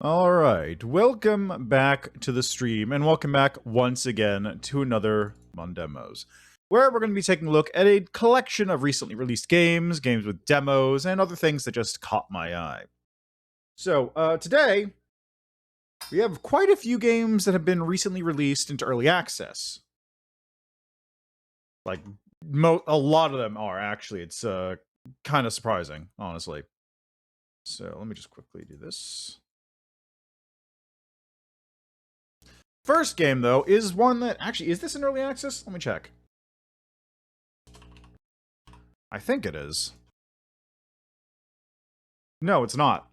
Alright, welcome back to the stream, and welcome back once again to another MonDEMOS, where we're going to be taking a look at a collection of recently released games, games with demos, and other things that just caught my eye. So, today, we have quite a few games that have been recently released into early access. Like, a lot of them are, actually. It's kind of surprising, honestly. So, let me just quickly do this. First game, though, is one that... Actually, is this in early access? Let me check. I think it is. No, it's not.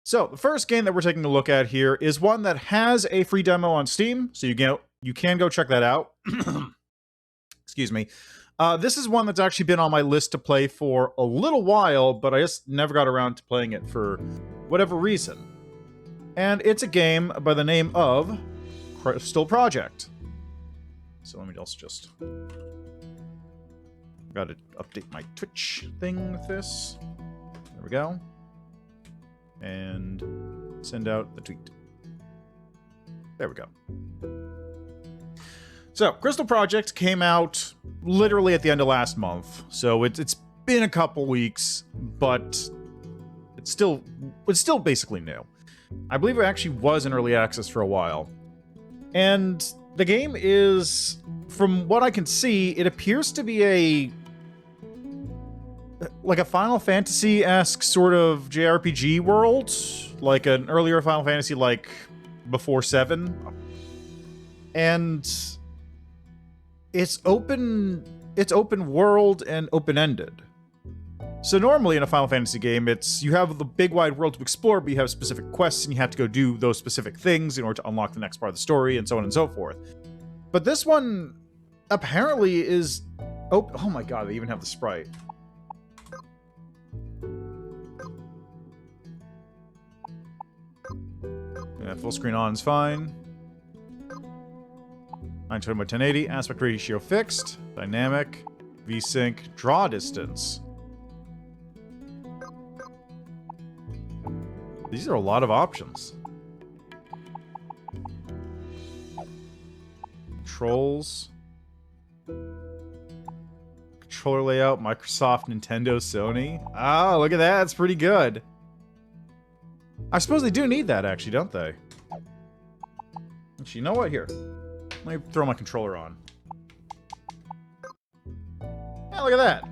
So, the first game that we're taking a look at here is one that has a free demo on Steam, so you can go check that out. Excuse me. This is one that's actually been on my list to play for a little while, but I just never got around to playing it for whatever reason. And it's a game by the name of Crystal Project. So let me also just... Gotta update my Twitch thing with this. There we go. And send out the tweet. There we go. So, Crystal Project came out literally at the end of last month. So it's been a couple weeks, but it's still basically new. I believe it actually was in early access for a while. And the game is, from what I can see, it appears to be like a Final Fantasy-esque sort of JRPG world, like an earlier Final Fantasy, like before 7. And it's open world and open-ended. So normally in a Final Fantasy game, you have the big wide world to explore, but you have specific quests and you have to go do those specific things in order to unlock the next part of the story and so on and so forth. But this one apparently is... Oh my god, they even have the sprite. Yeah, full screen on is fine. 920 by 1080, aspect ratio fixed, dynamic, VSync, draw distance. These are a lot of options. Controls. Controller layout, Microsoft, Nintendo, Sony. Ah, look at that. That's pretty good. I suppose they do need that, actually, don't they? Actually, you know what? Here. Let me throw my controller on. Yeah, look at that.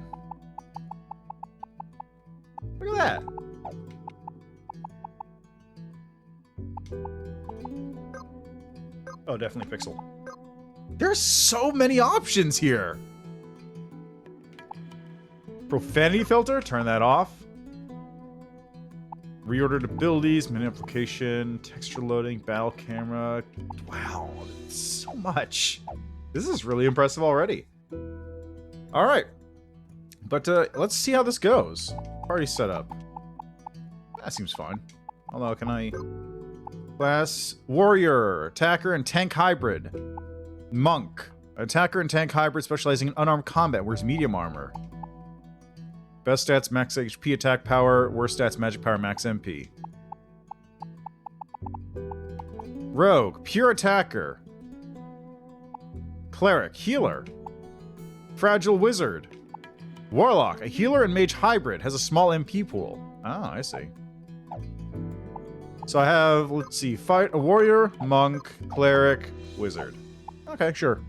Look at that. Oh, definitely Pixel. There's so many options here! Profanity filter, turn that off. Reordered abilities, menu application, texture loading, battle camera. Wow, so much. This is really impressive already. Alright. But let's see how this goes. Party setup. That seems fine. Although, can I... Class, Warrior, Attacker, and Tank Hybrid. Monk, Attacker and Tank Hybrid specializing in unarmed combat, wears medium armor. Best stats, max HP, attack power, worst stats, magic power, max MP. Rogue, Pure Attacker. Cleric, Healer. Fragile Wizard. Warlock, a healer and mage hybrid, has a small MP pool. Ah, I see. So I have, let's see, a warrior, monk, cleric, wizard. Okay, sure.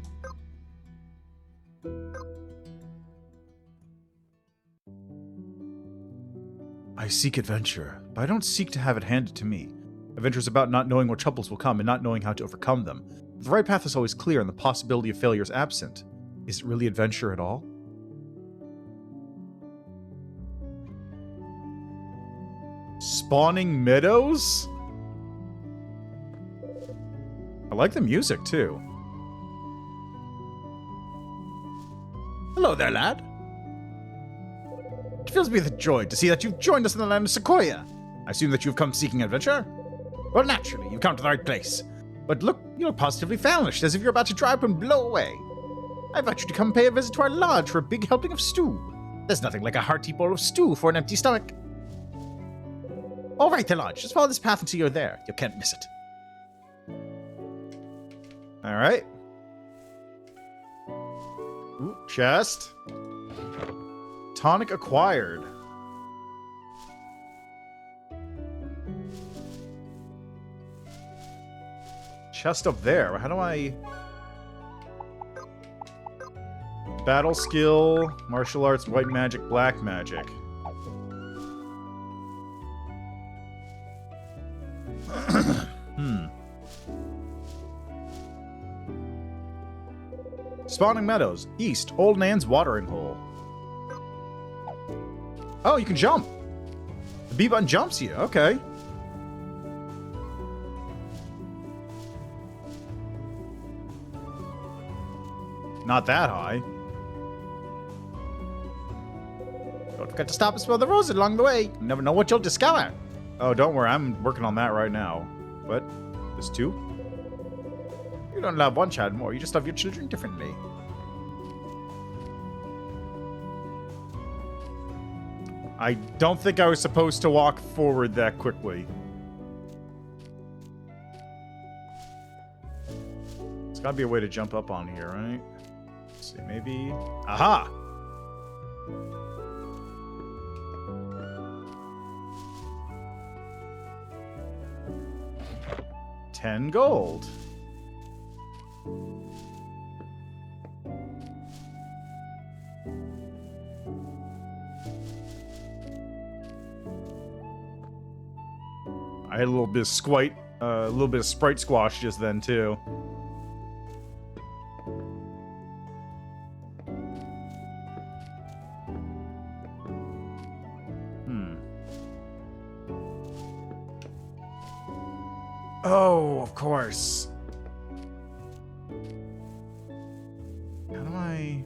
I seek adventure, but I don't seek to have it handed to me. Adventure is about not knowing what troubles will come and not knowing how to overcome them. The right path is always clear and the possibility of failure is absent. Is it really adventure at all? Spawning Meadows? I like the music, too. Hello there, lad. It fills me with joy to see that you've joined us in the land of Sequoia. I assume that you've come seeking adventure? Well, naturally, you've come to the right place. But look, you look positively famished, as if you're about to dry up and blow away. I invite you to come pay a visit to our lodge for a big helping of stew. There's nothing like a hearty bowl of stew for an empty stomach. All right, the lodge. Just follow this path until you're there. You can't miss it. All right. Ooh, chest. Tonic acquired. Chest up there. How do I... Battle skill, martial arts, white magic, black magic. Spawning Meadows, east, Old Nan's watering hole. Oh, you can jump. The B button jumps you. Okay. Not that high. Don't forget to stop and smell the roses along the way. You never know what you'll discover. Oh, don't worry. I'm working on that right now. What? There's two? You don't love one child more. You just love your children differently. I don't think I was supposed to walk forward that quickly. There's gotta be a way to jump up on here, right? Let's see, maybe... Aha! $10 gold. I had a little bit of a little bit of sprite squash just then too. Oh, of course. How do I...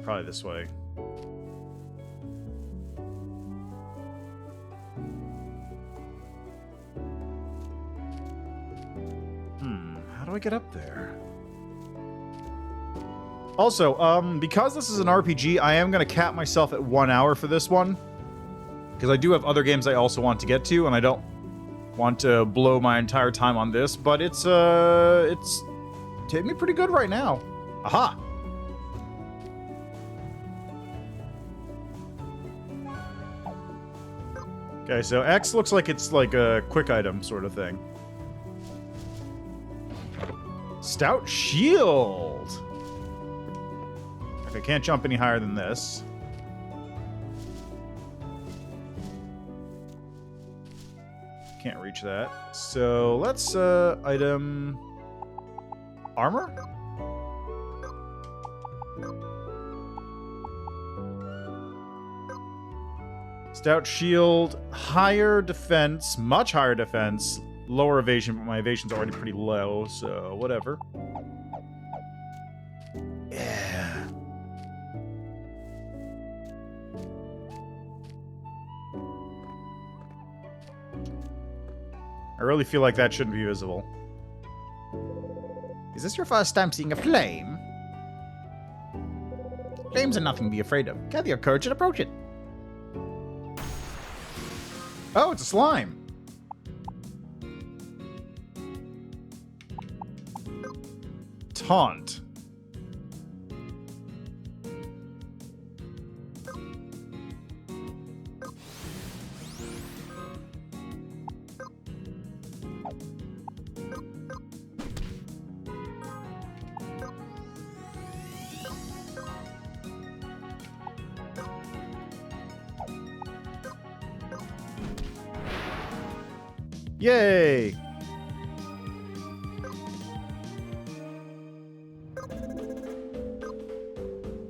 Probably this way. How do I get up there? Also, because this is an RPG, I am going to cap myself at 1 hour for this one. Because I do have other games I also want to get to, and I don't want to blow my entire time on this, but it's hitting me pretty good right now. Aha! Okay, so X looks like it's like a quick item sort of thing. Stout shield! Okay, can't jump any higher than this. Can't reach that. So let's item armor? Stout shield, higher defense, much higher defense, lower evasion, but my evasion's already pretty low, so whatever. Yeah. I really feel like that shouldn't be visible. Is this your first time seeing a flame? Flames are nothing to be afraid of. Gather your courage and approach it. Oh, it's a slime. Taunt. Yay!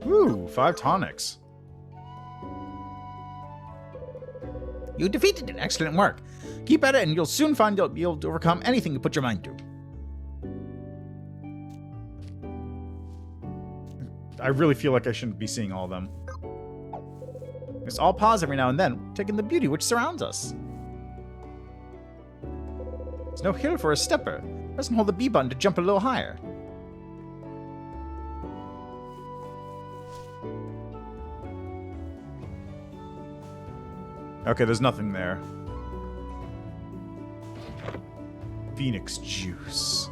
Woo, 5 tonics. You defeated it. Excellent work. Keep at it and you'll soon find you'll be able to overcome anything you put your mind to. I really feel like I shouldn't be seeing all of them. It's all pause every now and then, taking the beauty which surrounds us. There's no hill for a stepper. Press and hold the B button to jump a little higher. Okay, there's nothing there. Phoenix juice.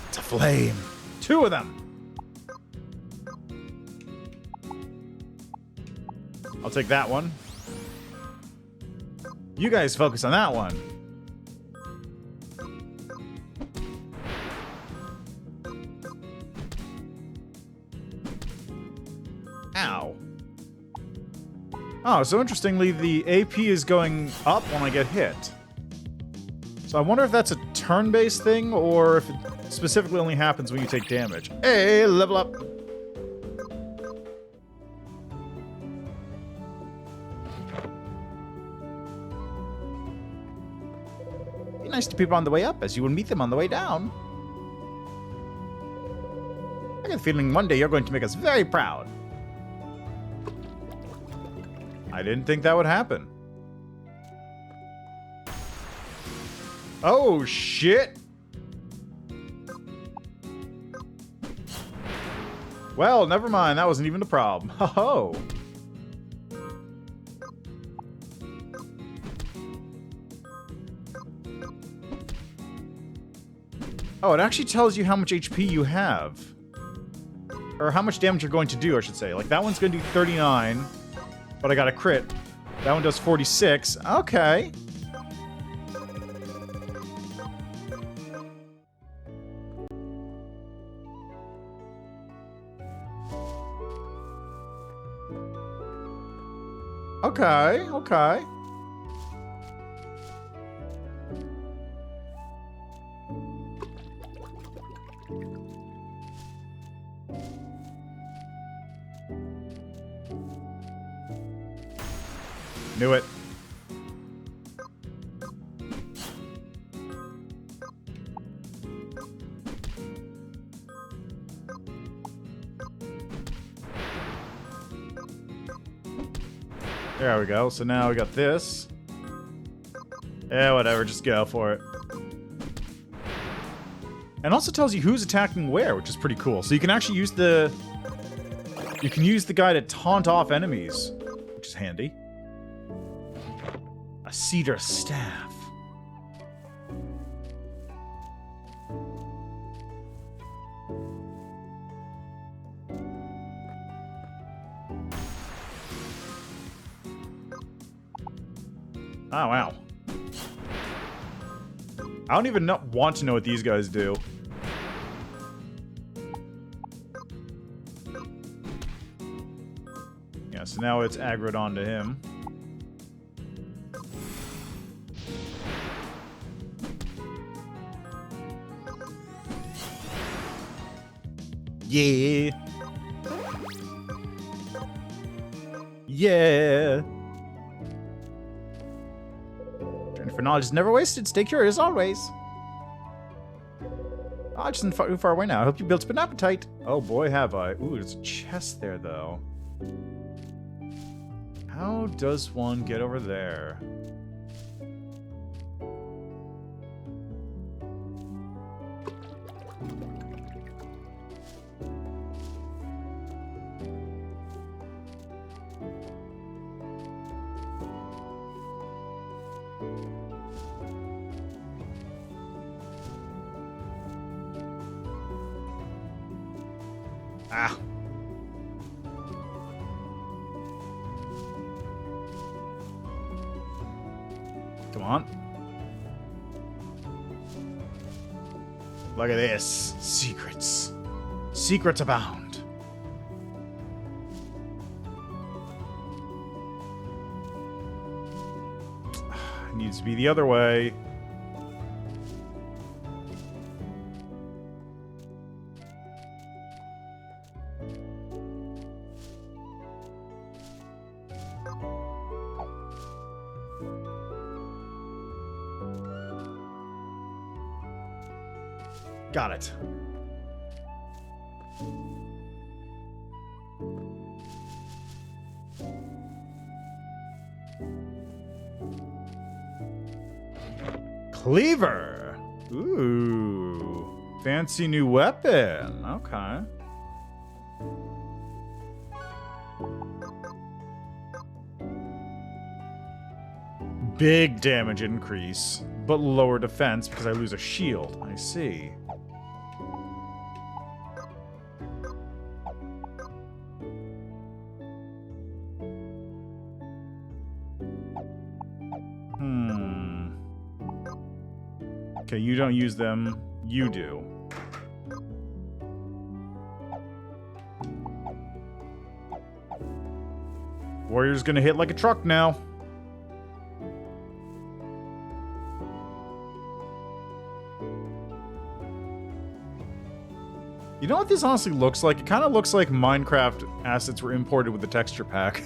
It's a flame. 2 of them. I'll take that one. You guys focus on that one. Ow. Oh, so interestingly, the AP is going up when I get hit. So I wonder if that's a turn-based thing, or if it specifically only happens when you take damage. Hey, level up! Be nice to people on the way up, as you will meet them on the way down. I get the feeling one day you're going to make us very proud. I didn't think that would happen. Oh, shit! Well, never mind. That wasn't even a problem. Ho-ho! Oh, it actually tells you how much HP you have. Or how much damage you're going to do, I should say. Like, that one's going to do 39, but I got a crit. That one does 46. Okay. Okay, okay. Knew it. There we go. So now we got this. Yeah, whatever. Just go for it. And also tells you who's attacking where, which is pretty cool. So you can actually use the... You can use the guy to taunt off enemies, which is handy. A cedar staff. Oh, wow. I don't even want to know what these guys do. Yeah, so now it's aggroed onto him. Yeah. Yeah. Journey for knowledge is never wasted. Stay curious always. Oh, just too far away now. I hope you built up an appetite. Oh boy, have I. Ooh, there's a chest there, though. How does one get over there? Ah. Come on. Look at this. Secrets. Secrets abound. It needs to be the other way. Got it. Cleaver. Ooh. Fancy new weapon. Okay. big damage increase, but lower defense because I lose a shield. I see. Okay, you don't use them. You do. Warrior's gonna hit like a truck now. You know what this honestly looks like? It kind of looks like Minecraft assets were imported with the texture pack.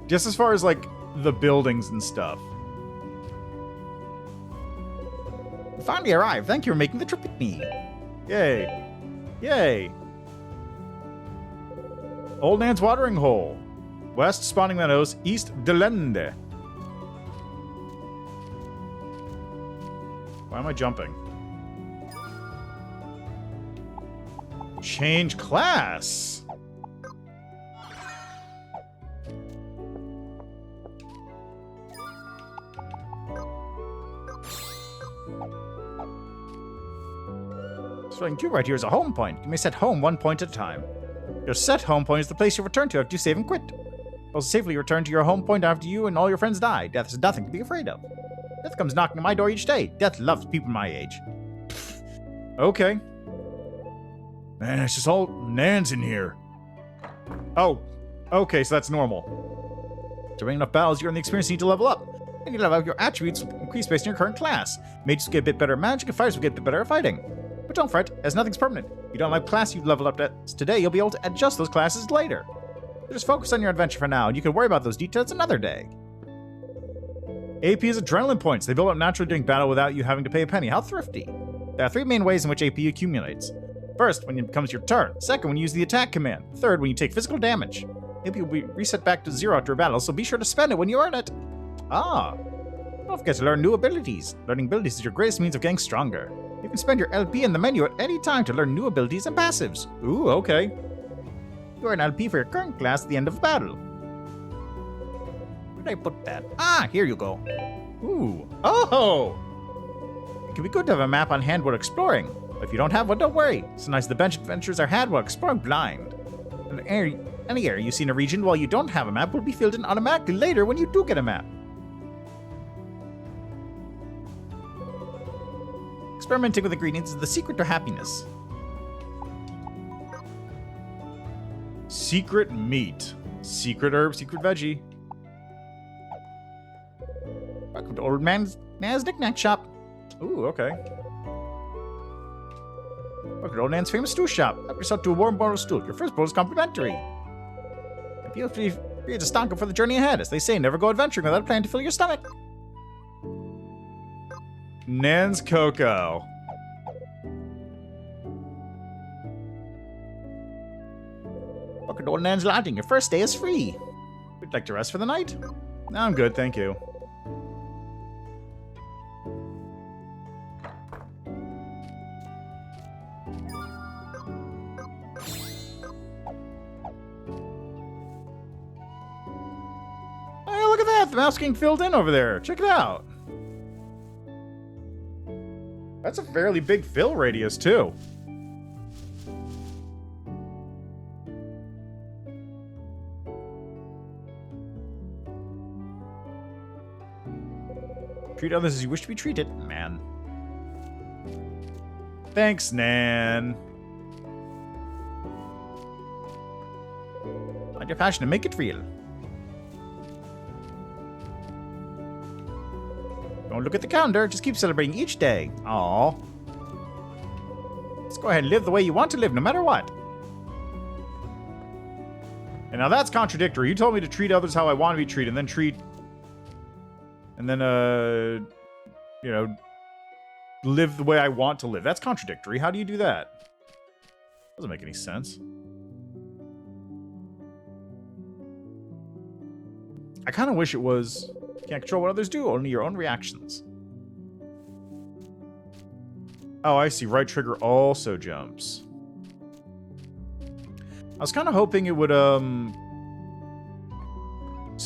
Just as far as, like, the buildings and stuff. Finally arrived. Thank you for making the trip with me. Yay. Yay. Old Nan's watering hole. West Spawning Meadows, East Delende. Why am I jumping? Change class. Swing 2 right here is a home point. You may set home 1 point at a time. Your set home point is the place you return to after you save and quit. You'll safely return to your home point after you and all your friends die. Death is nothing to be afraid of. Death comes knocking on my door each day. Death loves people my age. Okay. Man, it's just all Nans in here. Oh, okay, so that's normal. To win enough battles, you earn the experience you need to level up. And you level up your attributes increase based on your current class. Mages will get a bit better at magic, and fighters will get a bit better at fighting. But don't fret, as nothing's permanent. You don't like class you've leveled up today, you'll be able to adjust those classes later. So just focus on your adventure for now, and you can worry about those details another day. AP is adrenaline points. They build up naturally during battle without you having to pay a penny. How thrifty. There are 3 main ways in which AP accumulates. First, when it becomes your turn. Second, when you use the attack command. Third, when you take physical damage. AP will be reset back to 0 after a battle, so be sure to spend it when you earn it. Ah. Don't forget to learn new abilities. Learning abilities is your greatest means of getting stronger. You can spend your LP in the menu at any time to learn new abilities and passives. Ooh, okay. You earn LP for your current class at the end of the battle. Where did I put that? Ah, here you go. Ooh. Oh! It can be good to have a map on hand while exploring. But if you don't have one, don't worry. Sometimes the bench adventures are had while exploring blind. Any area you see in a region while you don't have a map will be filled in automatically later when you do get a map. Experimenting with ingredients is the secret to happiness. Secret meat. Secret herb, secret veggie. Welcome to Old Man's Knick-Knack Shop. Ooh, okay. Welcome to Old Nan's famous stew shop. Help yourself to a warm bowl of stew. Your first bowl is complimentary. And feel free to stock up for the journey ahead. As they say, never go adventuring without a plan to fill your stomach. Nan's Cocoa. Welcome to Old Nan's Lodging. Your first day is free. Would you like to rest for the night? No, I'm good, thank you. Hey, look at that! The map's getting filled in over there. Check it out. That's a fairly big fill radius, too. Treat others as you wish to be treated, man. Thanks, Nan. Find your passion and make it real. Don't look at the calendar, just keep celebrating each day. Aww. Let's go ahead and live the way you want to live, no matter what. And now that's contradictory. You told me to treat others how I want to be treated, and then you know, live the way I want to live. That's contradictory. How do you do that? Doesn't make any sense. I kind of wish it was, you can't control what others do, only your own reactions. Oh, I see. Right trigger also jumps. I was kind of hoping it would,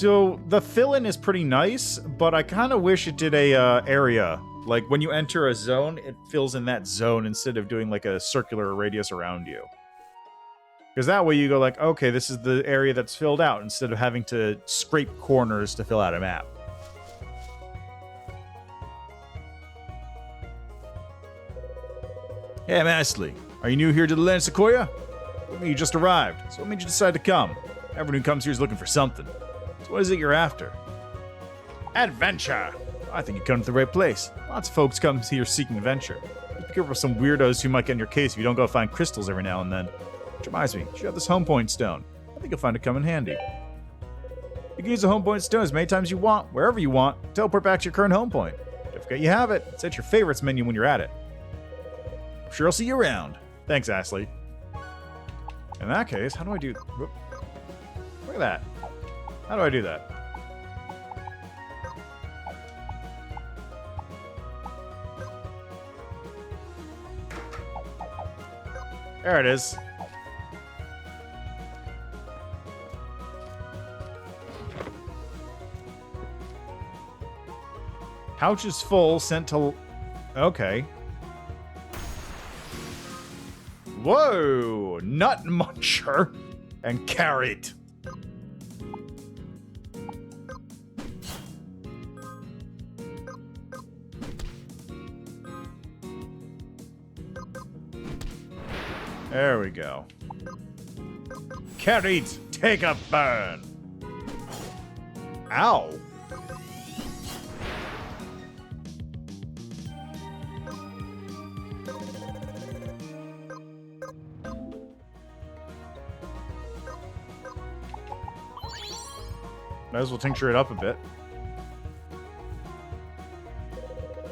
So the fill-in is pretty nice, but I kind of wish it did a area. Like when you enter a zone, it fills in that zone instead of doing like a circular radius around you. Because that way you go like, okay, this is the area that's filled out instead of having to scrape corners to fill out a map. Hey, I'm Ashley. Are you new here to the land Sequoia? Well, you just arrived, so what made you decide to come? Everyone who comes here is looking for something. So what is it you're after? Adventure! I think you come to the right place. Lots of folks come here seeking adventure. Just be careful of some weirdos who might get in your case if you don't go find crystals every now and then. Which reminds me, you have this home point stone. I think you'll find it come in handy. You can use the home point stone as many times as you want, wherever you want. Teleport back to your current home point. Don't forget you have it. Set your favorites menu when you're at it. I'm sure I'll see you around. Thanks, Ashley. In that case, how do I do... Whoop. Look at that. How do I do that? There it is. Pouch is full, sent to... Okay. Whoa! Nut muncher and carrot. There we go. Carrot, take a burn. Ow. Might as well tincture it up a bit.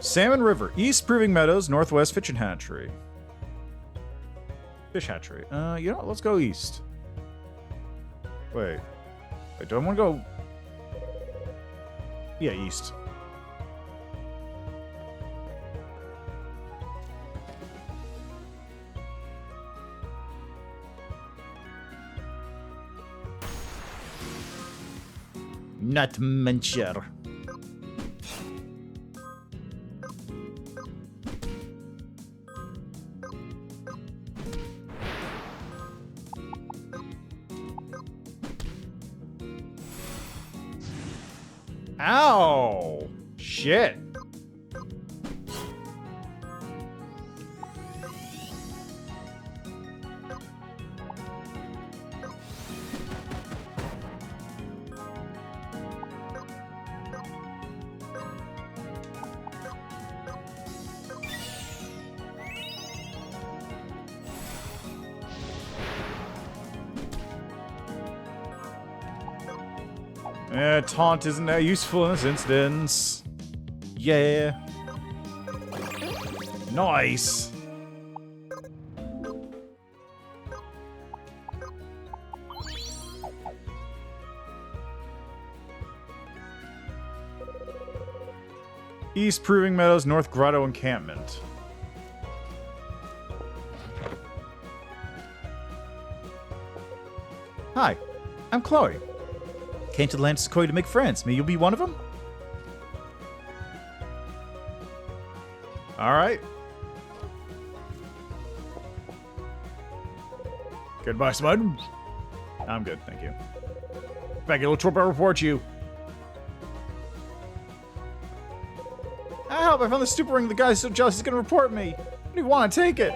Salmon River, East Proving Meadows, Northwest Fish Hatchery. Fish Hatchery. You know what? Let's go east. Wait, do I want to go... Yeah, east. Nut muncher. Ow! Shit. Taunt isn't that useful in this instance. Yeah. Nice. East Proving Meadows, North Grotto Encampment. Hi, I'm Chloe. Came to the land of Sequoia to make friends. May you be one of them? Alright. Goodbye, Smud. I'm good, thank you. Back at Troop, I'll report you. Help! I found the stupid ring. The guy's so jealous he's gonna report me. I don't even want to take it.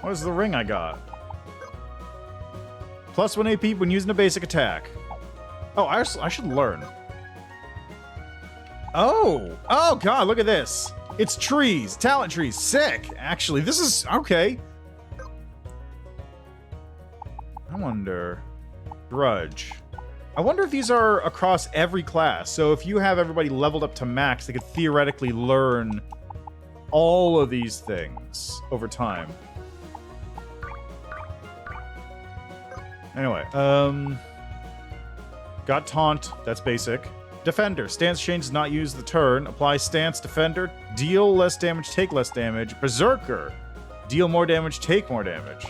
What is the ring I got? Plus 1 AP when using a basic attack. Oh, I should learn. Oh! Oh god, look at this! It's trees! Talent trees! Sick! Actually, this is... okay. I wonder... Grudge. I wonder if these are across every class. So if you have everybody leveled up to max, they could theoretically learn all of these things over time. Anyway, got Taunt, that's basic. Defender, stance change does not use the turn. Apply stance, Defender, deal less damage, take less damage. Berserker, Deal more damage, take more damage.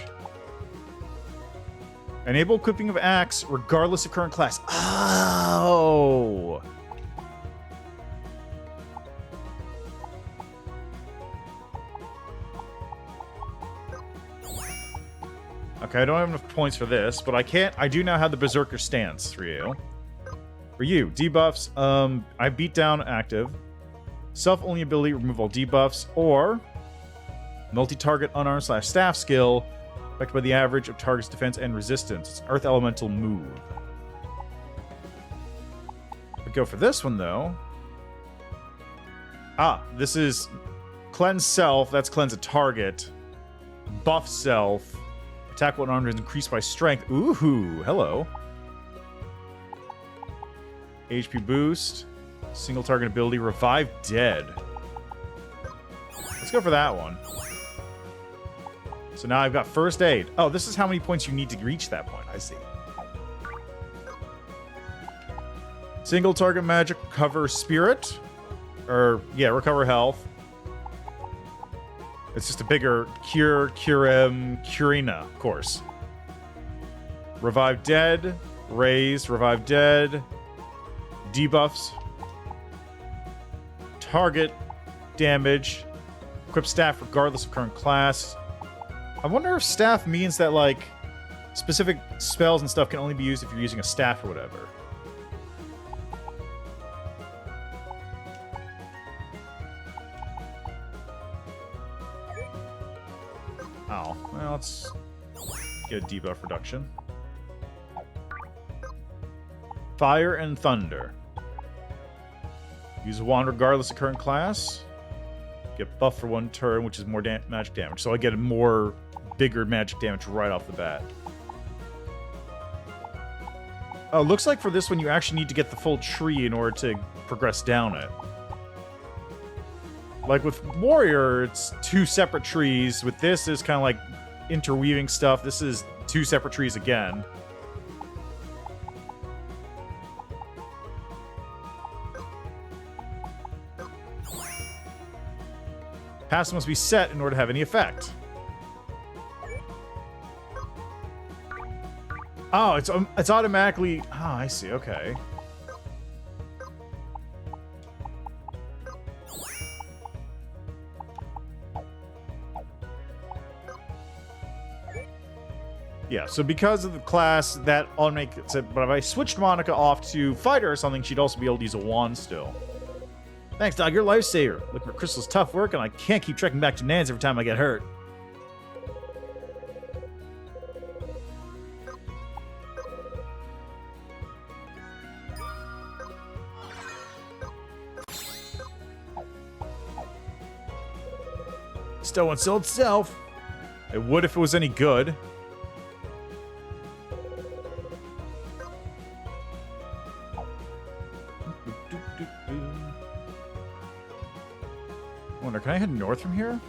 Enable equipping of axe regardless of current class. Oh! Okay, I don't have enough points for this, but I do now have the Berserker stance for you. For you, debuffs, I beat down active. Self-only ability, remove all debuffs, or multi-target unarmed / staff skill, affected by the average of target's defense and resistance. It's Earth Elemental move. We go for this one, though. This is cleanse self, that's cleanse a target. Buff self. Attack when armed is increased by strength. Ooh, hello. HP boost. Single target ability. Revive dead. Let's go for that one. So now I've got first aid. Oh, this is how many points you need to reach that point. I see. Single target magic. Recover spirit. Recover health. It's just a bigger Cure, Curem, Curina, of course. Revive dead. Raise, revive dead. Debuffs. Target damage. Equip staff regardless of current class. I wonder if staff means that, like, specific spells and stuff can only be used if you're using a staff or whatever. Oh, well, let's get a debuff reduction. Fire and Thunder. Use a wand regardless of current class. Get buffed for one turn, which is more magic damage. So I get a more bigger magic damage right off the bat. Oh, looks like for this one you actually need to get the full tree in order to progress down it. Like with Warrior, it's 2 separate trees. With this, is kind of like interweaving stuff. This is 2 separate trees again. Pass must be set in order to have any effect. Oh, it's automatically... Oh, I see. Okay. Yeah, so because of the class, that automatically... But if I switched Monica off to Fighter or something, she'd also be able to use a wand still. Thanks, dog. You're a lifesaver. Looking for Crystal's tough work, and I can't keep trekking back to Nan's every time I get hurt. Still won't sell itself. It would if it was any good. I wonder, can I head north from here?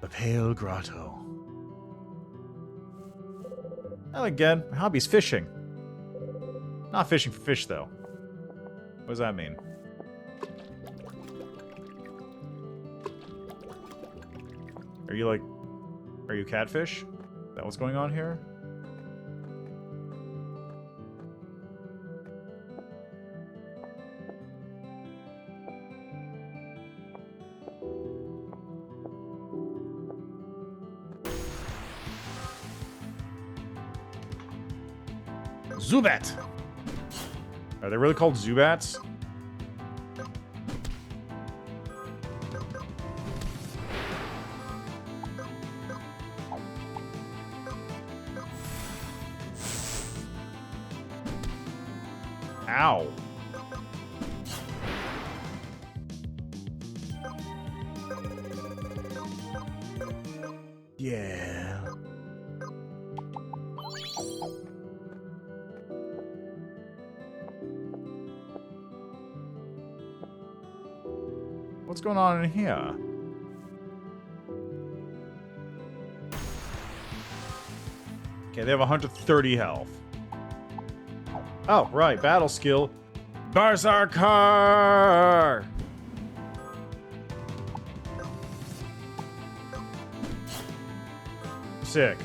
The Pale Grotto. Well, again, my hobby's fishing. Not fishing for fish, though. What does that mean? Are you catfish? Is that what's going on here? Zubat! Are they really called Zubats? Ow. Yeah. What's going on in here? Okay, they have 130 health. Oh, right. Battle skill. Berserker! Sick.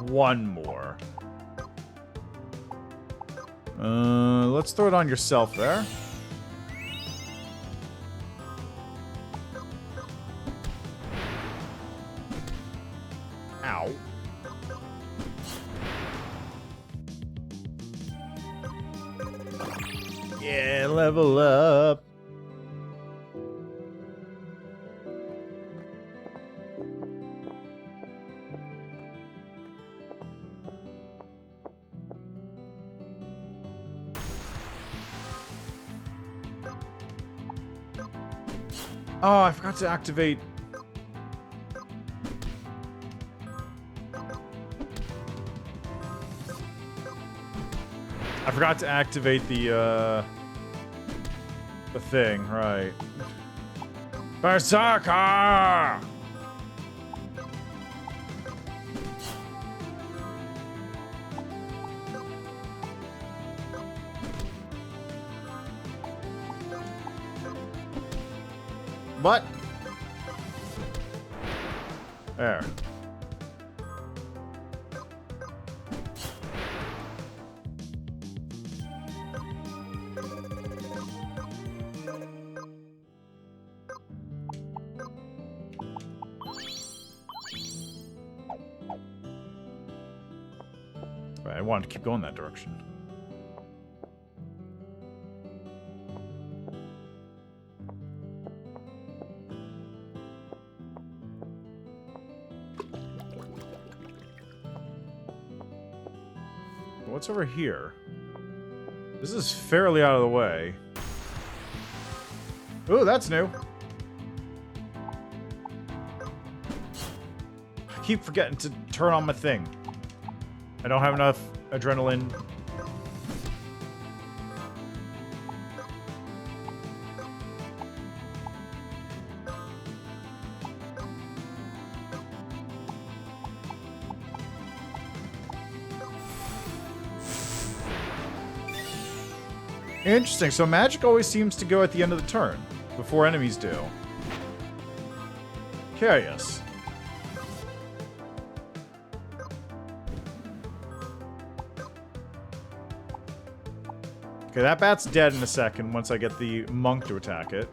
One more. Let's throw it on yourself there. Ow. Yeah, level up. Oh, I forgot to activate. I forgot to activate the thing, right. Berserker! What? There. Right, I wanted to keep going that direction. What's over here? This is fairly out of the way. Ooh, that's new. I keep forgetting to turn on my thing. I don't have enough adrenaline. Interesting. So magic always seems to go at the end of the turn, before enemies do. Curious. Okay, that bat's dead in a second once I get the monk to attack it.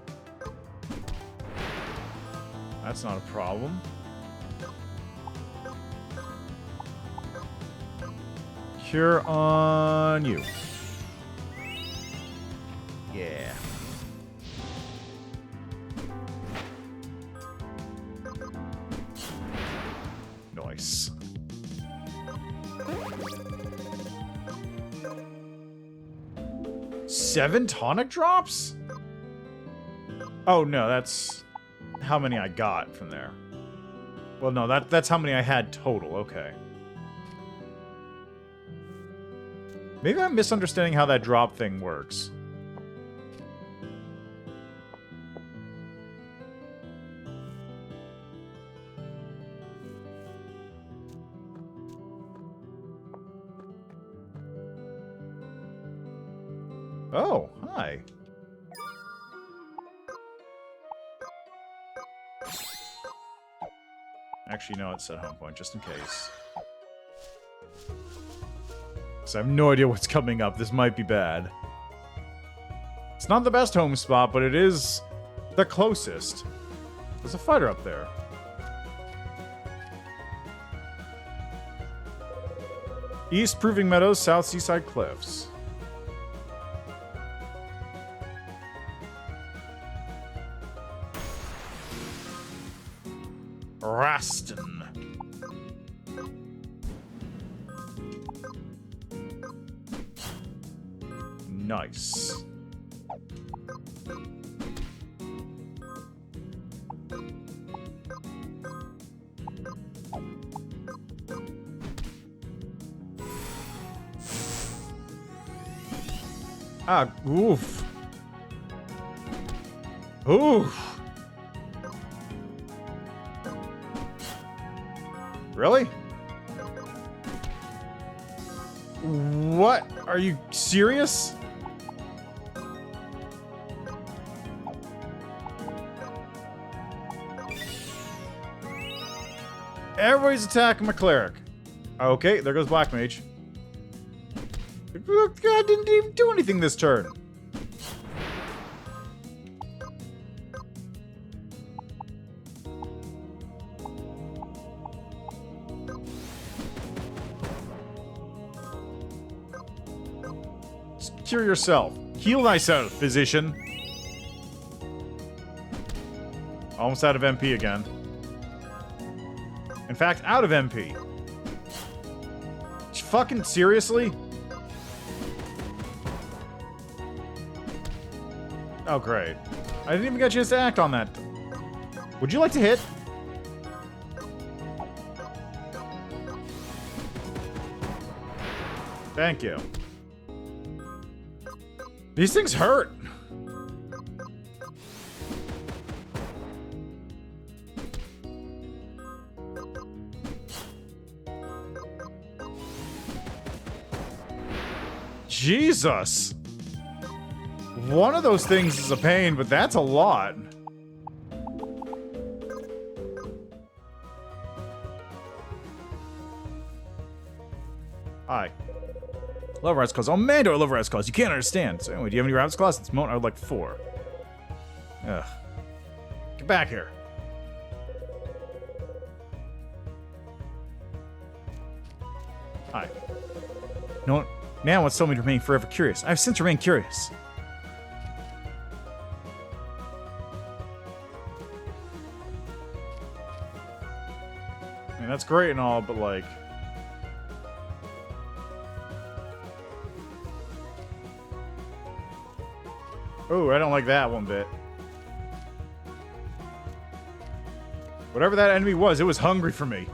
That's not a problem. Cure on you. Yeah. Nice. Seven tonic drops? Oh no, that's how many I got from there. Well, no, that's how many I had total. Okay. Maybe I'm misunderstanding how that drop thing works. Oh, hi. Actually, no, it's set home point, just in case. So I have no idea what's coming up. This might be bad. It's not the best home spot, but it is the closest. There's a fighter up there. East Proving Meadows, South Seaside Cliffs. Raston. Nice. Ah, oof. Oof. Really? What? Are you serious? Everybody's attacking my cleric. Okay, there goes Black Mage. I didn't even do anything this turn. Cure yourself. Heal thyself, physician. Almost out of MP again. In fact, out of MP. Fucking seriously? Oh, great. I didn't even get a chance to act on that. Would you like to hit? Thank you. These things hurt. Jesus. One of those things is a pain, but that's a lot. Hi. Love Rice Claws. Oh, man, do I love Rice Claws. You can't understand. So anyway, do you have any Rice Claws? At this moment, I would like 4. Ugh. Get back here. Hi. No, now wants told me to remain forever curious. I've since remained curious. I mean, that's great and all, but like... Oh, I don't like that one bit. Whatever that enemy was, it was hungry for me.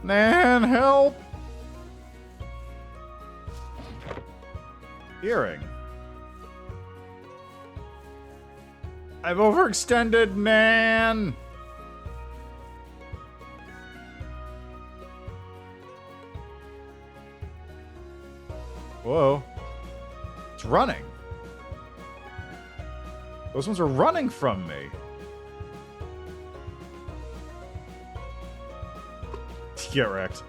Man, help! Hearing. I've overextended, Nan! Whoa. It's running. Those ones are running from me. Get wrecked.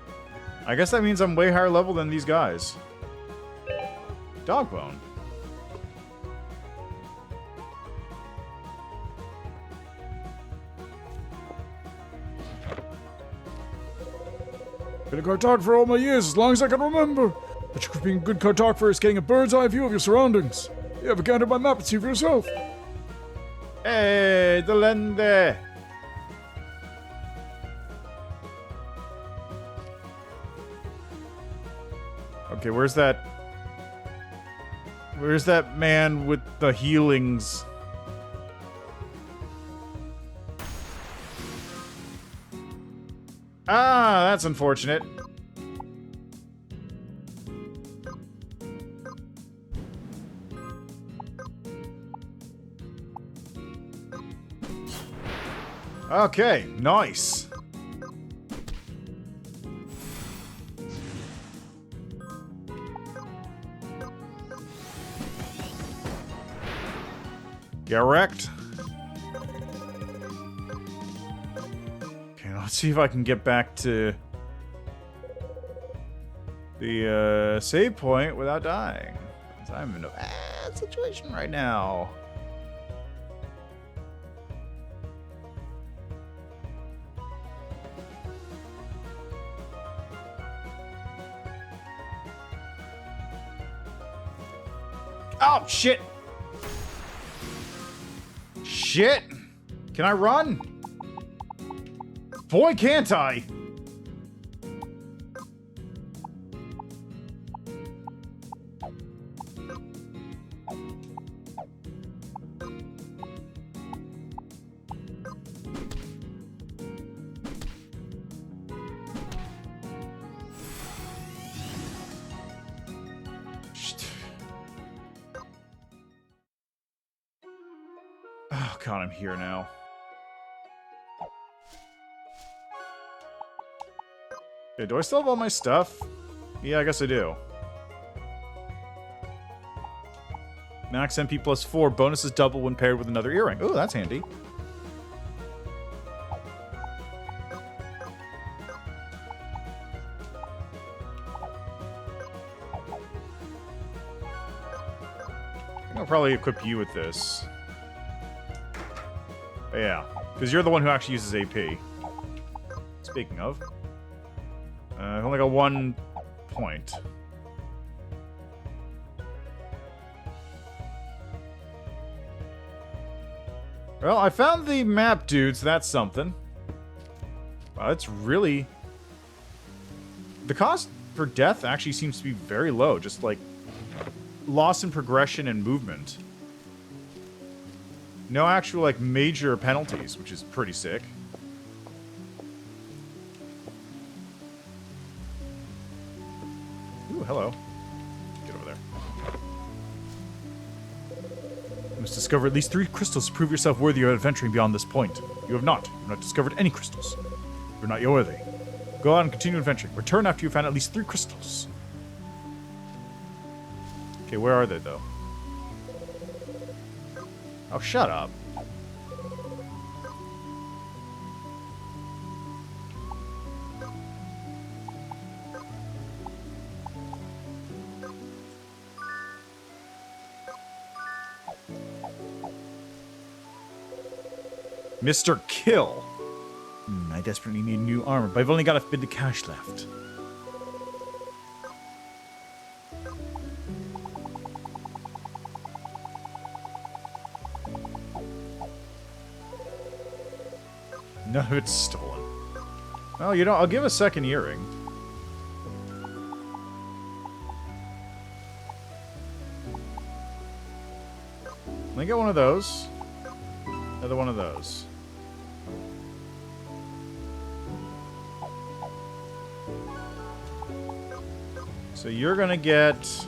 I guess that means I'm way higher level than these guys. Dogbone. Been a cartographer all my years, as long as I can remember. But you being a good cartographer is getting a bird's eye view of your surroundings. You have a gander my map and see for yourself. Hey, Delende. Okay, where's that man with the healings? Ah, that's unfortunate. Okay, nice. Get wrecked. Okay, let's see if I can get back to the save point without dying. 'Cause I'm in a bad situation right now. Oh, shit! Shit! Can I run? Boy, can't I! Oh god, I'm here now. Okay, do I still have all my stuff? Yeah, I guess I do. Max MP plus 4. Bonuses double when paired with another earring. Ooh, that's handy. I think I'll probably equip you with this. Yeah, because you're the one who actually uses AP. Speaking of. I've only got 1 point. Well, I found the map, dudes. That's something. Wow, it's really... The cost for death actually seems to be very low. Just, like, loss in progression and movement. No actual, like, major penalties, which is pretty sick. Ooh, hello. Get over there. You must discover at least 3 crystals to prove yourself worthy of adventuring beyond this point. You have not. You have not discovered any crystals. You're not yet worthy. Go on and continue adventuring. Return after you've found at least 3 crystals. Okay, where are they, though? Oh, shut up. Mr. Kill. I desperately need new armor, but I've only got a bit of cash left. None of it's stolen. Well, you know, I'll give a second earring. Let me get one of those. Another one of those. So you're gonna get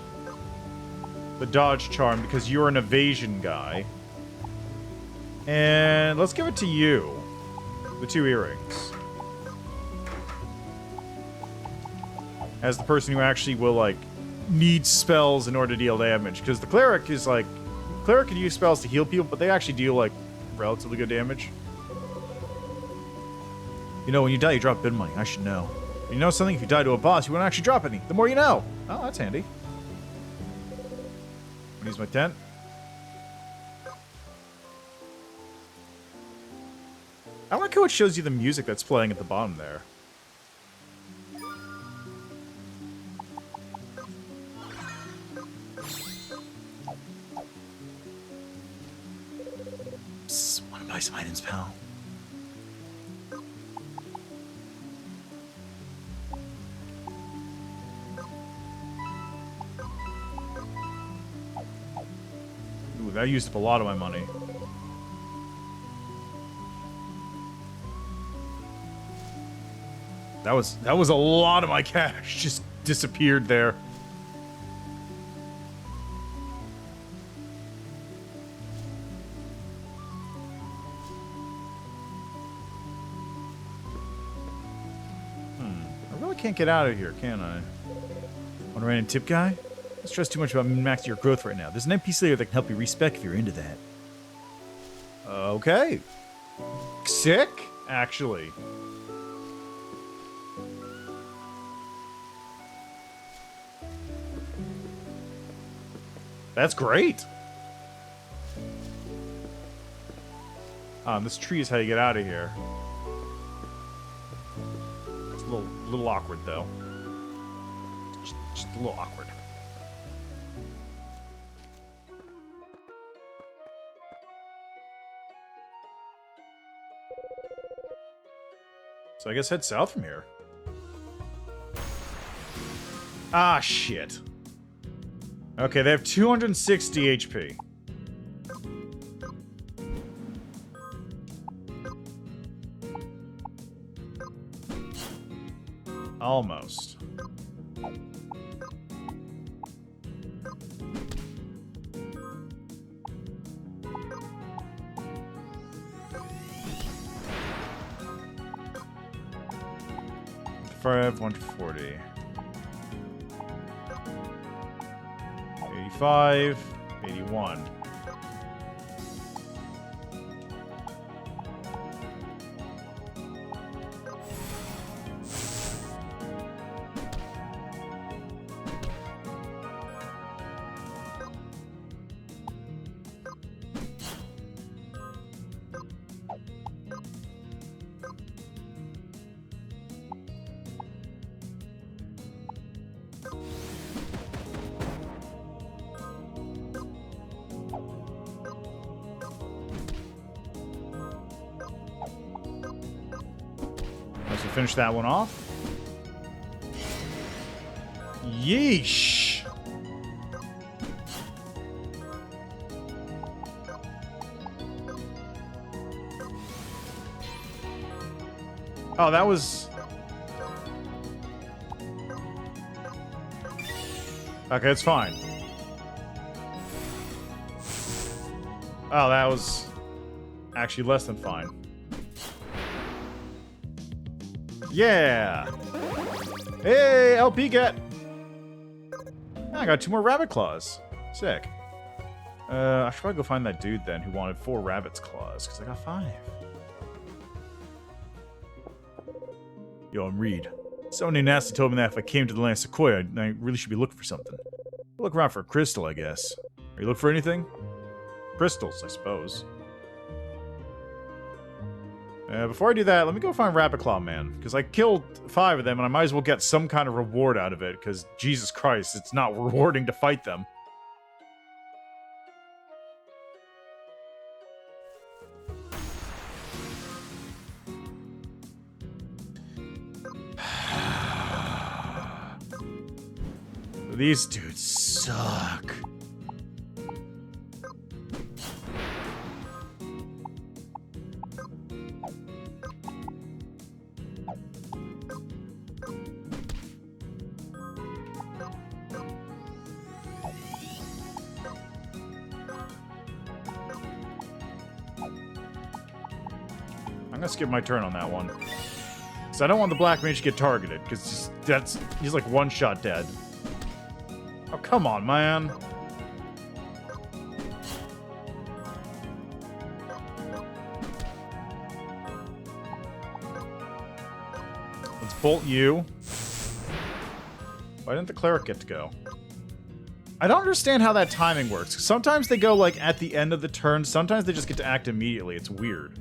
the dodge charm because you're an evasion guy. And let's give it to you. The 2 earrings. As the person who actually will, like, need spells in order to deal damage. Because the cleric is, like... Cleric can use spells to heal people, but they actually deal, like, relatively good damage. You know, when you die, you drop bid money. I should know. You know something? If you die to a boss, you won't actually drop any. The more you know. Oh, that's handy. Use my tent. I like how it shows you the music that's playing at the bottom there. Psst, wanna buy some items, pal? Ooh, that used up a lot of my money. That was a lot of my cash just disappeared there. I really can't get out of here, can I? Want a random tip guy? Don't stress too much about min-maxing your growth right now. There's an NPC layer that can help you respec if you're into that. Okay. Sick, actually. That's great. This tree is how you get out of here. It's a little awkward, though. Just a little awkward. So I guess head south from here. Ah, shit. Okay, they have 260 HP. Almost. Five, 140. 85, 81. Let's finish that one off. Yeesh. Oh, that was... Okay, it's fine. Oh, that was actually less than fine. Yeah! Hey, LP get! I got 2 more rabbit claws. Sick. I should probably go find that dude then who wanted 4 rabbit's claws, because I got 5. Yo, I'm Reed. Someone named Nasty told me that if I came to the land of Sequoia, I really should be looking for something. Look around for a crystal, I guess. Are you looking for anything? Crystals, I suppose. Before I do that, let me go find Rabbit Claw Man, because I killed 5 of them, and I might as well get some kind of reward out of it, because Jesus Christ, it's not rewarding to fight them. These dudes suck. I'm gonna skip my turn on that one. Because I don't want the Black Mage to get targeted, because he's like one-shot dead. Oh, come on, man. Let's bolt you. Why didn't the cleric get to go? I don't understand how that timing works. Sometimes they go, like, at the end of the turn. Sometimes they just get to act immediately. It's weird.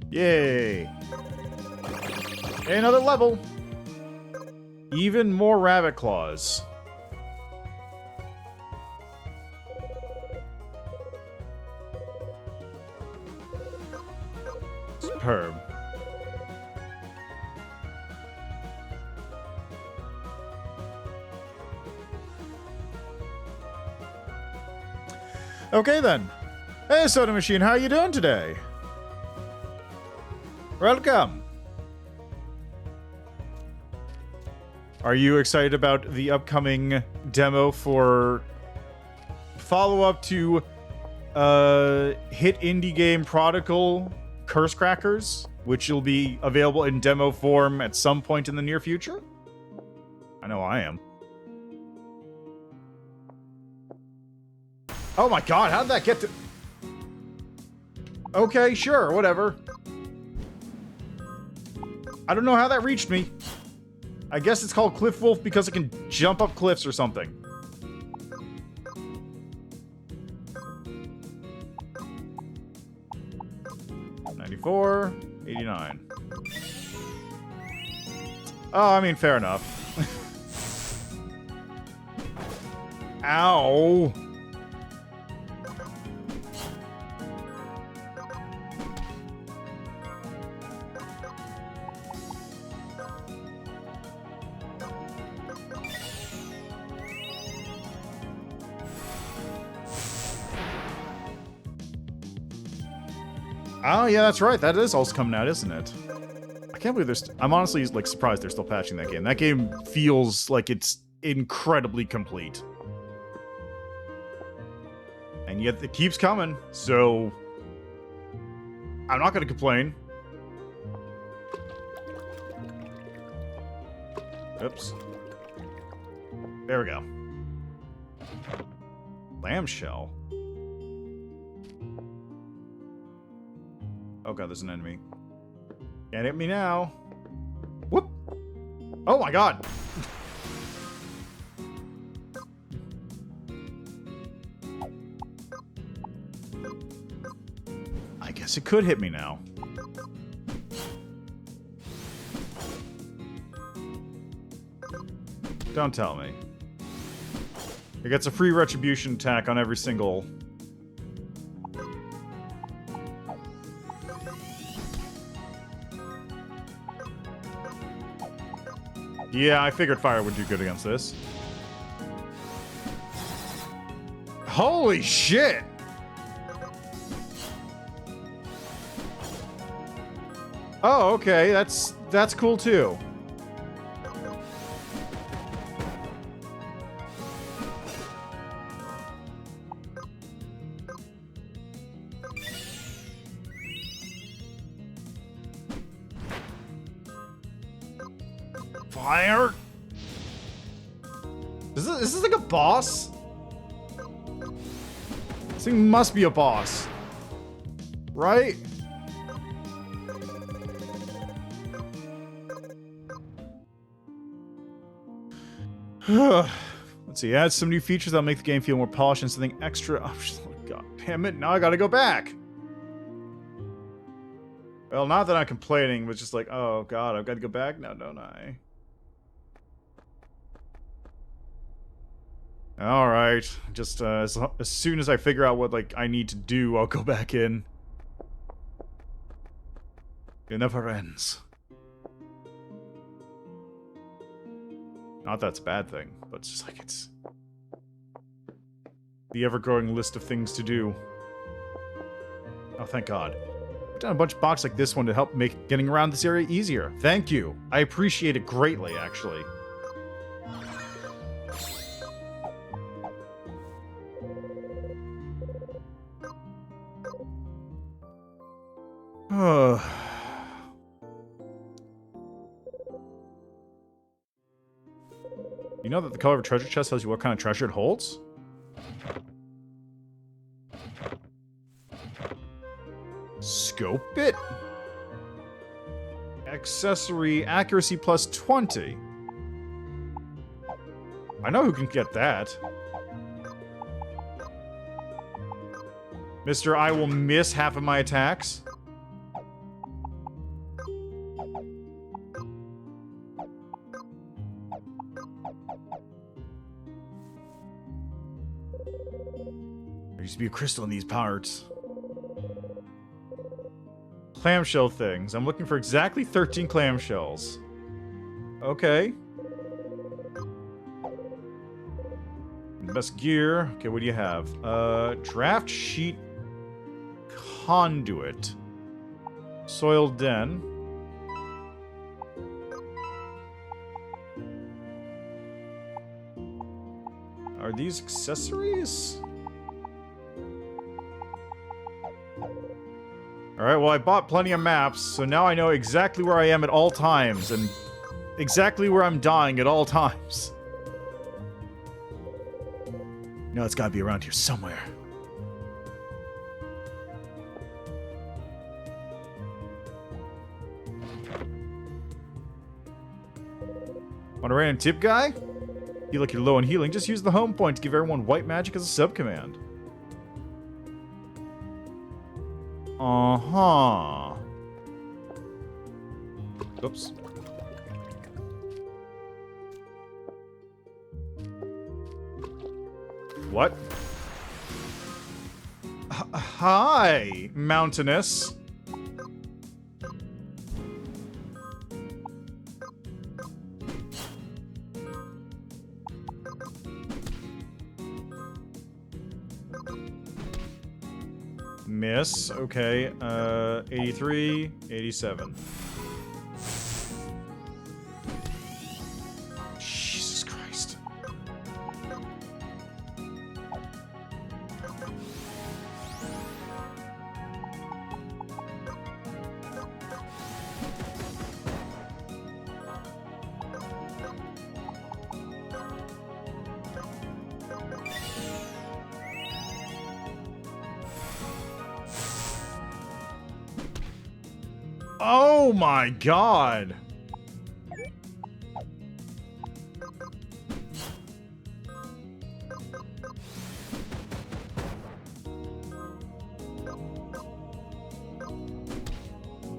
Yay! Hey, another level! Even more rabbit claws. Superb. Okay then. Hey, Soda Machine, how you doing today? Welcome. Are you excited about the upcoming demo for follow-up to hit indie game Prodigal Curse Crackers, which will be available in demo form at some point in the near future? I know I am. Oh my god, how did that get to... Okay, sure, whatever. I don't know how that reached me. I guess it's called Cliff Wolf because it can jump up cliffs or something. $94. 89. Oh, I mean, fair enough. Ow! Oh, yeah, that's right. That is also coming out, isn't it? I can't believe there's... I'm honestly, like, surprised they're still patching that game. That game feels like it's incredibly complete. And yet it keeps coming, so... I'm not gonna complain. Oops. There we go. Clamshell. Oh god, there's an enemy. Can't hit me now. Whoop! Oh my god! I guess it could hit me now. Don't tell me. It gets a free retribution attack on every single... Yeah, I figured fire would do good against this. Holy shit! Oh, okay, that's cool too. Fire! Is this like a boss? This thing must be a boss. Right? Let's see, add some new features that'll make the game feel more polished and something extra. Oh, god damn it, now I gotta go back. Well, not that I'm complaining, but just like, oh god, I've got to go back now, don't I? Alright, just as soon as I figure out what like I need to do, I'll go back in. It never ends. Not that it's a bad thing, but it's just like it's the ever-growing list of things to do. Oh, thank God. I've done a bunch of boxes like this one to help make getting around this area easier. Thank you. I appreciate it greatly, actually. You know that the color of a treasure chest tells you what kind of treasure it holds? Scope it? Accessory accuracy plus 20. I know who can get that. Mr. I will miss half of my attacks. There used to be a crystal in these parts. Clamshell things. I'm looking for exactly 13 clamshells. Okay. Best gear. Okay, what do you have? Draft sheet conduit. Soil den. Are these accessories? Alright, well I bought plenty of maps, so now I know exactly where I am at all times, and exactly where I'm dying at all times. No, it's gotta be around here somewhere. Want a random tip, guy? Feel like you're low on healing, just use the home point to give everyone white magic as a sub-command. Uh-huh. Oops. What? Hi, Mountainous. Miss. Okay. 83, 87. Jesus Christ. Oh my God.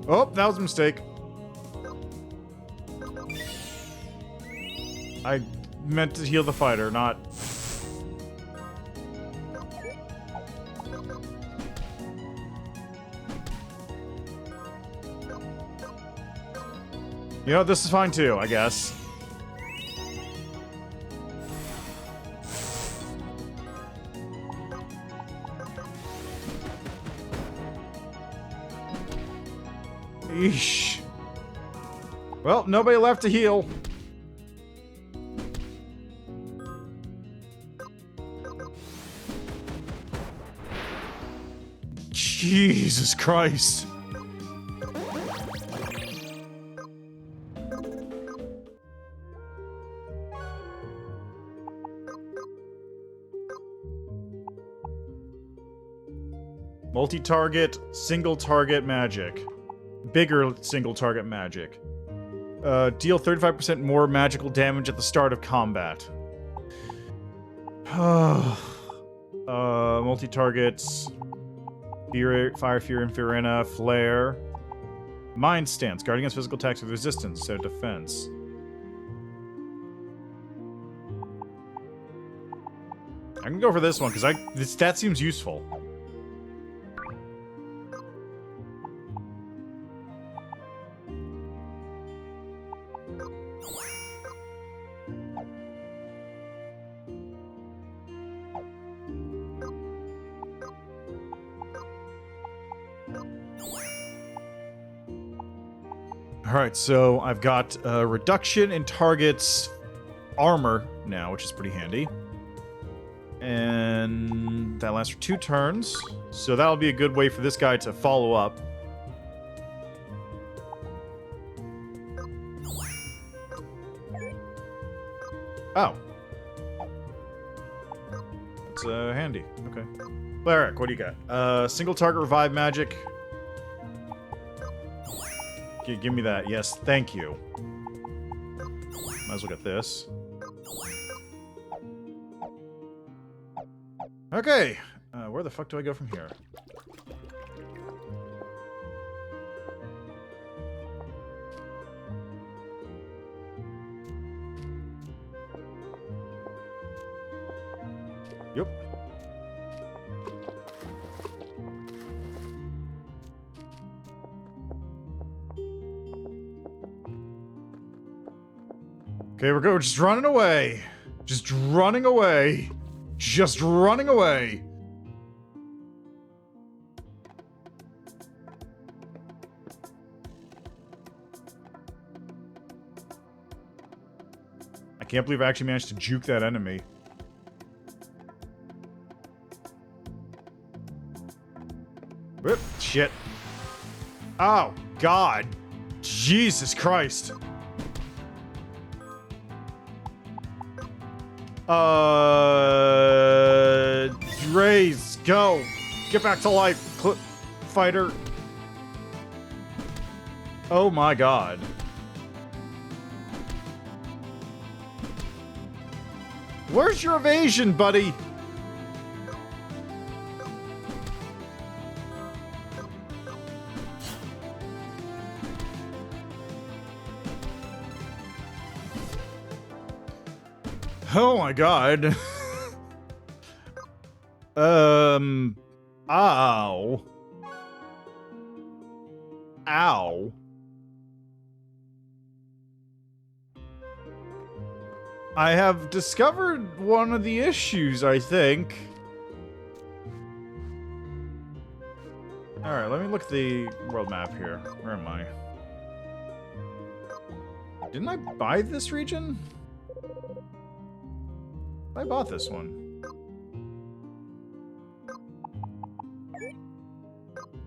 Oh, that was a mistake. I meant to heal the fighter, not... You know, this is fine too, I guess. Eesh. Well, nobody left to heal. Jesus Christ. Multi-target, single-target magic. Bigger single-target magic. Deal 35% more magical damage at the start of combat. Multi-targets. Fire, Fear, Inferina, Flare. Mind Stance. Guard against physical attacks with resistance instead of defense. I can go for this one, because that seems useful. Alright, so I've got a reduction in target's armor now, which is pretty handy. And that lasts for 2 turns. So that'll be a good way for this guy to follow up. Oh. It's handy. Okay. Cleric, what do you got? Single target revive magic. Give me that. Yes, thank you. Might as well get this. Okay. Where the fuck do I go from here? Yep. Okay, we're just running away. Just running away. Just running away. I can't believe I actually managed to juke that enemy. Whoop, shit. Oh, God. Jesus Christ. Raise, go. Get back to life, fighter. Oh my God. Where's your evasion, buddy? Oh my god. Ow. Ow. I have discovered one of the issues, I think. Alright, let me look at the world map here. Where am I? Didn't I buy this region? I bought this one.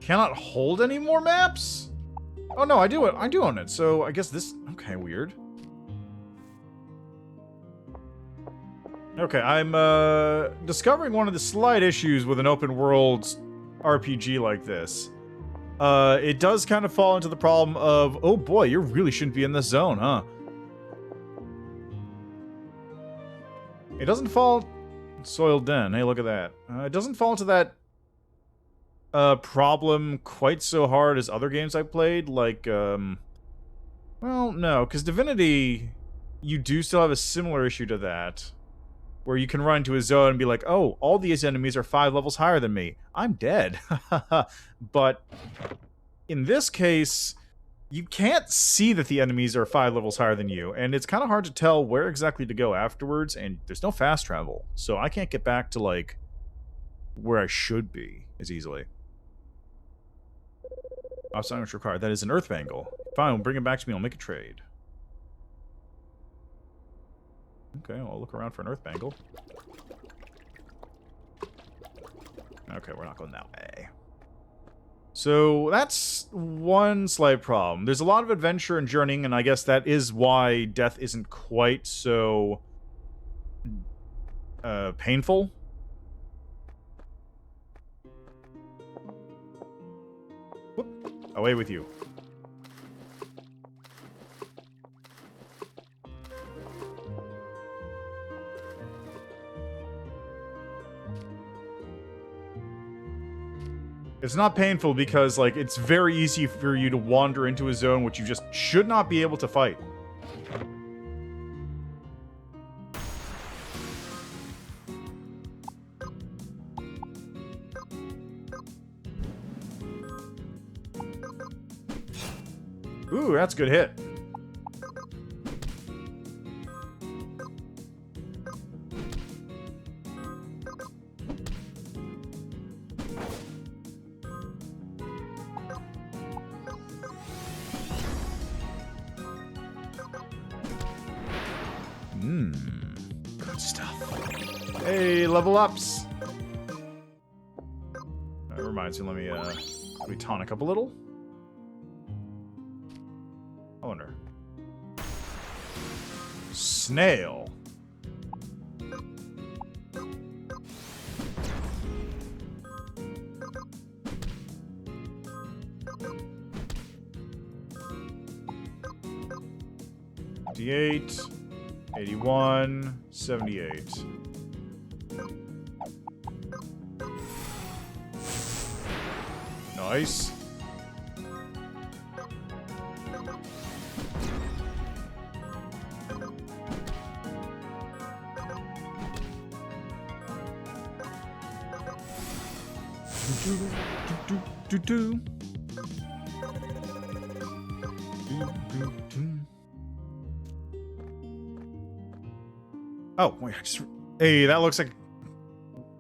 Cannot hold any more maps? Oh no, I do it. I do own it. So I guess this... Okay, weird. Okay, I'm discovering one of the slight issues with an open world RPG like this. It does kind of fall into the problem of, oh boy, you really shouldn't be in this zone, huh? It doesn't fall... Soiled Den, hey, look at that. It doesn't fall into that problem quite so hard as other games I played, like, well, no, because Divinity, you do still have a similar issue to that, where you can run into a zone and be like, oh, all these enemies are 5 levels higher than me. I'm dead. But in this case, you can't see that the enemies are 5 levels higher than you, and it's kind of hard to tell where exactly to go afterwards, and there's no fast travel, so I can't get back to, like, where I should be as easily. Assignments required. That is an Earth Bangle. Fine, we'll bring it back to me. I'll make a trade. Okay, well, I'll look around for an Earth Bangle. Okay, we're not going that way. So, that's one slight problem. There's a lot of adventure and journeying, and I guess that is why death isn't quite so... painful. Whoop. Away with you. It's not painful because, like, it's very easy for you to wander into a zone which you just should not be able to fight. Ooh, that's a good hit. Good stuff. Hey, level ups. That reminds me, let me tonic up a little. I wonder. Snail. D8, 81, 78. Nice. Oh, wait, I just... Hey, that looks like...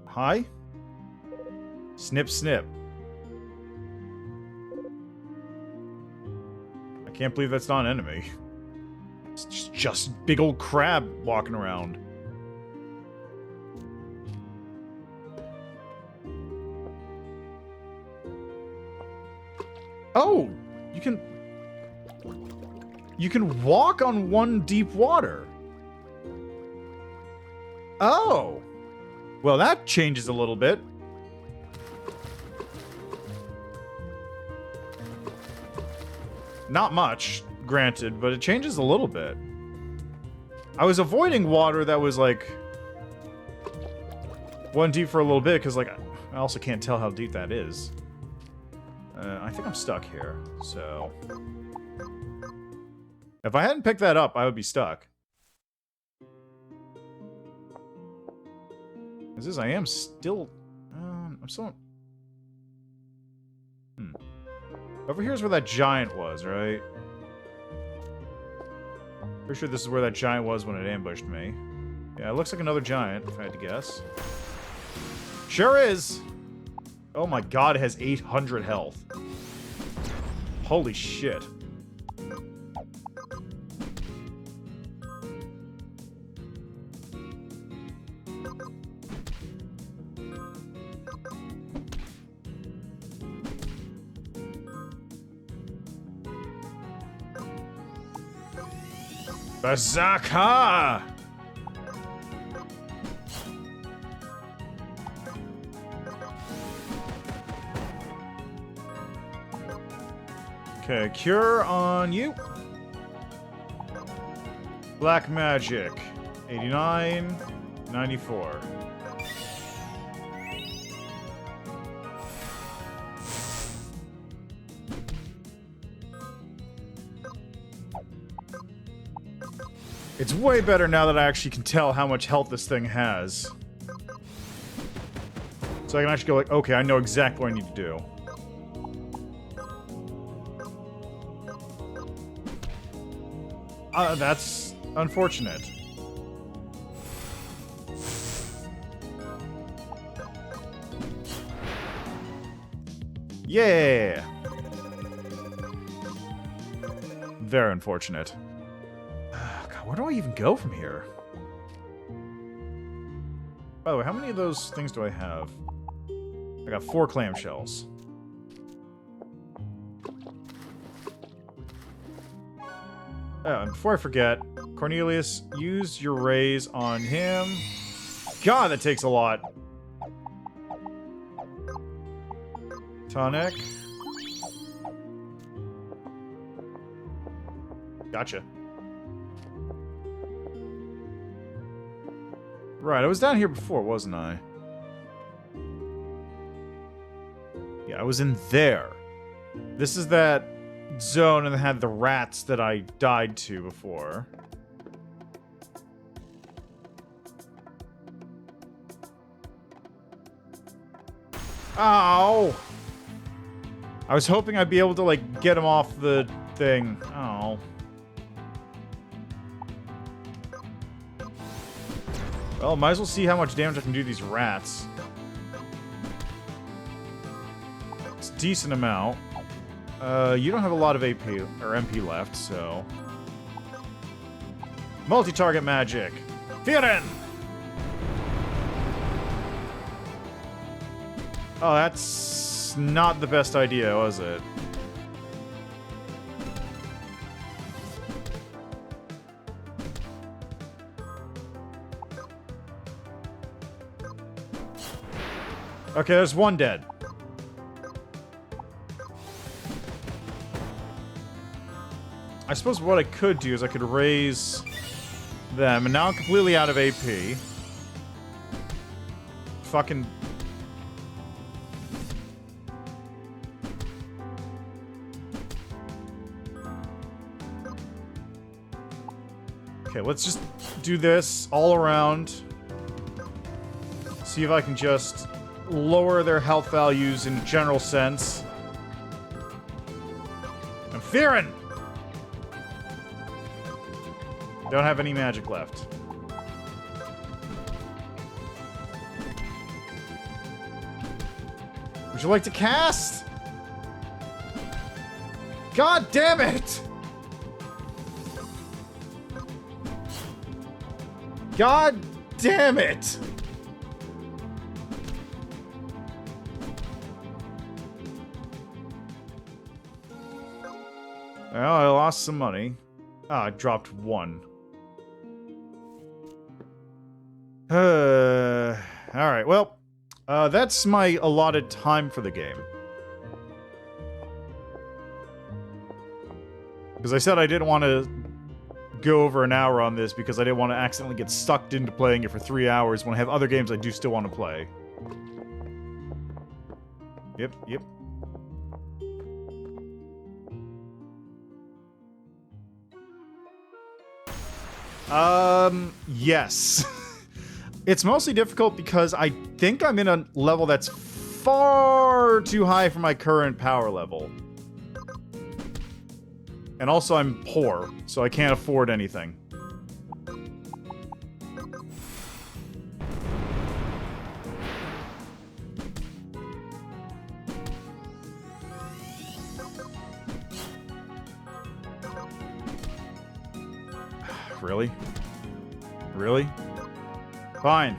Hi? Snip, snip. I can't believe that's not an enemy. It's just big old crab walking around. Oh! You can walk on one deep water. Oh! Well, that changes a little bit. Not much, granted, but it changes a little bit. I was avoiding water that was, like, one deep for a little bit, because, like, I also can't tell how deep that is. I think I'm stuck here, so... If I hadn't picked that up, I would be stuck. This is, I am still... I'm still... Over here's where that giant was, right? Pretty sure this is where that giant was when it ambushed me. Yeah, it looks like another giant, if I had to guess. Sure is! Oh my god, it has 800 health. Holy shit. Berserker! Okay, cure on you. Black magic. 89, 94. It's way better now that I actually can tell how much health this thing has. So I can actually go like, okay, I know exactly what I need to do. That's unfortunate. Yeah! Very unfortunate. God, where do I even go from here? By the way, how many of those things do I have? I got 4 clamshells. Oh, and before I forget, Cornelius, use your rays on him. God, that takes a lot. Tonic. Gotcha. Right, I was down here before, wasn't I? Yeah, I was in there. This is that zone and it had the rats that I died to before. Ow! I was hoping I'd be able to, like, get him off the thing. Oh. Well, might as well see how much damage I can do to these rats. It's a decent amount. You don't have a lot of AP or MP left, so... Multi-target magic! Firen! Oh, that's not the best idea, was it? Okay, there's one dead. I suppose what I could do is I could raise them, and now I'm completely out of AP. Fucking... Okay, let's just do this all around. See if I can just lower their health values in a general sense. I'm fearing! Don't have any magic left. Would you like to cast? God damn it! God damn it! Well, I lost some money. Ah, I dropped 1. Alright, well, that's my allotted time for the game. Because I said I didn't want to go over an hour on this because I didn't want to accidentally get sucked into playing it for 3 hours when I have other games I do still want to play. Yep, yep. Yes. It's mostly difficult because I think I'm in a level that's far too high for my current power level. And also I'm poor, so I can't afford anything. Really? Really? Fine.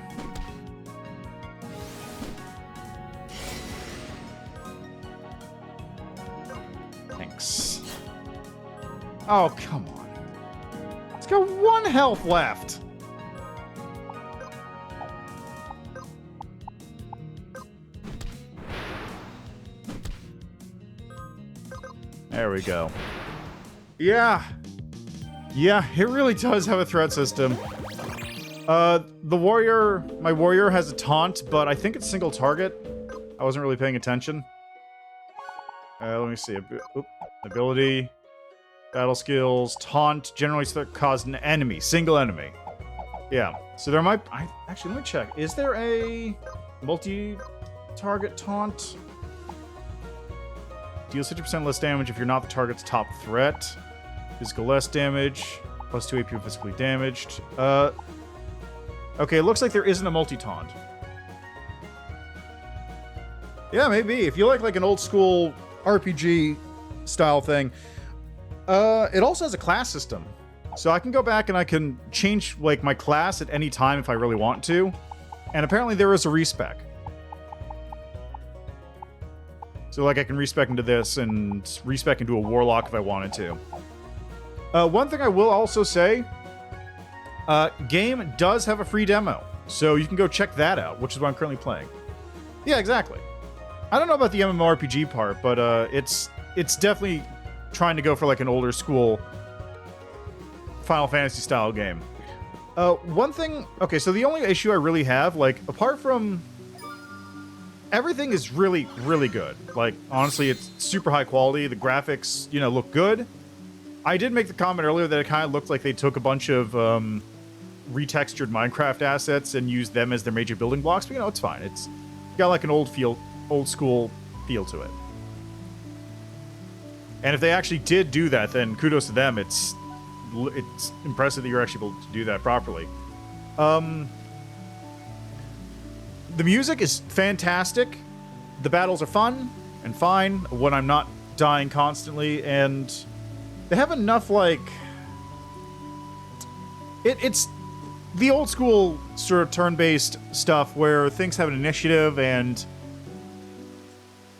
Thanks. Oh, come on. It's got 1 health left. There we go. Yeah. Yeah, it really does have a threat system. My warrior has a taunt, but I think it's single target. I wasn't really paying attention. Let me see. Ability, battle skills, taunt, generally cause an enemy, single enemy. Yeah, so there might... actually, let me check. Is there a multi-target taunt? Deals 50% less damage if you're not the target's top threat. Physical less damage. Plus 2 AP physically damaged. Okay, it looks like there isn't a multi-taunt. Yeah, maybe. If you like an old school RPG style thing. It also has a class system. So I can go back and I can change like my class at any time if I really want to. And apparently there is a respec. So like I can respec into this and respec into a warlock if I wanted to. One thing I will also say, game does have a free demo, so you can go check that out, which is what I'm currently playing. Yeah, exactly. I don't know about the MMORPG part, but it's definitely trying to go for like an older school Final Fantasy style game. One thing, okay, so the only issue I really have, like, apart from everything is really, really good. Like, honestly, it's super high quality. The graphics, you know, look good. I did make the comment earlier that it kind of looked like they took a bunch of retextured Minecraft assets and used them as their major building blocks, but you know, it's fine. It's got like an old school feel to it. And if they actually did do that, then kudos to them. It's impressive that you're actually able to do that properly. The music is fantastic. The battles are fun and fine when I'm not dying constantly, and they have enough, like... It's the old school sort of turn-based stuff where things have an initiative and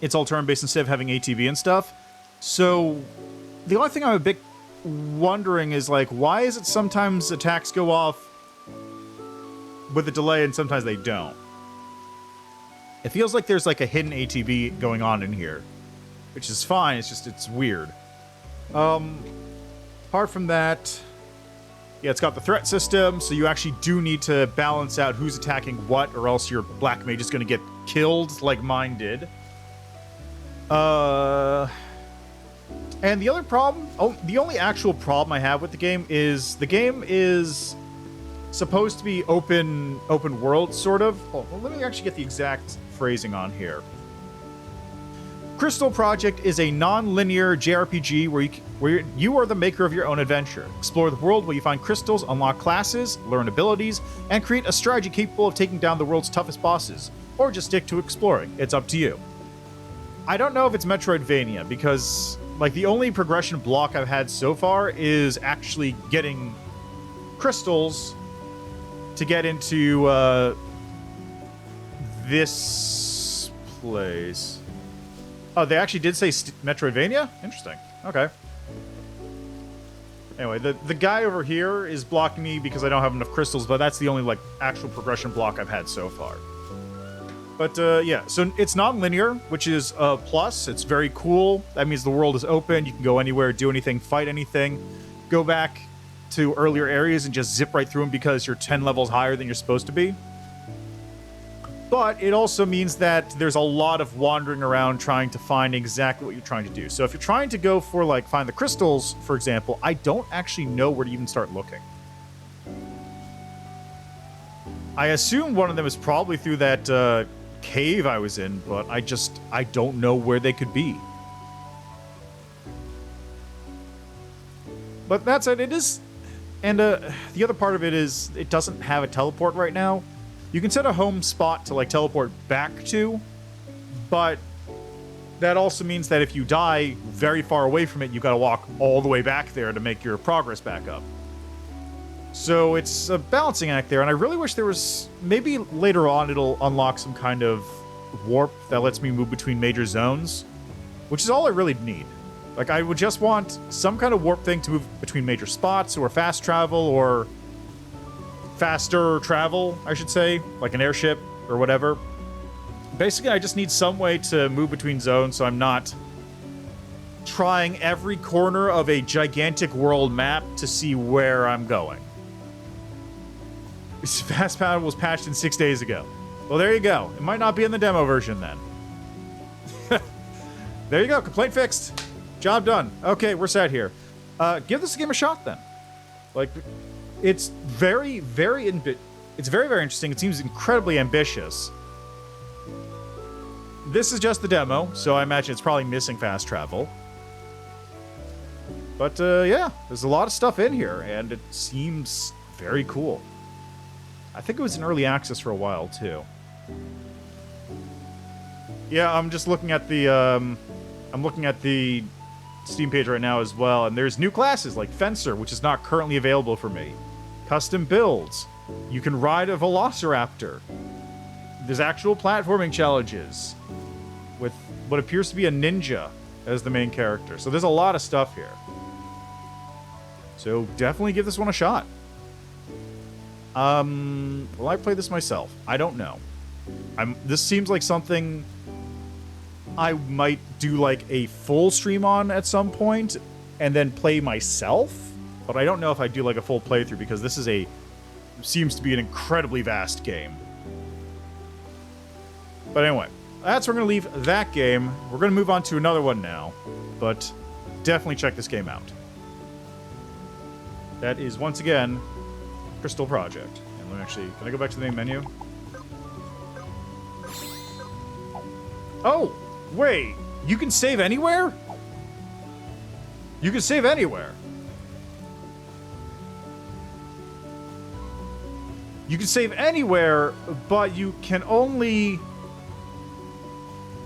it's all turn-based instead of having ATB and stuff. So the only thing I'm a bit wondering is, like, why is it sometimes attacks go off with a delay and sometimes they don't? It feels like there's, like, a hidden ATB going on in here, which is fine. It's just, it's weird. Apart from that, yeah, it's got the threat system, so you actually do need to balance out who's attacking what, or else your black mage is going to get killed like mine did. And the other problem, the only actual problem I have with the game is supposed to be open world, sort of. Oh, well, let me actually get the exact phrasing on here. Crystal Project is a non-linear JRPG where you are the maker of your own adventure. Explore the world where you find crystals, unlock classes, learn abilities, and create a strategy capable of taking down the world's toughest bosses. Or just stick to exploring. It's up to you. I don't know if it's Metroidvania, because like the only progression block I've had so far is actually getting crystals to get into this place. Oh, they actually did say Metroidvania? Interesting. Okay. Anyway, the guy over here is blocking me because I don't have enough crystals, but that's the only, like, actual progression block I've had so far. But, yeah, so it's non-linear, which is a plus. It's very cool. That means the world is open. You can go anywhere, do anything, fight anything, go back to earlier areas and just zip right through them because you're 10 levels higher than you're supposed to be. But it also means that there's a lot of wandering around trying to find exactly what you're trying to do. So if you're trying to go for, like, find the crystals, for example, I don't actually know where to even start looking. I assume one of them is probably through that cave I was in, but I don't know where they could be. But that said, it is... And the other part of it is it doesn't have a teleport right now. You can set a home spot to, like, teleport back to, but that also means that if you die very far away from it, you gotta walk all the way back there to make your progress back up. So it's a balancing act there, and I really wish there was... Maybe later on it'll unlock some kind of warp that lets me move between major zones, which is all I really need. Like, I would just want some kind of warp thing to move between major spots, or fast travel, or faster travel, I should say, like an airship or whatever. Basically, I just need some way to move between zones so I'm not trying every corner of a gigantic world map to see where I'm going. Fast travel was patched in 6 days ago. Well, there you go. It might not be in the demo version then. There you go. Complaint fixed. Job done. Okay, we're set here. Give this game a shot then. Like, it's very, very interesting. It seems incredibly ambitious. This is just the demo, so I imagine it's probably missing fast travel. But yeah, there's a lot of stuff in here, and it seems very cool. I think it was in early access for a while too. Yeah, I'm just looking at the Steam page right now as well, and there's new classes like Fencer, which is not currently available for me. Custom builds. You can ride a Velociraptor. There's actual platforming challenges with what appears to be a ninja as the main character. So there's a lot of stuff here. So definitely give this one a shot. Will I play this myself? I don't know. This seems like something I might do like a full stream on at some point and then play myself, but I don't know if I do like a full playthrough because this is seems to be an incredibly vast game. But anyway, that's where we're going to leave that game. We're going to move on to another one now, but definitely check this game out. That is, once again, Crystal Project. And let me actually... Can I go back to the main menu? Oh! Wait! You can save anywhere? You can save anywhere. You can save anywhere, but you can only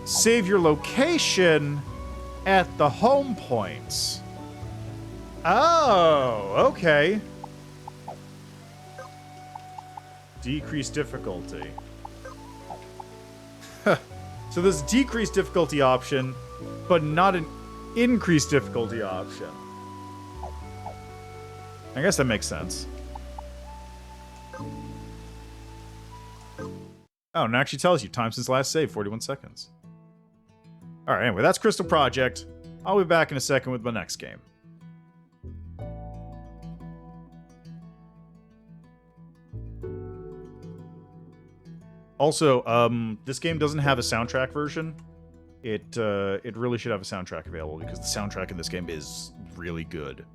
save your location at the home points. Oh, okay. Decrease difficulty. So there's a decreased difficulty option, but not an increased difficulty option. I guess that makes sense. Oh, and it actually tells you time since last save, 41 seconds. Alright, anyway, that's Crystal Project. I'll be back in a second with my next game. Also, this game doesn't have a soundtrack version. It really should have a soundtrack available because the soundtrack in this game is really good.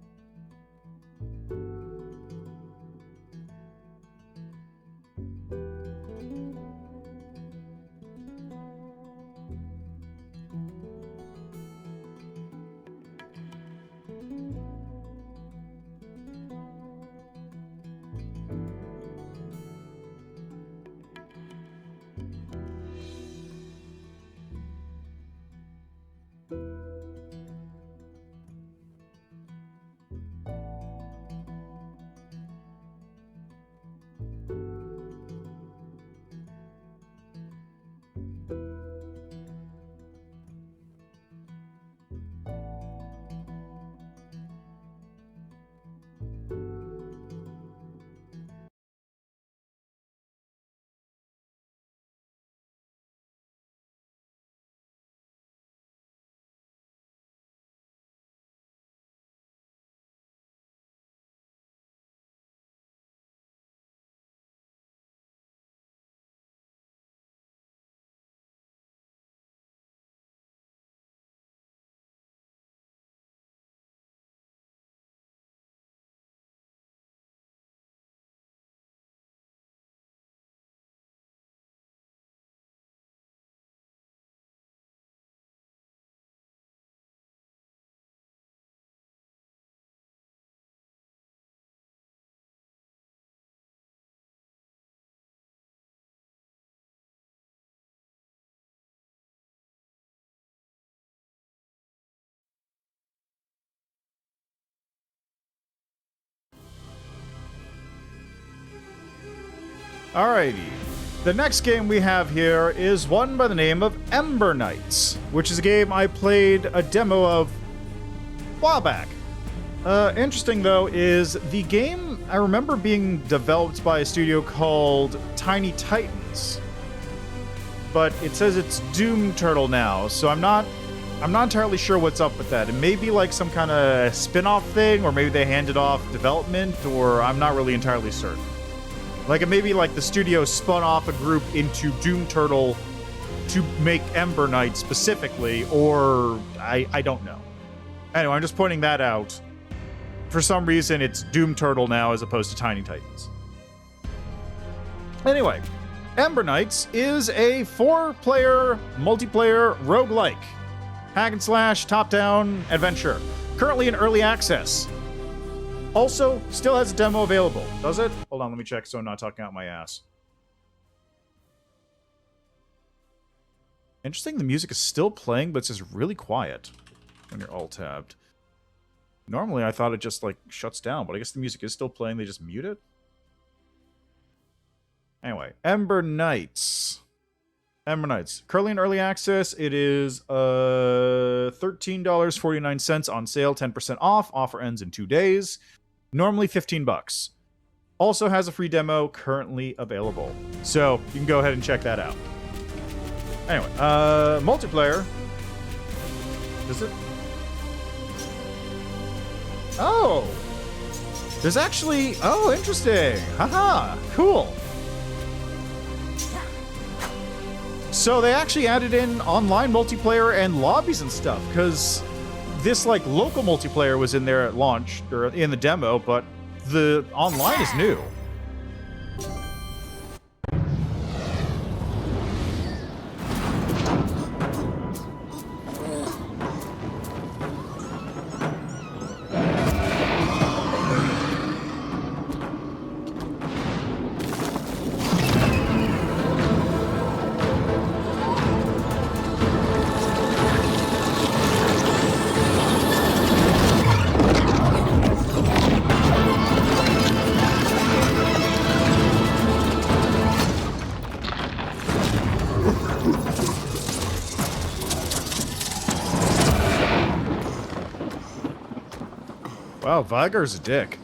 Alrighty. The next game we have here is one by the name of Ember Knights, which is a game I played a demo of a while back. Interesting, though, is the game I remember being developed by a studio called Tiny Titans. But it says it's Doom Turtle now, so I'm not entirely sure what's up with that. It may be like some kind of spin-off thing, or maybe they handed off development, or I'm not really entirely certain. Like, it may be like the studio spun off a group into Doom Turtle to make Ember Knight specifically, or I don't know. Anyway, I'm just pointing that out. For some reason, it's Doom Turtle now as opposed to Tiny Titans. Anyway, Ember Knights is a 4-player, multiplayer roguelike. Hack and slash, top-down adventure. Currently in early access. Also, still has a demo available. Does it? Hold on, let me check so I'm not talking out my ass. Interesting, the music is still playing, but it's just really quiet when you're alt-tabbed. Normally, I thought it just, like, shuts down, but I guess the music is still playing, they just mute it? Anyway, Ember Knights. Ember Knights. Currently in early access, it is $13.49 on sale, 10% off. Offer ends in 2 days. Normally $15. Also has a free demo currently available. So you can go ahead and check that out. Anyway, multiplayer. Is it? Oh! There's actually... Oh, interesting. Haha, cool. So they actually added in online multiplayer and lobbies and stuff, because this, like, local multiplayer was in there at launch, or in the demo, but the online is new. Wow, Vigar's a dick.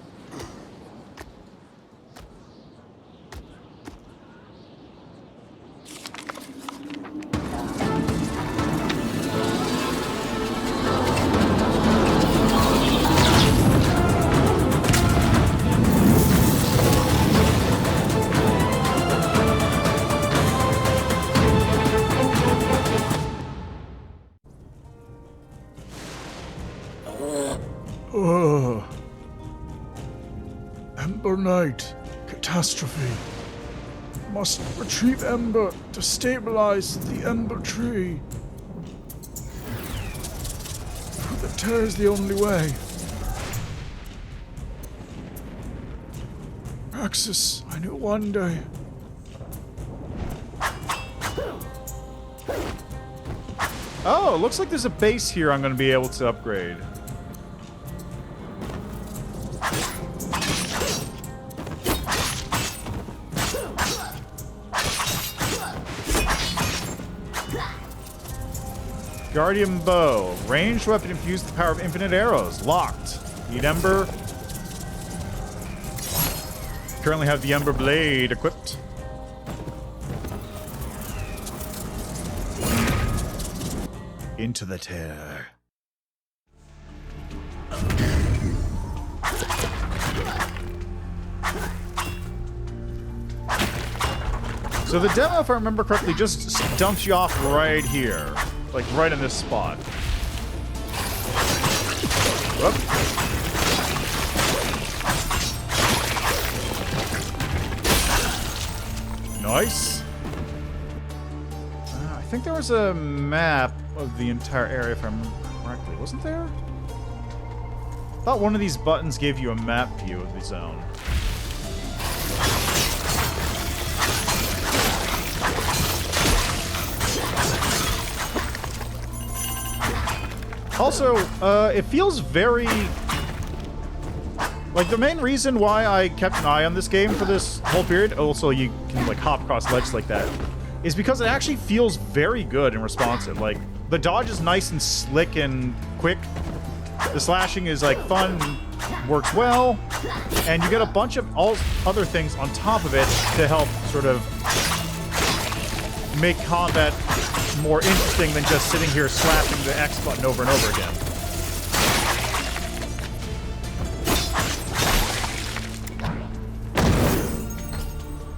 Ember Knight. Catastrophe. Must retrieve Ember to stabilize the Ember tree. Through the tear is the only way. Praxis, I knew one day. Oh, looks like there's a base here I'm going to be able to upgrade. Guardian Bow. Ranged weapon infused with the power of infinite arrows. Locked. Need Ember. Currently have the Ember Blade equipped. Into the tear. So the demo, if I remember correctly, just dumps you off right here. Like, right in this spot. Whoop. Nice. I think there was a map of the entire area, if I remember correctly. Wasn't there? I thought one of these buttons gave you a map view of the zone. Also, it feels very... Like, the main reason why I kept an eye on this game for this whole period, also you can, like, hop across ledges like that, is because it actually feels very good and responsive. Like, the dodge is nice and slick and quick. The slashing is, like, fun, works well, and you get a bunch of all other things on top of it to help sort of make combat more interesting than just sitting here slapping the X button over and over again.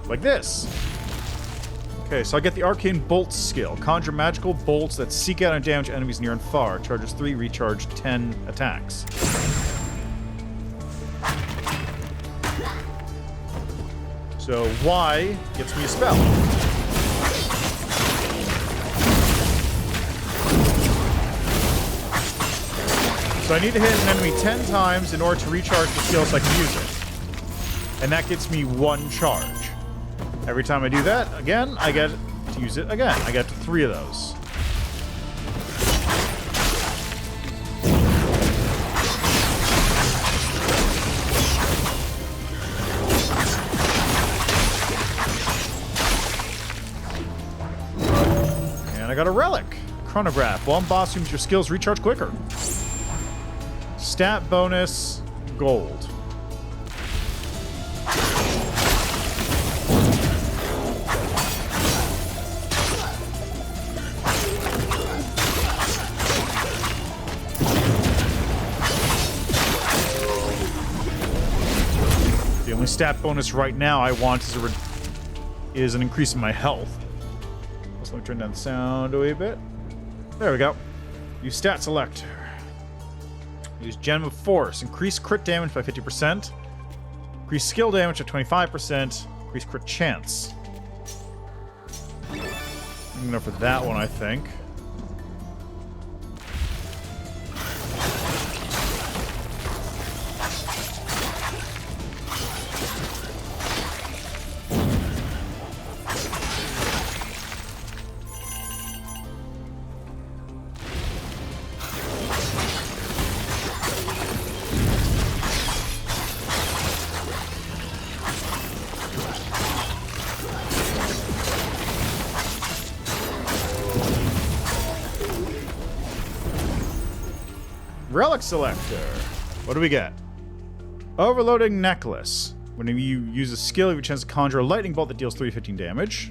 Like this. Okay, so I get the Arcane Bolts skill. Conjure magical bolts that seek out and damage enemies near and far. Charges 3, recharge 10 attacks. So Y gets me a spell. So I need to hit an enemy 10 times in order to recharge the skill so I can use it. And that gets me 1 charge. Every time I do that, again, I get to use it again. I get 3 of those. And I got a relic. Chronograph. While in boss rooms, your skills recharge quicker. Stat bonus, gold. The only stat bonus right now I want is an increase in my health. So let me turn down the sound a wee bit. There we go. Use stat selector. Use Gem of Force. Increase crit damage by 50%. Increase skill damage by 25%. Increase crit chance. I'm gonna go for that one, I think. Relic selector. What do we get? Overloading necklace. Whenever you use a skill, you have a chance to conjure a lightning bolt that deals 315 damage.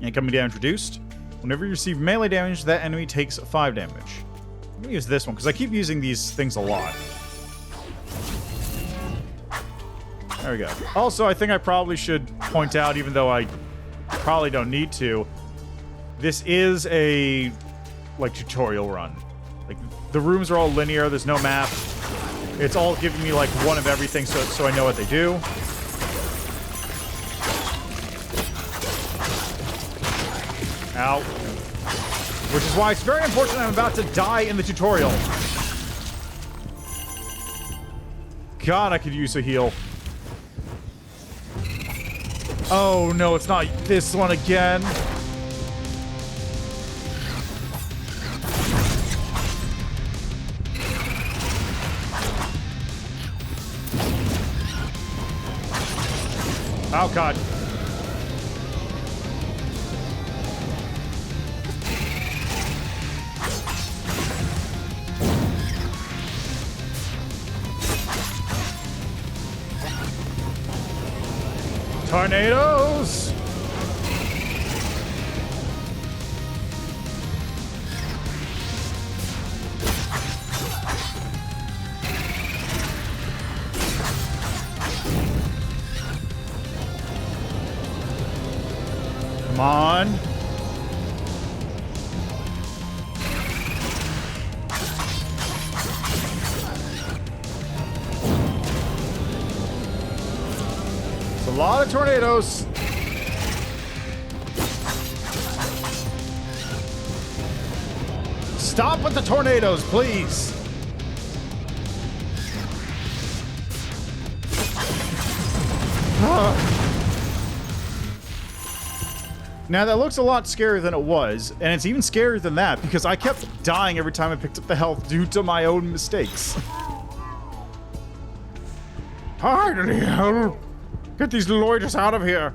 Incoming damage reduced. Whenever you receive melee damage, that enemy takes 5 damage. I'm gonna use this one because I keep using these things a lot. There we go. Also, I think I probably should point out, even though I probably don't need to, this is a like tutorial run. Like, the rooms are all linear, there's no map. It's all giving me, like, one of everything so I know what they do. Ow. Which is why it's very important I'm about to die in the tutorial. God, I could use a heal. Oh, no, it's not this one again. Oh, God. Tornadoes! Come on. It's a lot of tornadoes. Stop with the tornadoes, please. Now, that looks a lot scarier than it was, and it's even scarier than that, because I kept dying every time I picked up the health due to my own mistakes. Finally, help! Get these loiters out of here!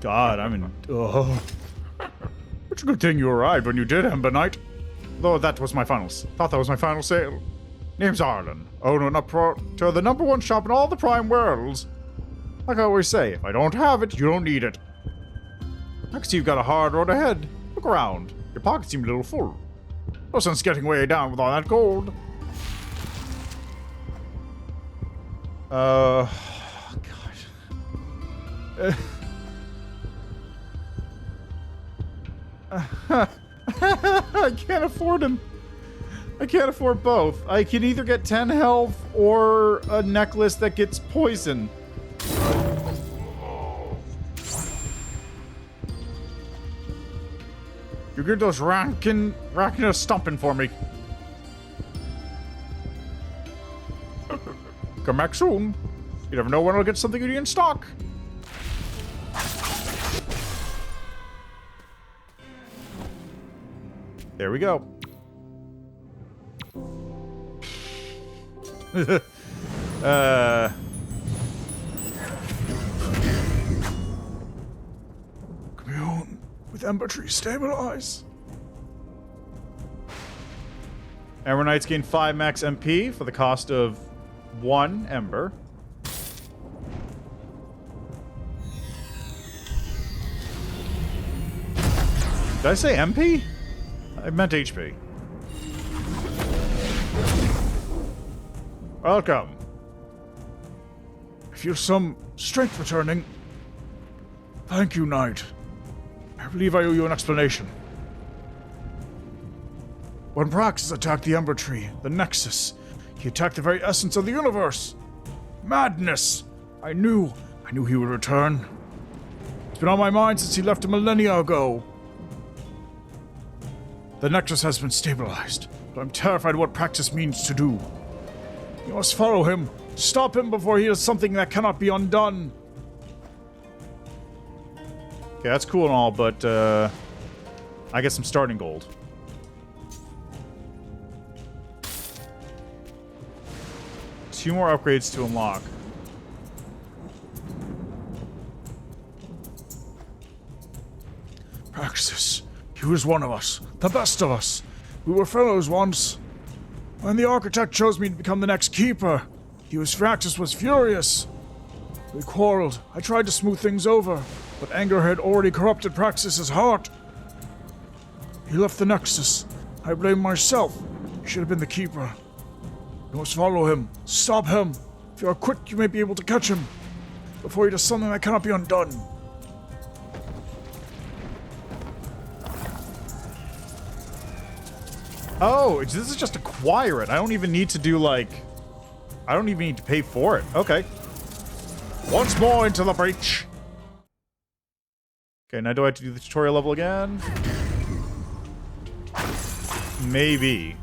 God, I'm in... Oh. It's a good thing you arrived when you did, Ember Knight. Though that was my thought that was my final sale. Name's Arlen, owner and operator of the #1 shop in all the Prime worlds. Like I always say, if I don't have it, you don't need it. I can see you've got a hard road ahead. Look around. Your pockets seem a little full. No sense getting way down with all that gold. God. I can't afford him. I can't afford both. I can either get 10 health or a necklace that gets poison. You get those racking stumping for me. Come back soon. You never know when I'll get something you need in stock. There we go. Commune with Ember Tree stabilize. Ember Knights gain 5 max MP for the cost of 1 Ember. Did I say MP? I meant HP. Welcome. I feel some strength returning. Thank you, Knight. I believe I owe you an explanation. When Praxis attacked the Ember Tree, the Nexus, he attacked the very essence of the universe. Madness! I knew he would return. It's been on my mind since he left a millennia ago. The Nexus has been stabilized, but I'm terrified of what Praxis means to do. You must follow him. Stop him before he does something that cannot be undone. Okay, that's cool and all, but I get some starting gold. Two more upgrades to unlock. Praxis, he was one of us, the best of us. We were fellows once. When the Architect chose me to become the next Keeper, Praxis was furious. We quarreled. I tried to smooth things over, but anger had already corrupted Praxis's heart. He left the Nexus. I blame myself. He should have been the Keeper. You must follow him. Stop him. If you are quick, you may be able to catch him before he does something that cannot be undone. Oh, this is just acquire it. I don't even need to do, like... I don't even need to pay for it. Okay. Once more into the breach. Okay, now do I have to do the tutorial level again? Maybe.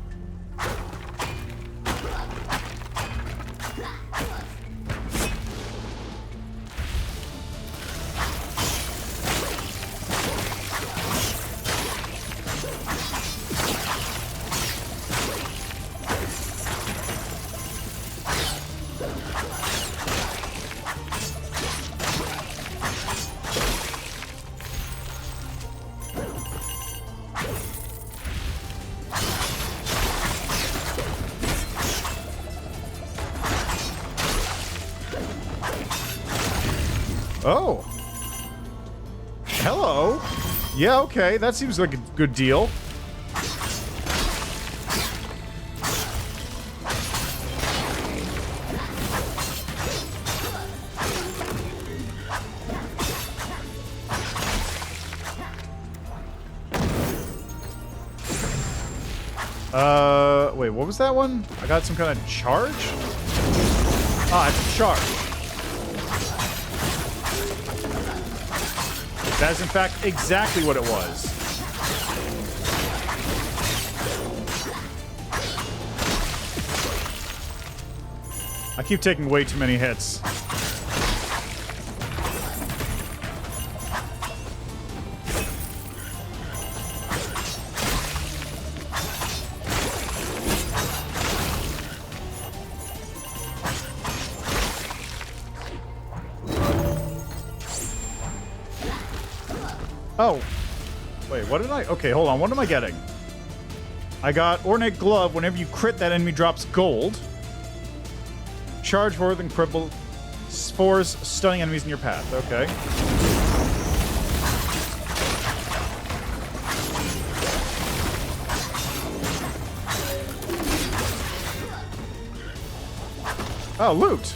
Oh. Hello. Yeah, okay. That seems like a good deal. Wait, what was that one? I got some kind of charge? Ah, it's a charge. That is, in fact, exactly what it was. I keep taking way too many hits. Oh. Wait, what did I... Okay, hold on. What am I getting? I got Ornate Glove. Whenever you crit, that enemy drops gold. Charge forward and cripple spores stunning enemies in your path. Okay. Oh, loot.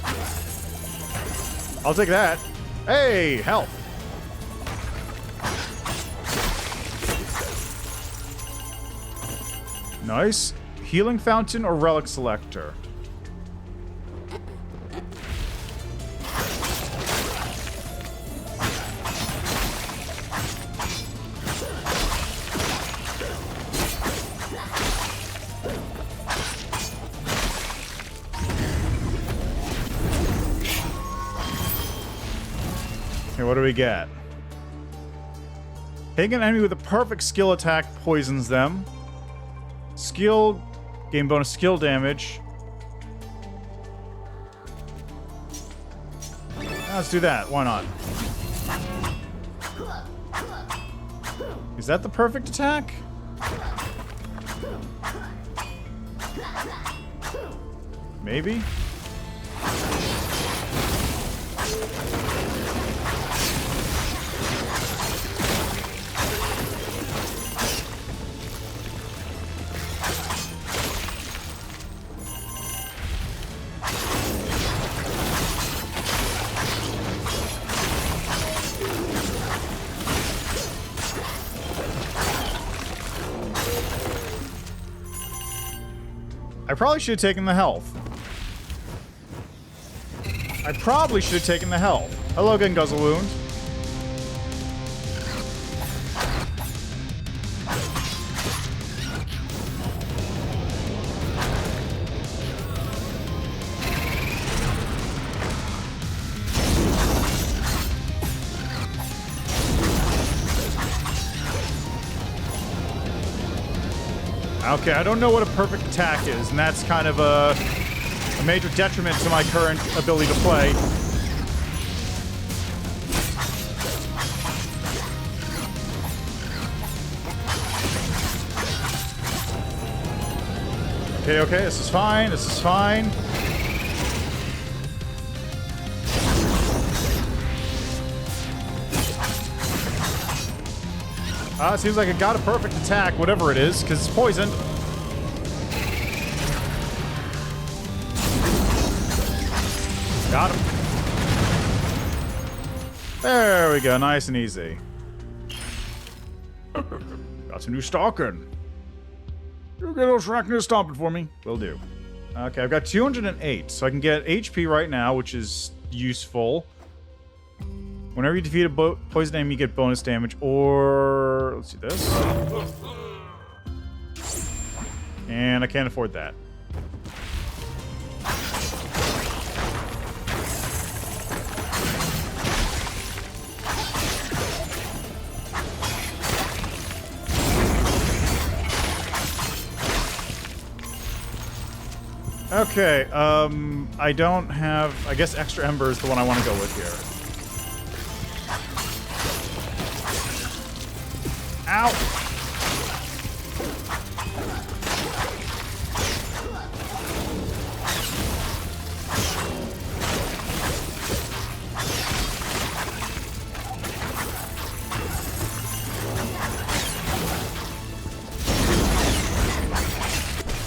I'll take that. Hey, health. Nice. Healing Fountain or Relic Selector? Okay, what do we get? Hitting an enemy with a perfect skill attack poisons them. Skill, gain bonus skill damage. Let's do that. Why not? Is that the perfect attack? Maybe? I probably should have taken the health. I probably should have taken the health. Hello again, Guzzle Wound. Okay, I don't know what a perfect attack is, and that's kind of a major detriment to my current ability to play. Okay, this is fine, this is fine. It seems like it got a perfect attack, whatever it is, because it's poisoned. Got him. There we go, nice and easy. Got some new stalking. You get those arachnids stomping for me. Will do. Okay, I've got 208, so I can get HP right now, which is useful. Whenever you defeat a poison enemy, you get bonus damage, or... Let's do this. And I can't afford that. Okay, I don't have... I guess extra Ember is the one I want to go with here. Ow!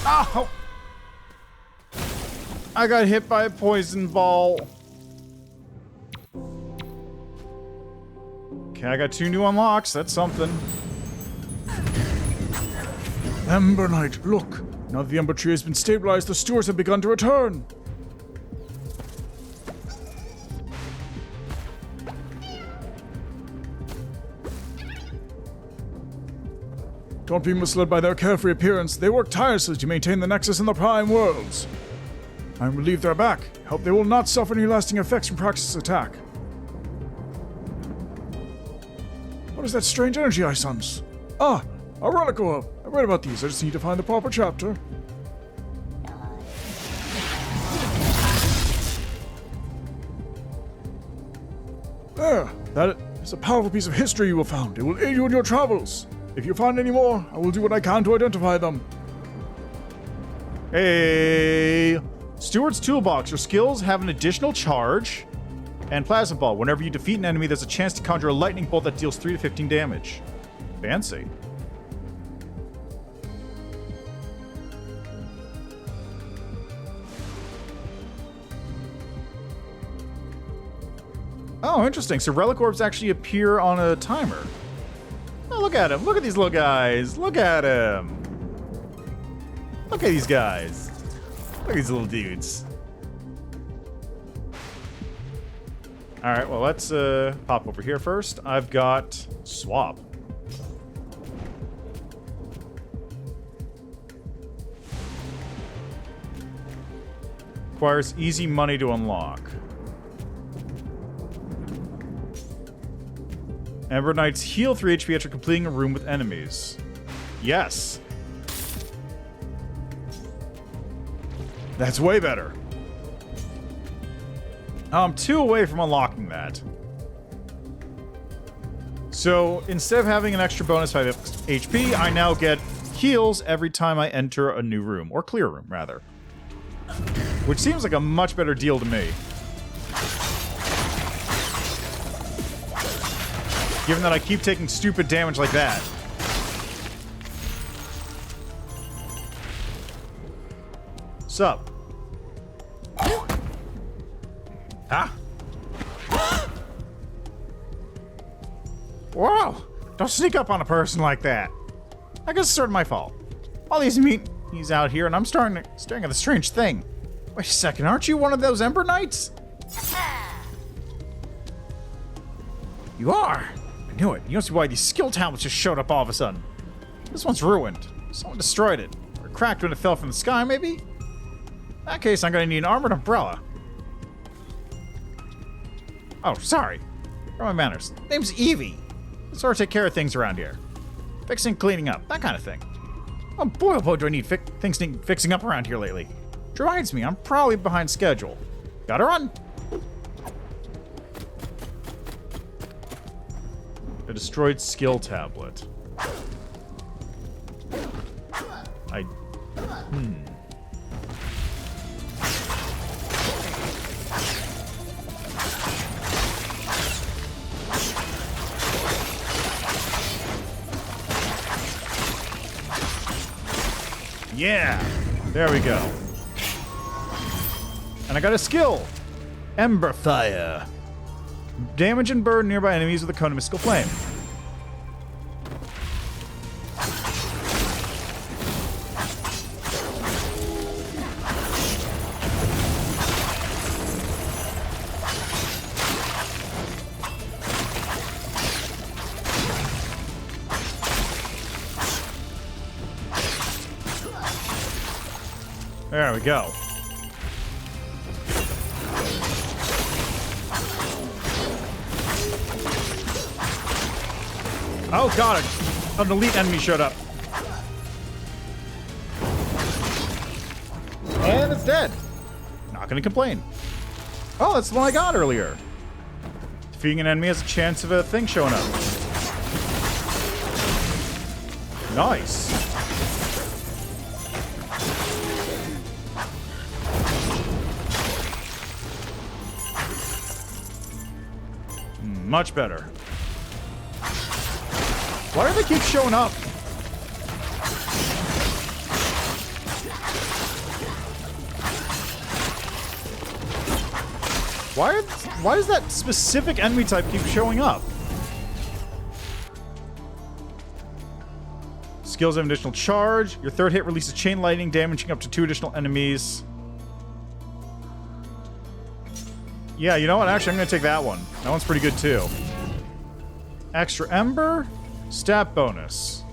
Ow! I got hit by a poison ball. Okay, I got 2 new unlocks. That's something. Ember Knight, look! Now that the Ember Tree has been stabilized, the stewards have begun to return! Don't be misled by their carefree appearance. They work tirelessly to maintain the Nexus in the Prime Worlds. I'm relieved they're back. Hope they will not suffer any lasting effects from Praxis' attack. What is that strange energy I sense? Ah! A relic orb! I read about these, I just need to find the proper chapter. There! It's a powerful piece of history you have found. It will aid you in your travels. If you find any more, I will do what I can to identify them. Hey! Steward's Toolbox. Your skills have an additional charge and Plasma Ball. Whenever you defeat an enemy, there's a chance to conjure a lightning bolt that deals 3 to 15 damage. Fancy. Oh, interesting. So relic orbs actually appear on a timer. Oh, look at him. Look at these little guys. Look at him. Look at these guys. Look at these little dudes. All right, well, let's pop over here first. I've got swap. Requires easy money to unlock. Ember Knights heal 3 HP after completing a room with enemies. Yes. That's way better. I'm 2 away from unlocking that. So instead of having an extra bonus 5 HP, I now get heals every time I enter a new room. Or clear a room, rather. Which seems like a much better deal to me. Given that I keep taking stupid damage like that. Sup? Ah! Whoa! Don't sneak up on a person like that. I guess it's sort of my fault. All these he's out here, and I'm staring at this strange thing. Wait a second, aren't you one of those Ember Knights? You are! I knew it. You don't see why these skill tablets just showed up all of a sudden. This one's ruined. Someone destroyed it. Or cracked when it fell from the sky, maybe? In that case, I'm gonna need an armored umbrella. Oh, sorry. Where are my manners? Name's Evie. I sort of take care of things around here. Fixing, cleaning up, that kind of thing. Oh boy, do I need things need fixing up around here lately. Which reminds me, I'm probably behind schedule. Gotta run. A destroyed skill tablet. Yeah! There we go. And I got a skill! Ember Fire. Damage and burn nearby enemies with a cone of mystical flame. There we go. Oh god, an elite enemy showed up. And it's dead. Not gonna complain. Oh, that's the one I got earlier. Defeating an enemy has a chance of a thing showing up. Nice. Much better. Why do they keep showing up? Why does that specific enemy type keep showing up? Skills have an additional charge. Your third hit releases chain lightning, damaging up to 2 additional enemies. Yeah, you know what? Actually, I'm going to take that one. That one's pretty good, too. Extra Ember. Stat bonus.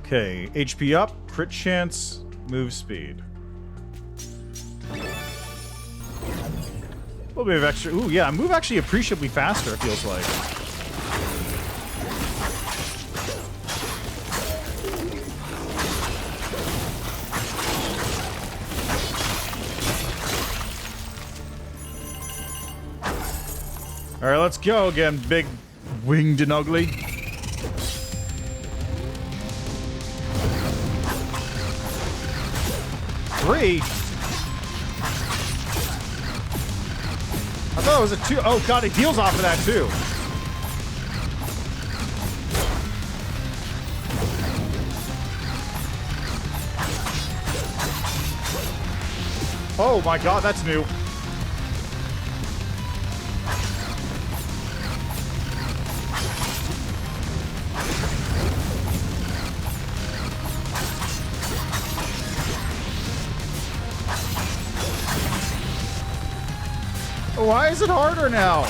Okay, HP up, crit chance, move speed. little bit of extra. Ooh, yeah, move actually appreciably faster, it feels like. All right, let's go again, big winged and ugly. Three? I thought it was a 2. Oh god, it heals off of that too. Oh my god, that's new. Why is it harder now?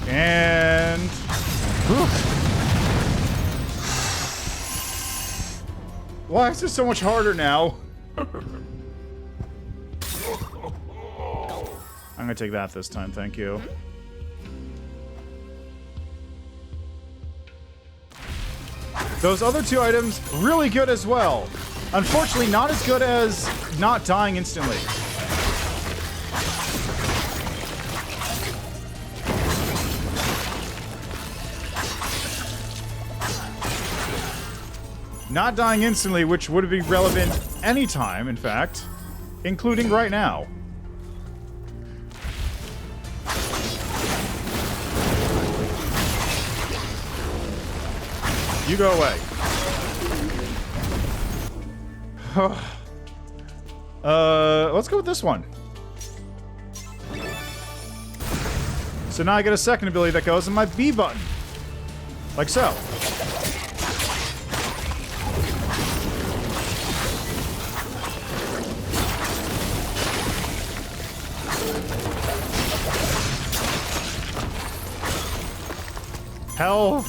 And... Whew. Why is this so much harder now? I'm gonna take that this time, thank you. Those other 2 items, really good as well. Unfortunately, not as good as not dying instantly. Not dying instantly, which would be relevant anytime, in fact, including right now. You go away. Let's go with this one. So now I get a second ability that goes in my B button. Like so. Hell.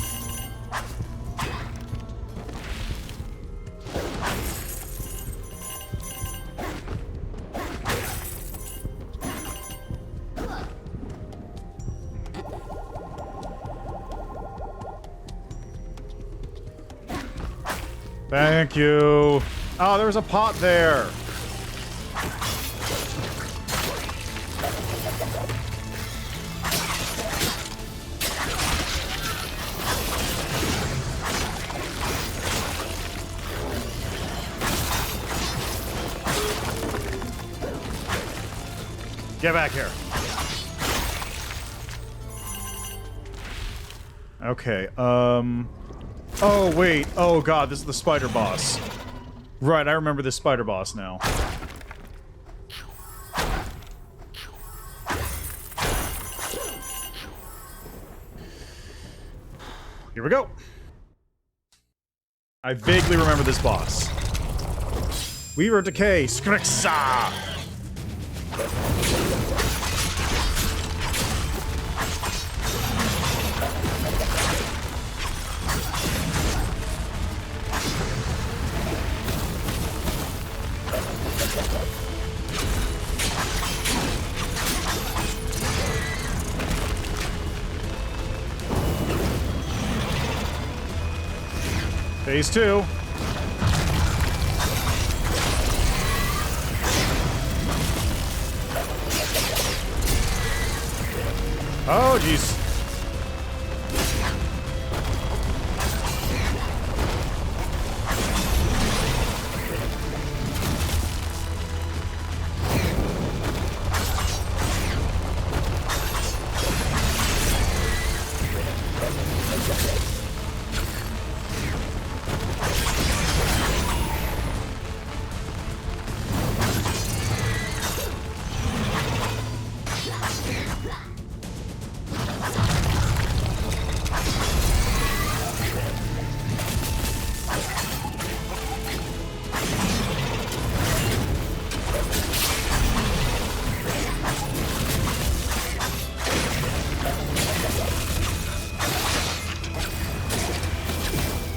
Thank you. Oh, there was a pot there. Get back here. Okay, oh, wait. Oh, God, this is the spider boss. Right, I remember this spider boss now. Here we go. I vaguely remember this boss. Weaver of Decay, Skrixa! Phase 2. Oh, jeez.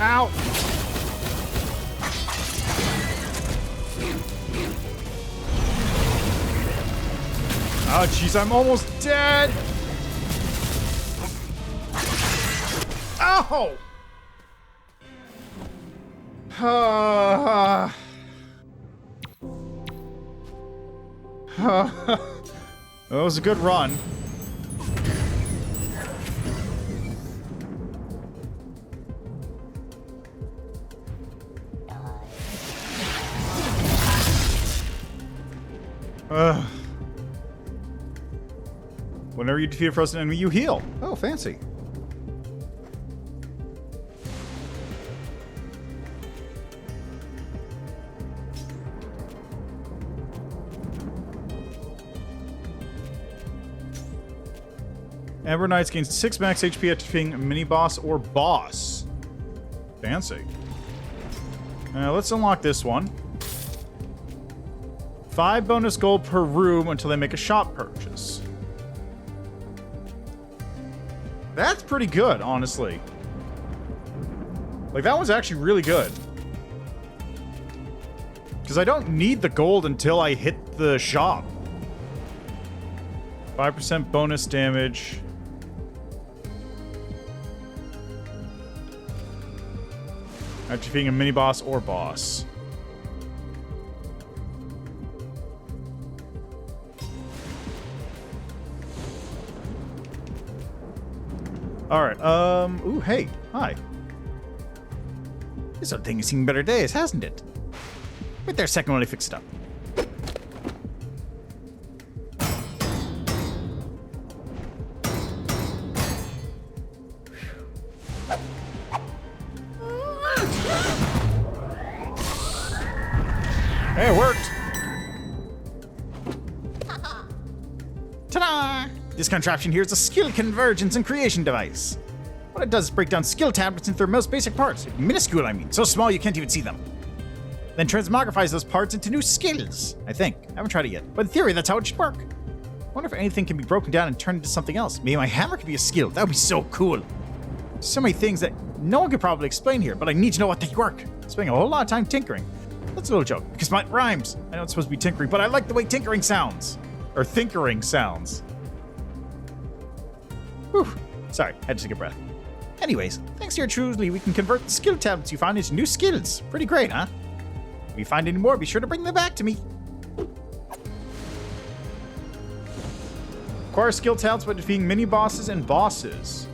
Ow! Oh, jeez, I'm almost dead! Ow! That was a good run. Whenever you defeat a frozen enemy, you heal. Oh, fancy. Ember Knights gains 6 max HP after defeating a mini-boss or boss. Fancy. Let's unlock this one. 5 bonus gold per room until they make a shop purchase. That's pretty good, honestly. Like, that was actually really good. Because I don't need the gold until I hit the shop. 5% bonus damage. After defeating a mini-boss or boss. Alright, ooh, hey, hi. This old thing has seen better days, hasn't it? Wait there a second while I fix it up. Hey, it worked! Ta-da! This contraption here is a skill convergence and creation device. What it does is break down skill tablets into their most basic parts. Minuscule, I mean. So small you can't even see them. Then transmogrifies those parts into new skills, I think. I haven't tried it yet. But in theory, that's how it should work. I wonder if anything can be broken down and turned into something else. Maybe my hammer could be a skill. That would be so cool. So many things that no one could probably explain here, but I need to know what they work. Spending a whole lot of time tinkering. That's a little joke, because mine rhymes. I know it's supposed to be tinkering, but I like the way tinkering sounds. Or thinkering sounds. Whew. Sorry, had to take a breath. Anyways, thanks to your Trolley, we can convert the skill tablets you found into new skills. Pretty great, huh? If you find any more, be sure to bring them back to me. Acquire skill tablets by defeating mini-bosses and bosses.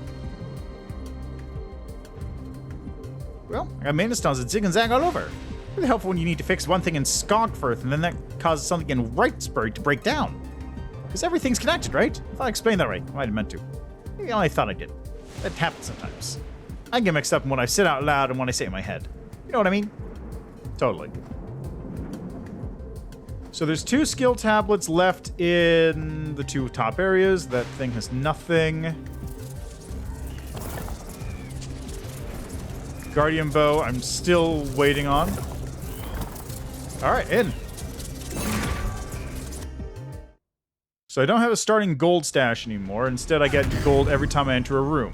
Well, I got mana stones that zig and zag all over. Really helpful when you need to fix one thing in Skogfirth, and then that causes something in Wrightsbury to break down. Because everything's connected, right? I thought I explained that right. I might have meant to. Maybe I thought I did. That happens sometimes. I get mixed up in what I say out loud and what I say in my head. You know what I mean? Totally. So there's 2 skill tablets left in the 2 top areas. That thing has nothing. Guardian Bow, I'm still waiting on. Alright, in. So I don't have a starting gold stash anymore. Instead, I get gold every time I enter a room.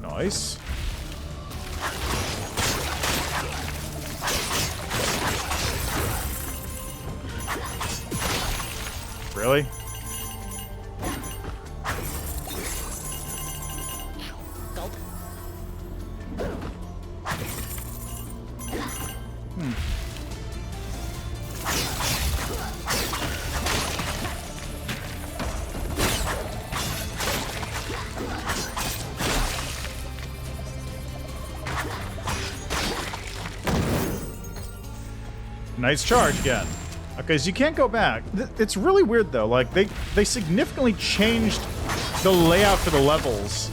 Nice. Really? Nice charge again. Okay, so you can't go back. It's really weird though. Like they significantly changed the layout for the levels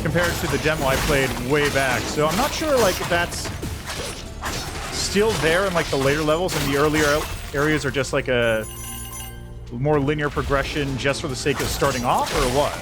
compared to the demo I played way back. So I'm not sure like if that's still there in like the later levels and the earlier areas are just like a more linear progression just for the sake of starting off or what.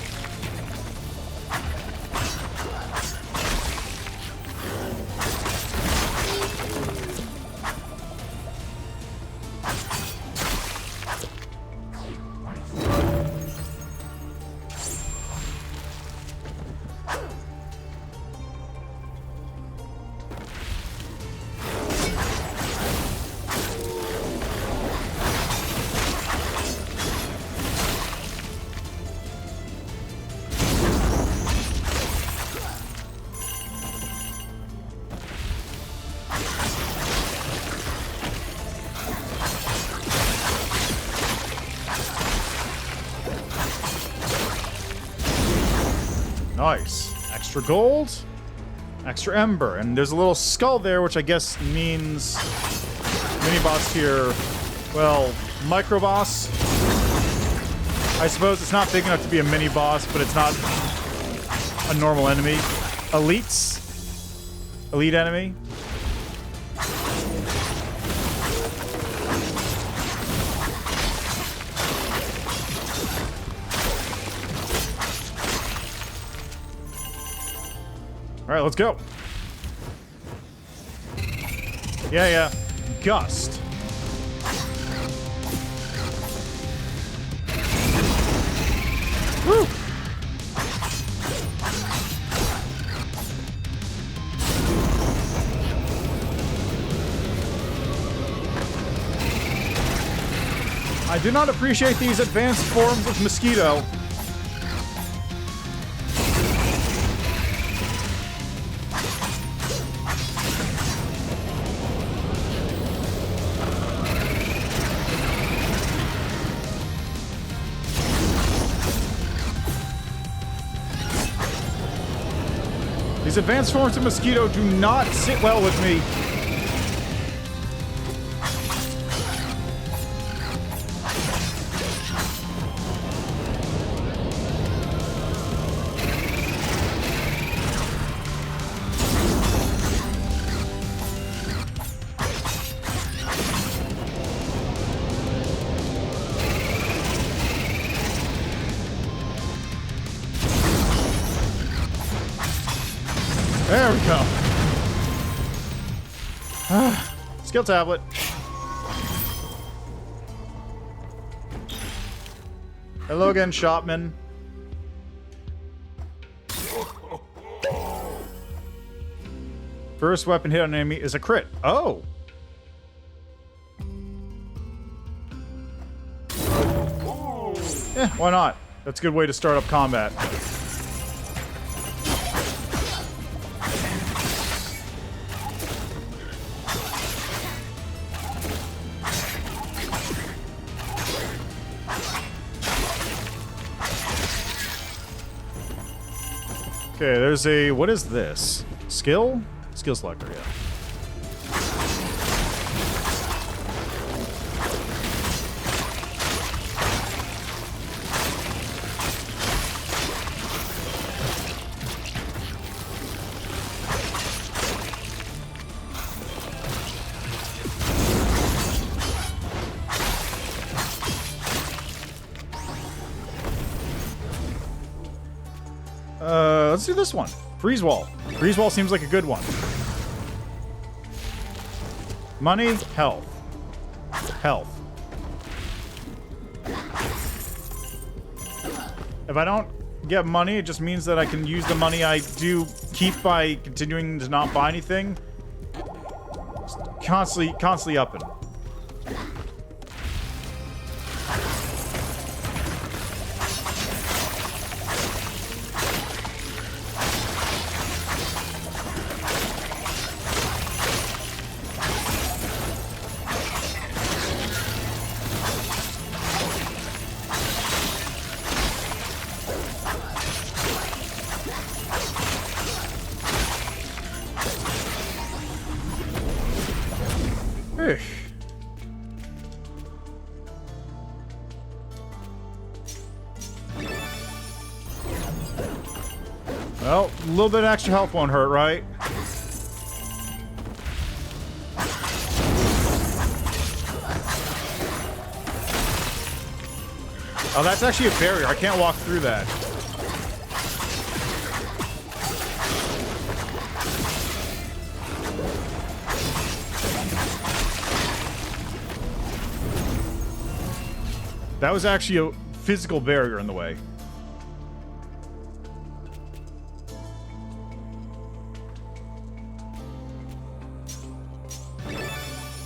Nice. Extra gold. Extra Ember. And there's a little skull there, which I guess means mini-boss here. Well, micro-boss. I suppose it's not big enough to be a mini-boss, but it's not a normal enemy. Elites. Elite enemy. All right, let's go. Yeah. Gust. Woo! I do not appreciate these advanced forms of mosquito. These advanced forms of mosquito do not sit well with me. There we go. Skill tablet. Hello again, shopman. First weapon hit on an enemy is a crit. Oh. Why not? That's a good way to start up combat. Okay, there's a... What is this? Skill? Skill selector, yeah. Let's do this one. Freeze wall. Freeze wall seems like a good one. Money, health. Health. If I don't get money, it just means that I can use the money I do keep by continuing to not buy anything. Just constantly upping. Well, a little bit of extra health won't hurt, right? Oh, that's actually a barrier. I can't walk through that. That was actually a physical barrier in the way.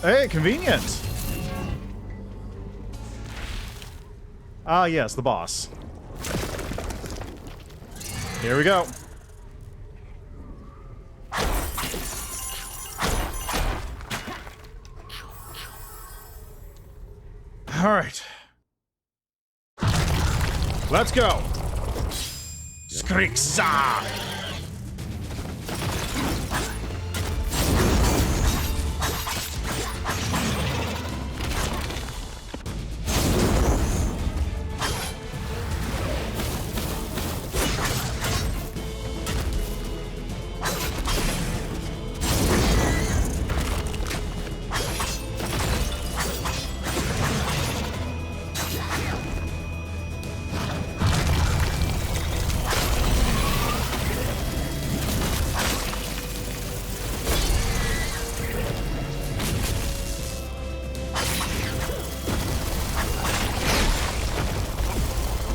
Hey, convenient! Ah, yes, the boss. Here we go. All right. Let's go. Skriksa!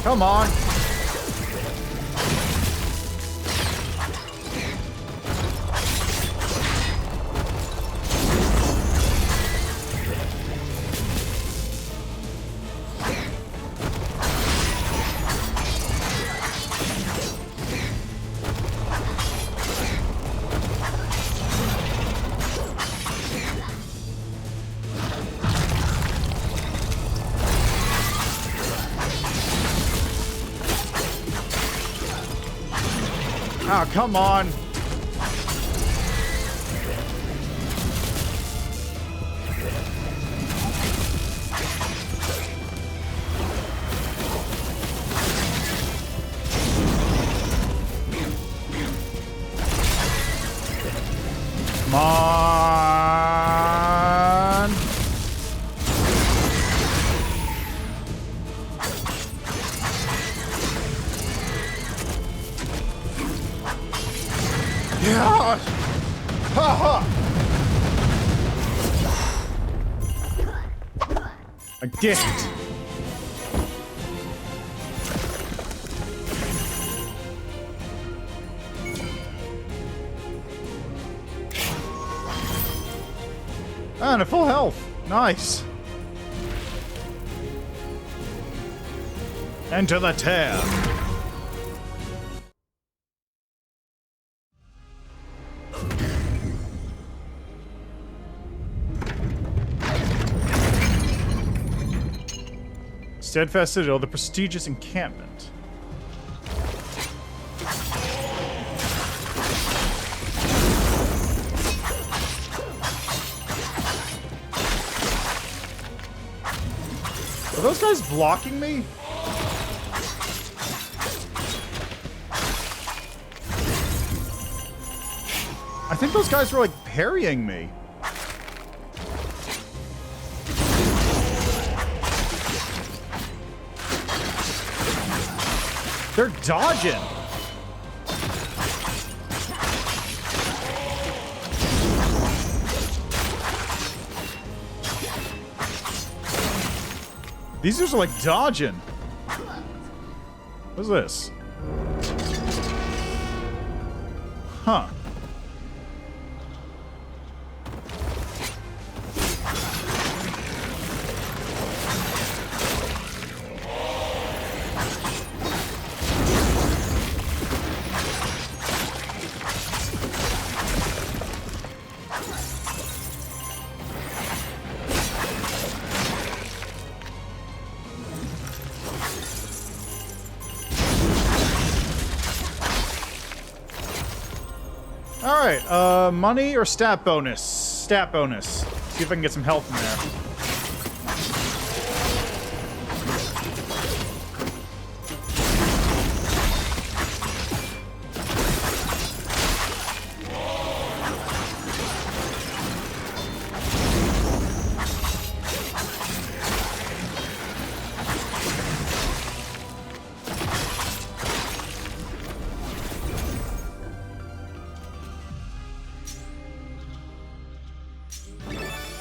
Come on. Oh, come on. Come on. Yeah. Ha ha. I did it. And a full health. Nice. Enter the tear. Steadfast Citadel, the prestigious encampment. Are those guys blocking me? I think those guys were like parrying me. They're dodging. These dudes are like dodging. What's this? Huh. Alright, money or stat bonus? Stat bonus. See if I can get some health in there.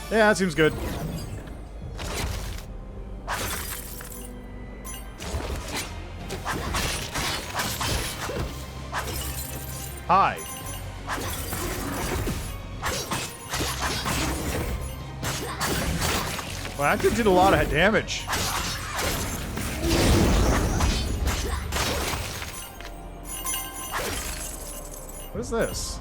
Yeah, that seems good. Hi. Well, that did a lot of damage. What is this?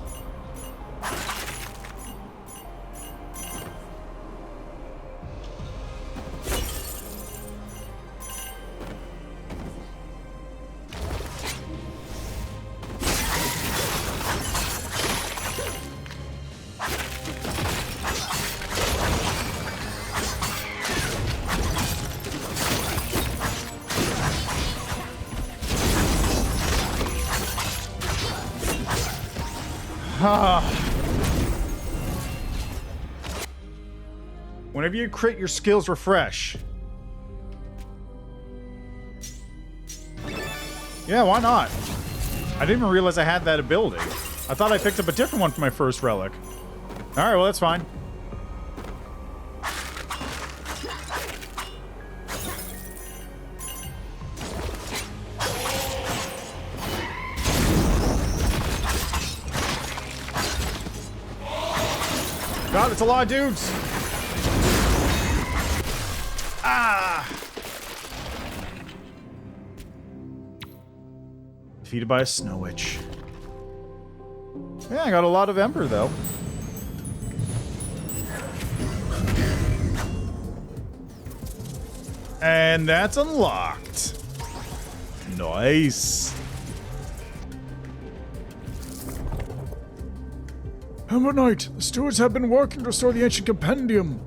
Whenever you crit, your skills refresh. Yeah, why not? I didn't even realize I had that ability. I thought I picked up a different one for my first relic. Alright, well, that's fine. God, it's a lot of dudes! Ah! Defeated by a snow witch. Yeah, I got a lot of Ember, though. And that's unlocked. Nice. Ember Knight, the stewards have been working to restore the ancient compendium.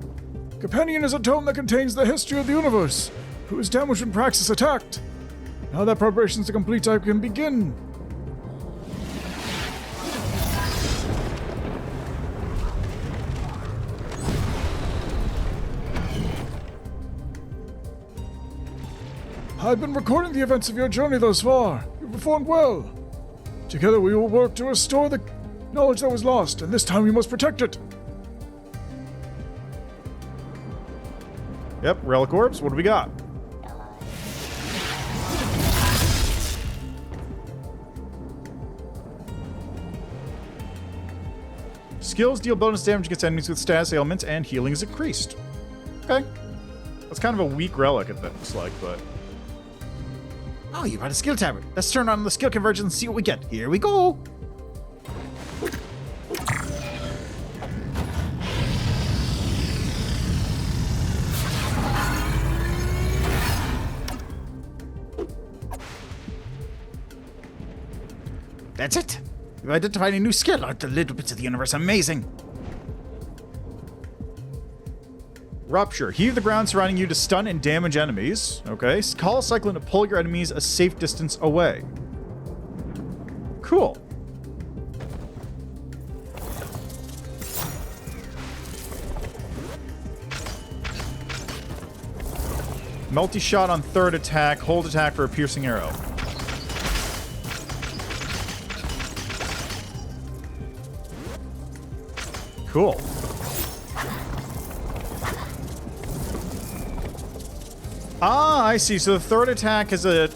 Compendium is a tome that contains the history of the universe, who was damaged when Praxis attacked. Now that preparations are complete, I can begin. I've been recording the events of your journey thus far. You've performed well. Together we will work to restore the knowledge that was lost, and this time we must protect it. Yep, relic orbs. What do we got? Skills deal bonus damage against enemies with status ailments, and healing is increased. Okay. That's kind of a weak relic, it looks like, but... Oh, you brought a skill tablet. Let's turn on the skill conversion and see what we get. Here we go. That's it. You've identified a new skill. Aren't the little bits of the universe amazing? Rupture. Heave the ground surrounding you to stun and damage enemies. Okay. Call a cyclone to pull your enemies a safe distance away. Cool. Multi-shot on third attack. Hold attack for a piercing arrow. Cool. Ah, I see. So the third attack has a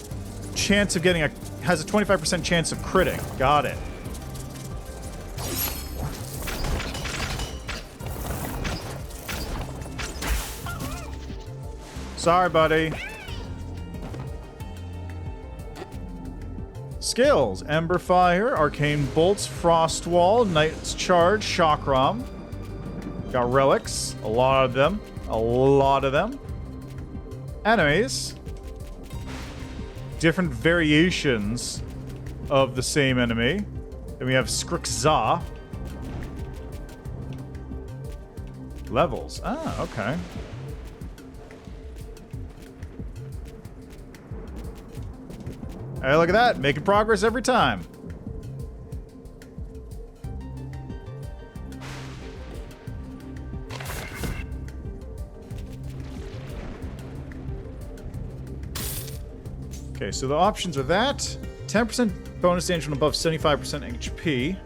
chance of getting has a 25% chance of critting. Got it. Sorry, buddy. Skills. Ember Fire, Arcane Bolts, Frost Wall, Knight's Charge, Chakram. Got relics. A lot of them. A lot of them. Enemies. Different variations of the same enemy. Then we have Skrixza. Levels. Ah, okay. Hey, look at that. Making progress every time. Okay, so the options are that 10% bonus damage when above 75% HP,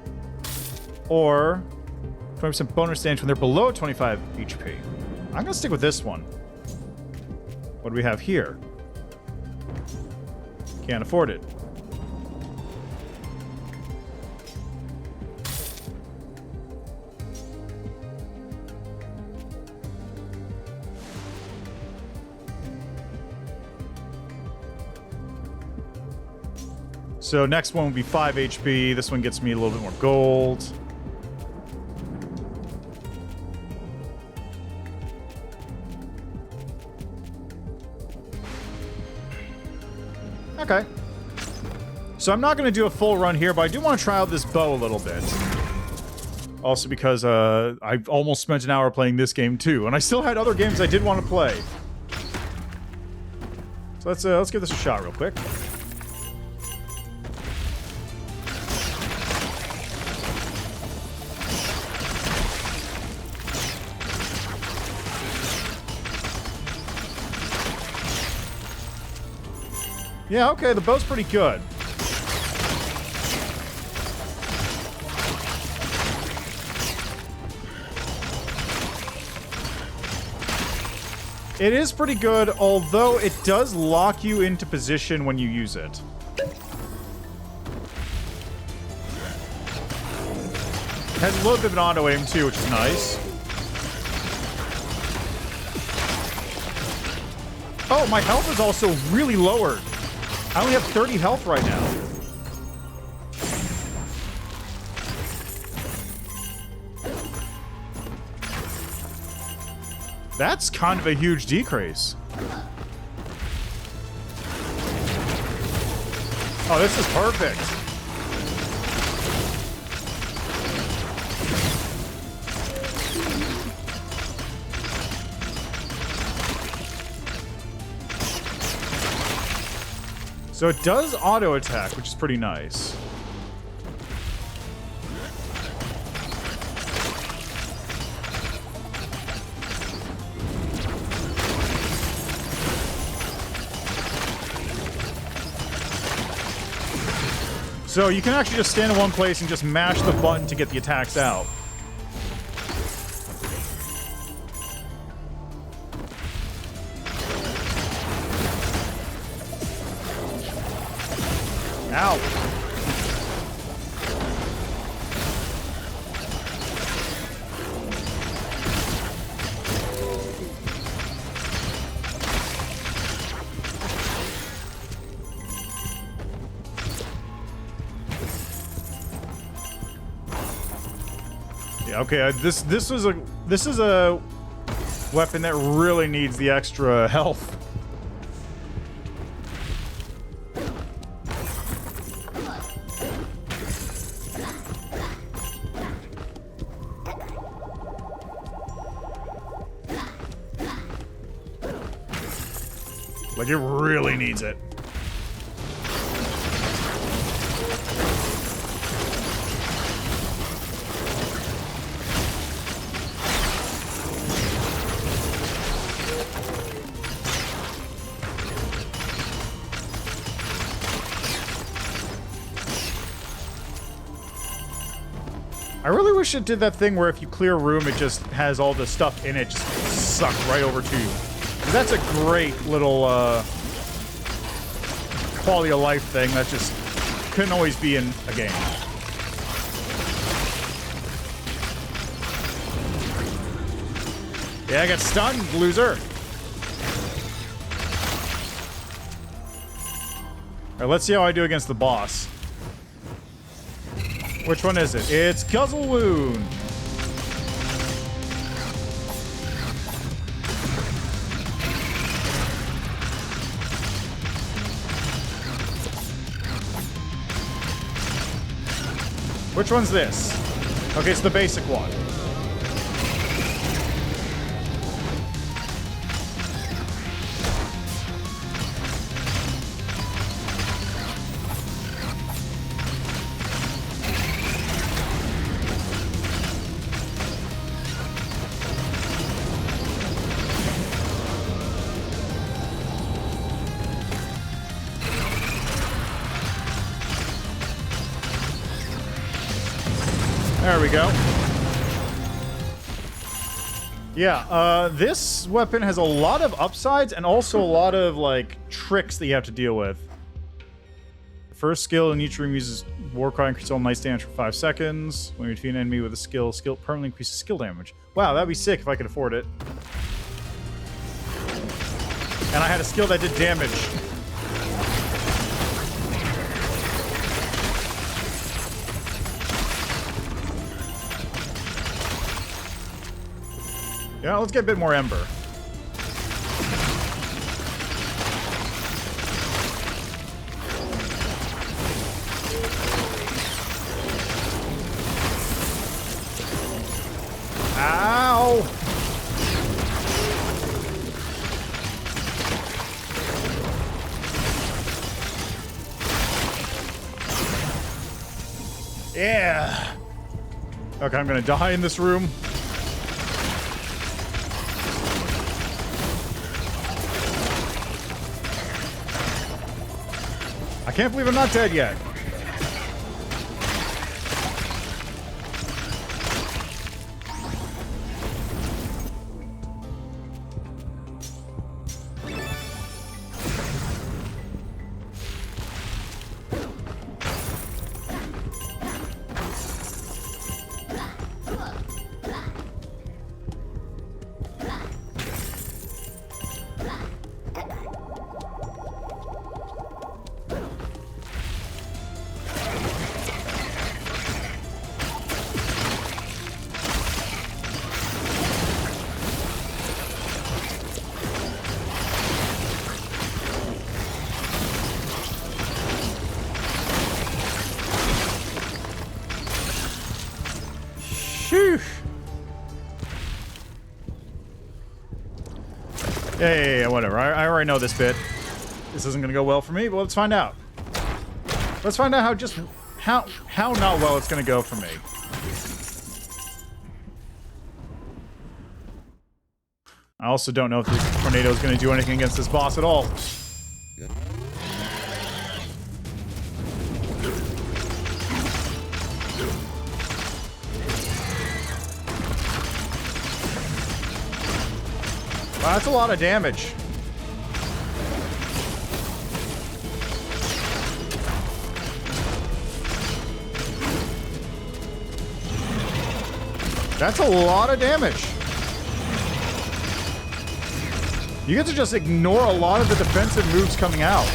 or 20% bonus damage when they're below 25 HP. I'm gonna stick with this one. What do we have here? Can't afford it. So next one will be 5 HP. This one gets me a little bit more gold. Okay. So I'm not going to do a full run here, but I do want to try out this bow a little bit. Also because I almost spent an hour playing this game too, and I still had other games I did want to play. So let's give this a shot real quick. Yeah, okay, the bow's pretty good. It is pretty good, although it does lock you into position when you use it. It has a little bit of an auto aim too, which is nice. Oh, my health is also really lowered. I only have 30 health right now. That's kind of a huge decrease. Oh, this is perfect. So it does auto attack, which is pretty nice. So you can actually just stand in one place and just mash the button to get the attacks out. Ow. Yeah, okay, this is a weapon that really needs the extra health. Like, it really needs it. I really wish it did that thing where if you clear a room, it just has all the stuff in it just suck right over to you. That's a great little quality of life thing that just couldn't always be in a game. Yeah, I got stunned, loser. Alright, let's see how I do against the boss. Which one is it? It's Guzzle Wound. Which one's this? Okay, it's the basic one. There we go. Yeah, this weapon has a lot of upsides and also a lot of, like, tricks that you have to deal with. The first skill in each room uses War Cry, increases all nice damage for 5 seconds. When you defeat an enemy with a skill permanently increases skill damage. Wow, that'd be sick if I could afford it. And I had a skill that did damage. Yeah, let's get a bit more Ember. Ow! Yeah! Okay, I'm gonna die in this room. I can't believe I'm not dead yet. Phew. Yeah, whatever. I already know this bit. This isn't gonna go well for me, but let's find out. Let's find out how not well it's gonna go for me. I also don't know if this tornado is gonna do anything against this boss at all. Wow, that's a lot of damage. That's a lot of damage. You get to just ignore a lot of the defensive moves coming out.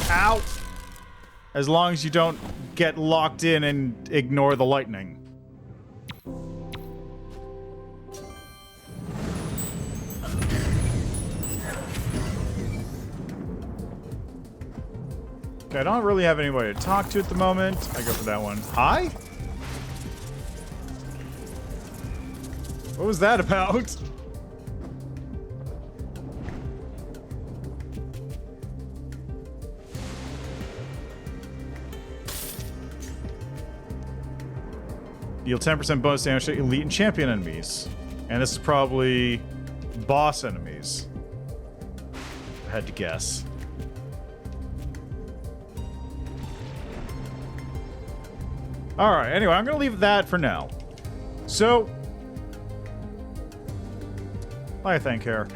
Ow! As long as you don't get locked in and ignore the lightning. Okay, I don't really have anybody to talk to at the moment. I go for that one. Hi? What was that about? Deal 10% bonus damage to elite and champion enemies. And this is probably boss enemies. I had to guess. Alright, anyway, I'm gonna leave that for now. So, I think here.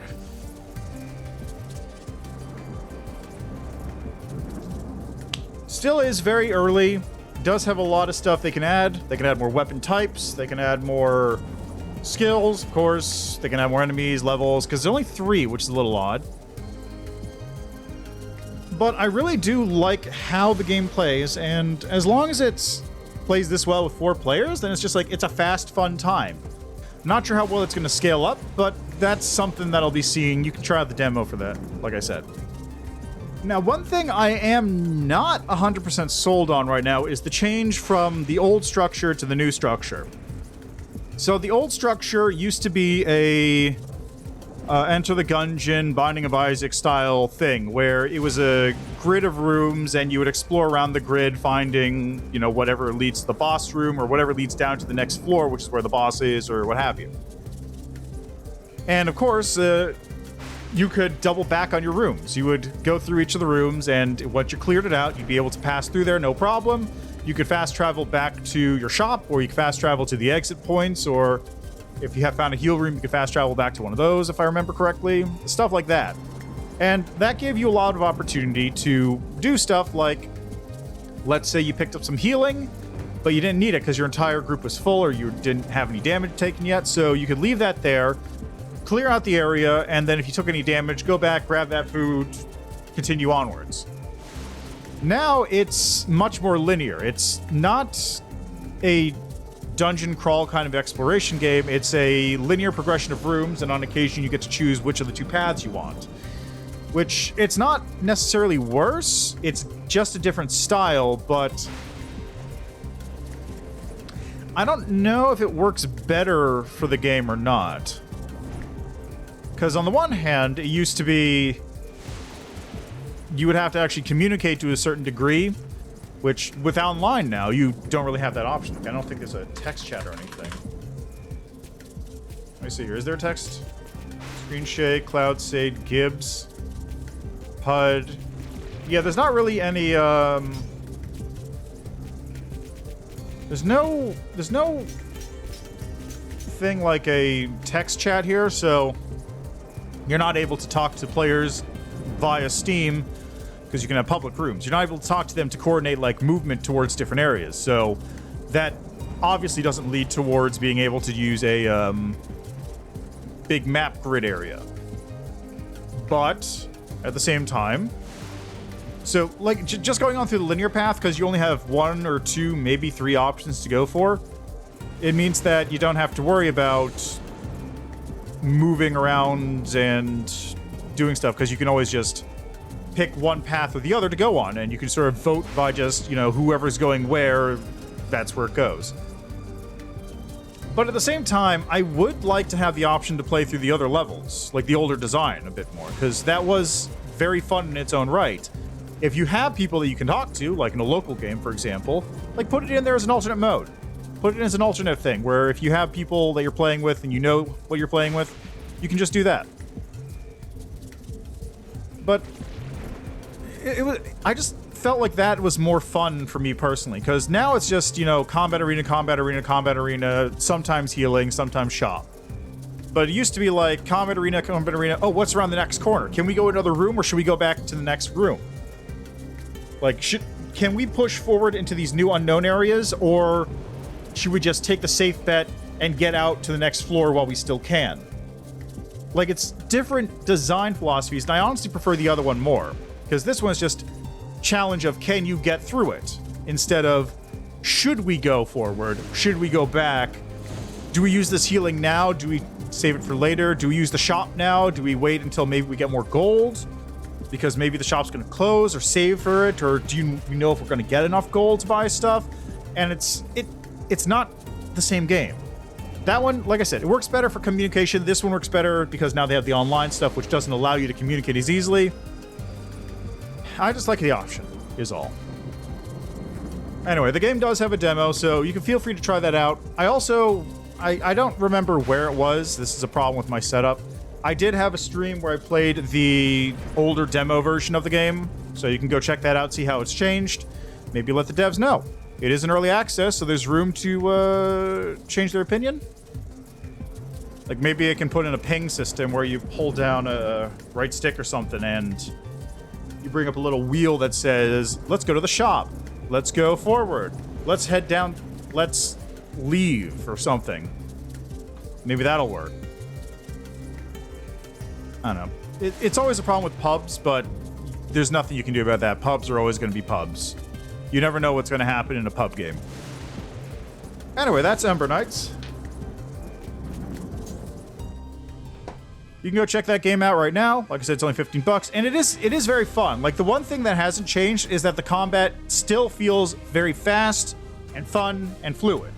Still is very early. Does have a lot of stuff they can add. They can add more weapon types. They can add more skills, of course. They can add more enemies, levels, because there's only 3, which is a little odd. But I really do like how the game plays, and as long as it plays this well with 4 players, then it's just like, it's a fast, fun time. Not sure how well it's going to scale up, but that's something that I'll be seeing. You can try out the demo for that, like I said. Now, one thing I am not 100% sold on right now is the change from the old structure to the new structure. So the old structure used to be a Enter the Gungeon, Binding of Isaac style thing, where it was a grid of rooms and you would explore around the grid, finding, you know, whatever leads to the boss room or whatever leads down to the next floor, which is where the boss is or what have you. And of course, you could double back on your rooms. You would go through each of the rooms, and once you cleared it out, you'd be able to pass through there, no problem. You could fast travel back to your shop, or you could fast travel to the exit points, or if you have found a heal room, you could fast travel back to one of those, if I remember correctly. Stuff like that. And that gave you a lot of opportunity to do stuff like, let's say you picked up some healing, but you didn't need it because your entire group was full or you didn't have any damage taken yet, so you could leave that there, clear out the area, and then if you took any damage, go back, grab that food, continue onwards. Now it's much more linear. It's not a dungeon crawl kind of exploration game. It's a linear progression of rooms, and on occasion you get to choose which of the 2 paths you want. Which, it's not necessarily worse, it's just a different style, but I don't know if it works better for the game or not. Because on the one hand, it used to be you would have to actually communicate to a certain degree, which with online now, you don't really have that option. I don't think there's a text chat or anything. Let me see here. Is there a text? Screen shake, cloud sade, Gibbs, HUD. Yeah, there's not really any, There's no thing like a text chat here, so you're not able to talk to players via Steam because you can have public rooms. You're not able to talk to them to coordinate like movement towards different areas. So that obviously doesn't lead towards being able to use a big map grid area. But at the same time, so like just going on through the linear path, because you only have 1 or 2, maybe 3 options to go for, it means that you don't have to worry about moving around and doing stuff, because you can always just pick one path or the other to go on, and you can sort of vote by just, you know, whoever's going where, that's where it goes. But at the same time, I would like to have the option to play through the other levels, like the older design a bit more, because that was very fun in its own right. If you have people that you can talk to, like in a local game, for example, like put it in there as an alternate mode. Put it as an alternate thing, where if you have people that you're playing with and you know what you're playing with, you can just do that. But I just felt like that was more fun for me personally, because now it's just, you know, combat arena, combat arena, combat arena, sometimes healing, sometimes shop. But it used to be like combat arena, oh, what's around the next corner? Can we go another room, or should we go back to the next room? Like, can we push forward into these new unknown areas, or should we just take the safe bet and get out to the next floor while we still can? Like, it's different design philosophies, and I honestly prefer the other one more, because this one's just challenge of can you get through it, instead of should we go forward, should we go back, do we use this healing now, do we save it for later, do we use the shop now, do we wait until maybe we get more gold, because maybe the shop's going to close, or save for it, or do we know if we're going to get enough gold to buy stuff? And it's not the same game. That one, like I said, it works better for communication. This one works better because now they have the online stuff, which doesn't allow you to communicate as easily. I just like the option, is all. Anyway, the game does have a demo, so you can feel free to try that out. I don't remember where it was. This is a problem with my setup. I did have a stream where I played the older demo version of the game, so you can go check that out, see how it's changed. Maybe let the devs know. It is in early access, so there's room to change their opinion. Like, maybe I can put in a ping system where you hold down a right stick or something, and you bring up a little wheel that says, let's go to the shop, let's go forward, let's head down, let's leave, or something. Maybe that'll work. I don't know. It's always a problem with pubs, but there's nothing you can do about that. Pubs are always going to be pubs. You never know what's going to happen in a pub game. Anyway, that's Ember Knights. You can go check that game out right now. Like I said, it's only $15, and it is very fun. Like, the one thing that hasn't changed is that the combat still feels very fast and fun and fluid.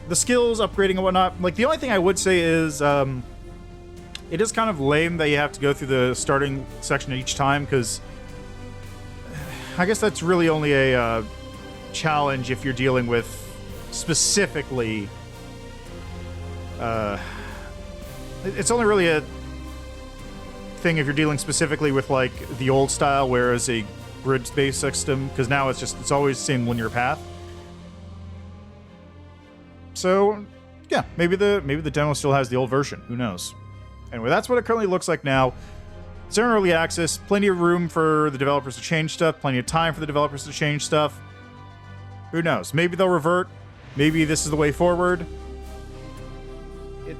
The skills, upgrading and whatnot, like, the only thing I would say is, it is kind of lame that you have to go through the starting section each time, because I guess that's really only a challenge if you're dealing with specifically... it's only really a thing if you're dealing specifically with, like, the old style, whereas a grid-based system, because now it's always the same linear path. So, yeah, maybe the demo still has the old version. Who knows? Anyway, that's what it currently looks like now. It's in early access. Plenty of room for the developers to change stuff. Plenty of time for the developers to change stuff. Who knows? Maybe they'll revert. Maybe this is the way forward.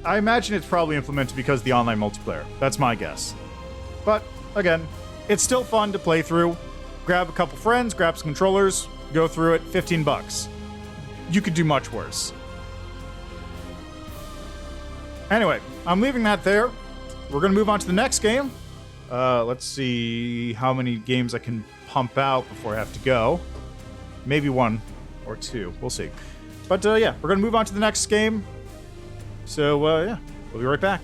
I imagine it's probably implemented because of the online multiplayer. That's my guess. But, again, it's still fun to play through. Grab a couple friends, grab some controllers, go through it. $15. You could do much worse. Anyway, I'm leaving that there. We're going to move on to the next game. Let's see how many games I can pump out before I have to go. Maybe 1 or 2. We'll see. But, yeah, we're going to move on to the next game. So, yeah, we'll be right back.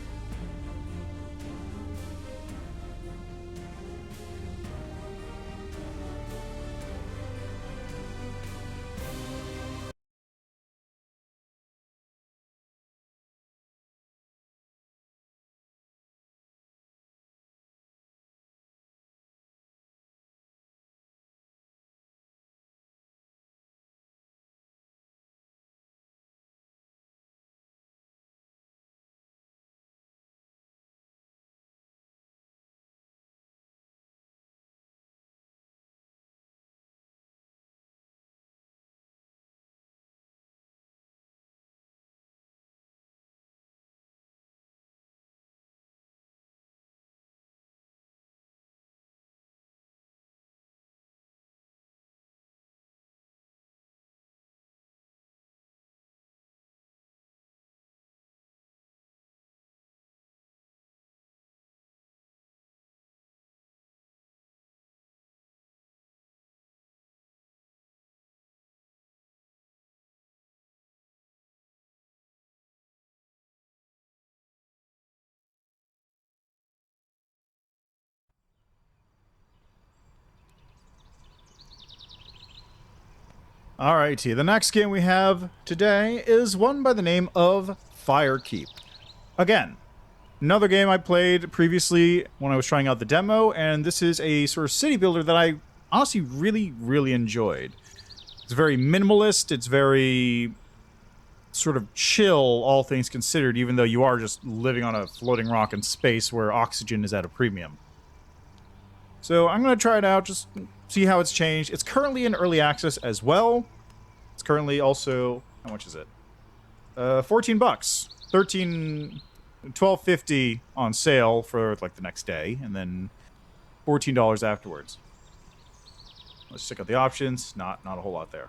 Alrighty, the next game we have today is one by the name of Firekeep. Again, another game I played previously when I was trying out the demo, and this is a sort of city builder that I honestly really enjoyed. It's very minimalist, it's very sort of chill, all things considered, even though you are just living on a floating rock in space where oxygen is at a premium. So I'm going to try it out, just see how it's changed. It's currently in early access as well. It's currently also, how much is it? 14 bucks. 12.50 on sale for like the next day, and then $14 afterwards. Let's check out the options. Not a whole lot there.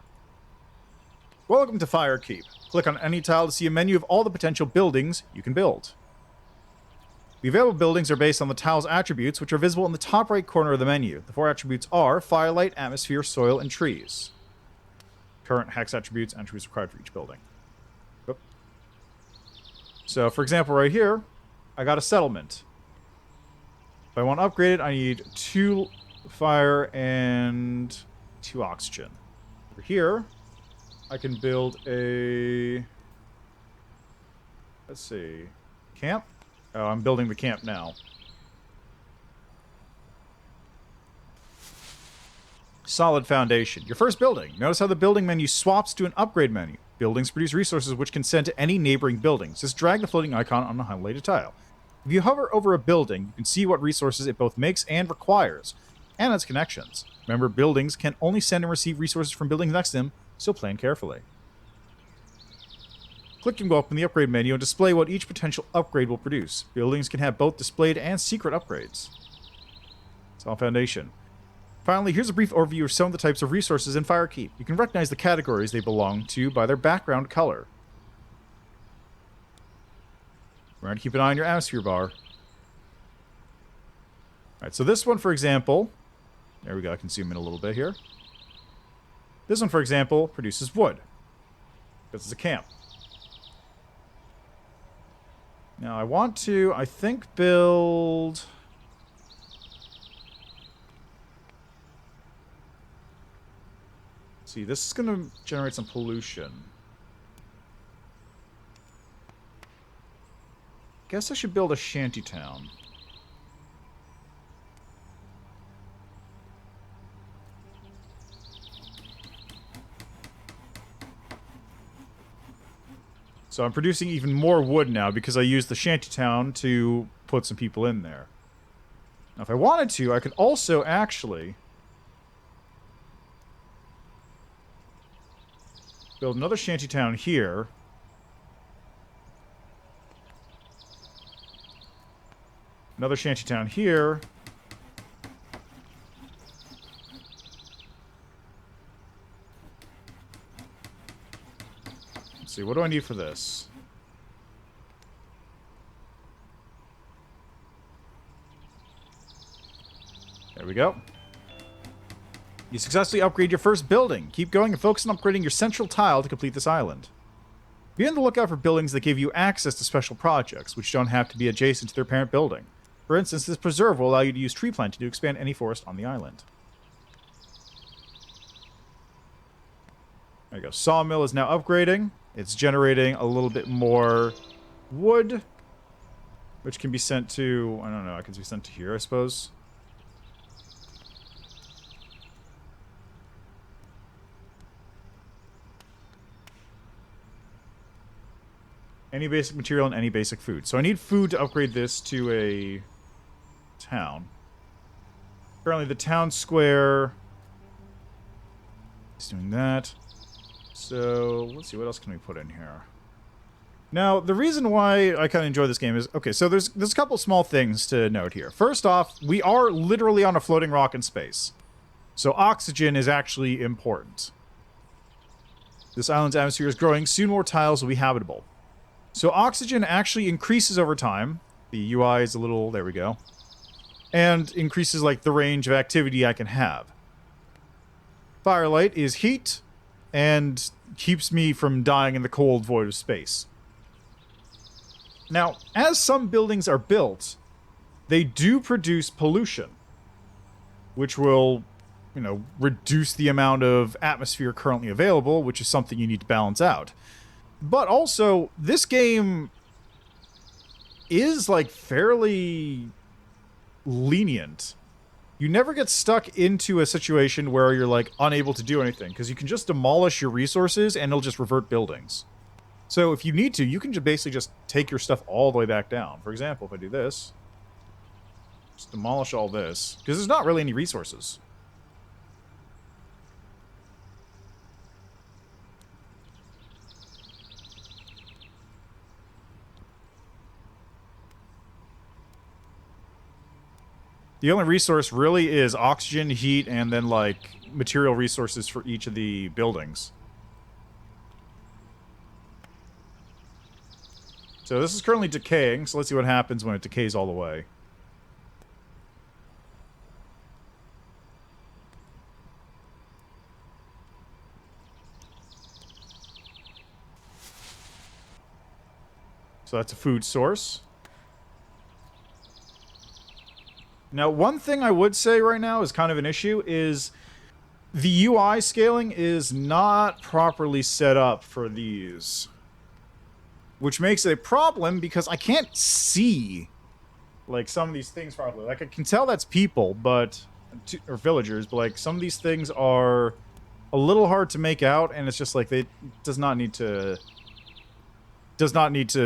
Welcome to Firekeep. Click on any tile to see a menu of all the potential buildings you can build. The available buildings are based on the tile's attributes, which are visible in the top right corner of the menu. The 4 attributes are firelight, atmosphere, soil, and trees. Current hex attributes required for each building. Oop. So, for example, right here, I got a settlement. If I want to upgrade it, I need 2 fire and 2 oxygen. Over here, I can build a... let's see... camp? Oh, I'm building the camp now. Solid foundation. Your first building. Notice how the building menu swaps to an upgrade menu. Buildings produce resources which can send to any neighboring buildings. Just drag the floating icon on a highlighted tile. If you hover over a building, you can see what resources it both makes and requires, and its connections. Remember, buildings can only send and receive resources from buildings next to them, so plan carefully. Click and go up in the upgrade menu and display what each potential upgrade will produce. Buildings can have both displayed and secret upgrades. Solid foundation. Finally, here's a brief overview of some of the types of resources in Firekeep. You can recognize the categories they belong to by their background color. Remember to keep an eye on your atmosphere bar. Alright, so this one, for example... there we go, I can zoom in a little bit here. This one, for example, produces wood. This is a camp. Now, I want to, I think, build... see, this is going to generate some pollution. Guess I should build a shantytown. So I'm producing even more wood now because I used the shantytown to put some people in there. Now, if I wanted to, I could also actually build another shantytown here. Another shantytown here. Let's see, what do I need for this? There we go. You successfully upgrade your first building. Keep going and focus on upgrading your central tile to complete this island. Be on the lookout for buildings that give you access to special projects, which don't have to be adjacent to their parent building. For instance, this preserve will allow you to use tree planting to expand any forest on the island. There you go. Sawmill is now upgrading. It's generating a little bit more wood, which can be sent to... I don't know, it can be sent to here, I suppose. Any basic material and any basic food. So I need food to upgrade this to a town. Currently the town square is doing that. So let's see, what else can we put in here? Now, the reason why I kind of enjoy this game is... okay, so there's a couple small things to note here. First off, we are literally on a floating rock in space. So oxygen is actually important. This island's atmosphere is growing. Soon more tiles will be habitable. So oxygen actually increases over time. The UI is a little... there we go. And increases, like, the range of activity I can have. Firelight is heat, and keeps me from dying in the cold void of space. Now, as some buildings are built, they do produce pollution. Which will, you know, reduce the amount of atmosphere currently available, which is something you need to balance out. But also, this game is, like, fairly lenient. You never get stuck into a situation where you're, like, unable to do anything, because you can just demolish your resources and it'll just revert buildings. So if you need to, you can just basically just take your stuff all the way back down. For example, if I do this, just demolish all this, because there's not really any resources. The only resource really is oxygen, heat, and then, like, material resources for each of the buildings. So this is currently decaying, so let's see what happens when it decays all the way. So that's a food source. Now, one thing I would say right now is kind of an issue is the UI scaling is not properly set up for these, which makes it a problem because I can't see, like, some of these things properly. Like, I can tell that's people, but or villagers, but, like, some of these things are a little hard to make out, and it's just like they does not need to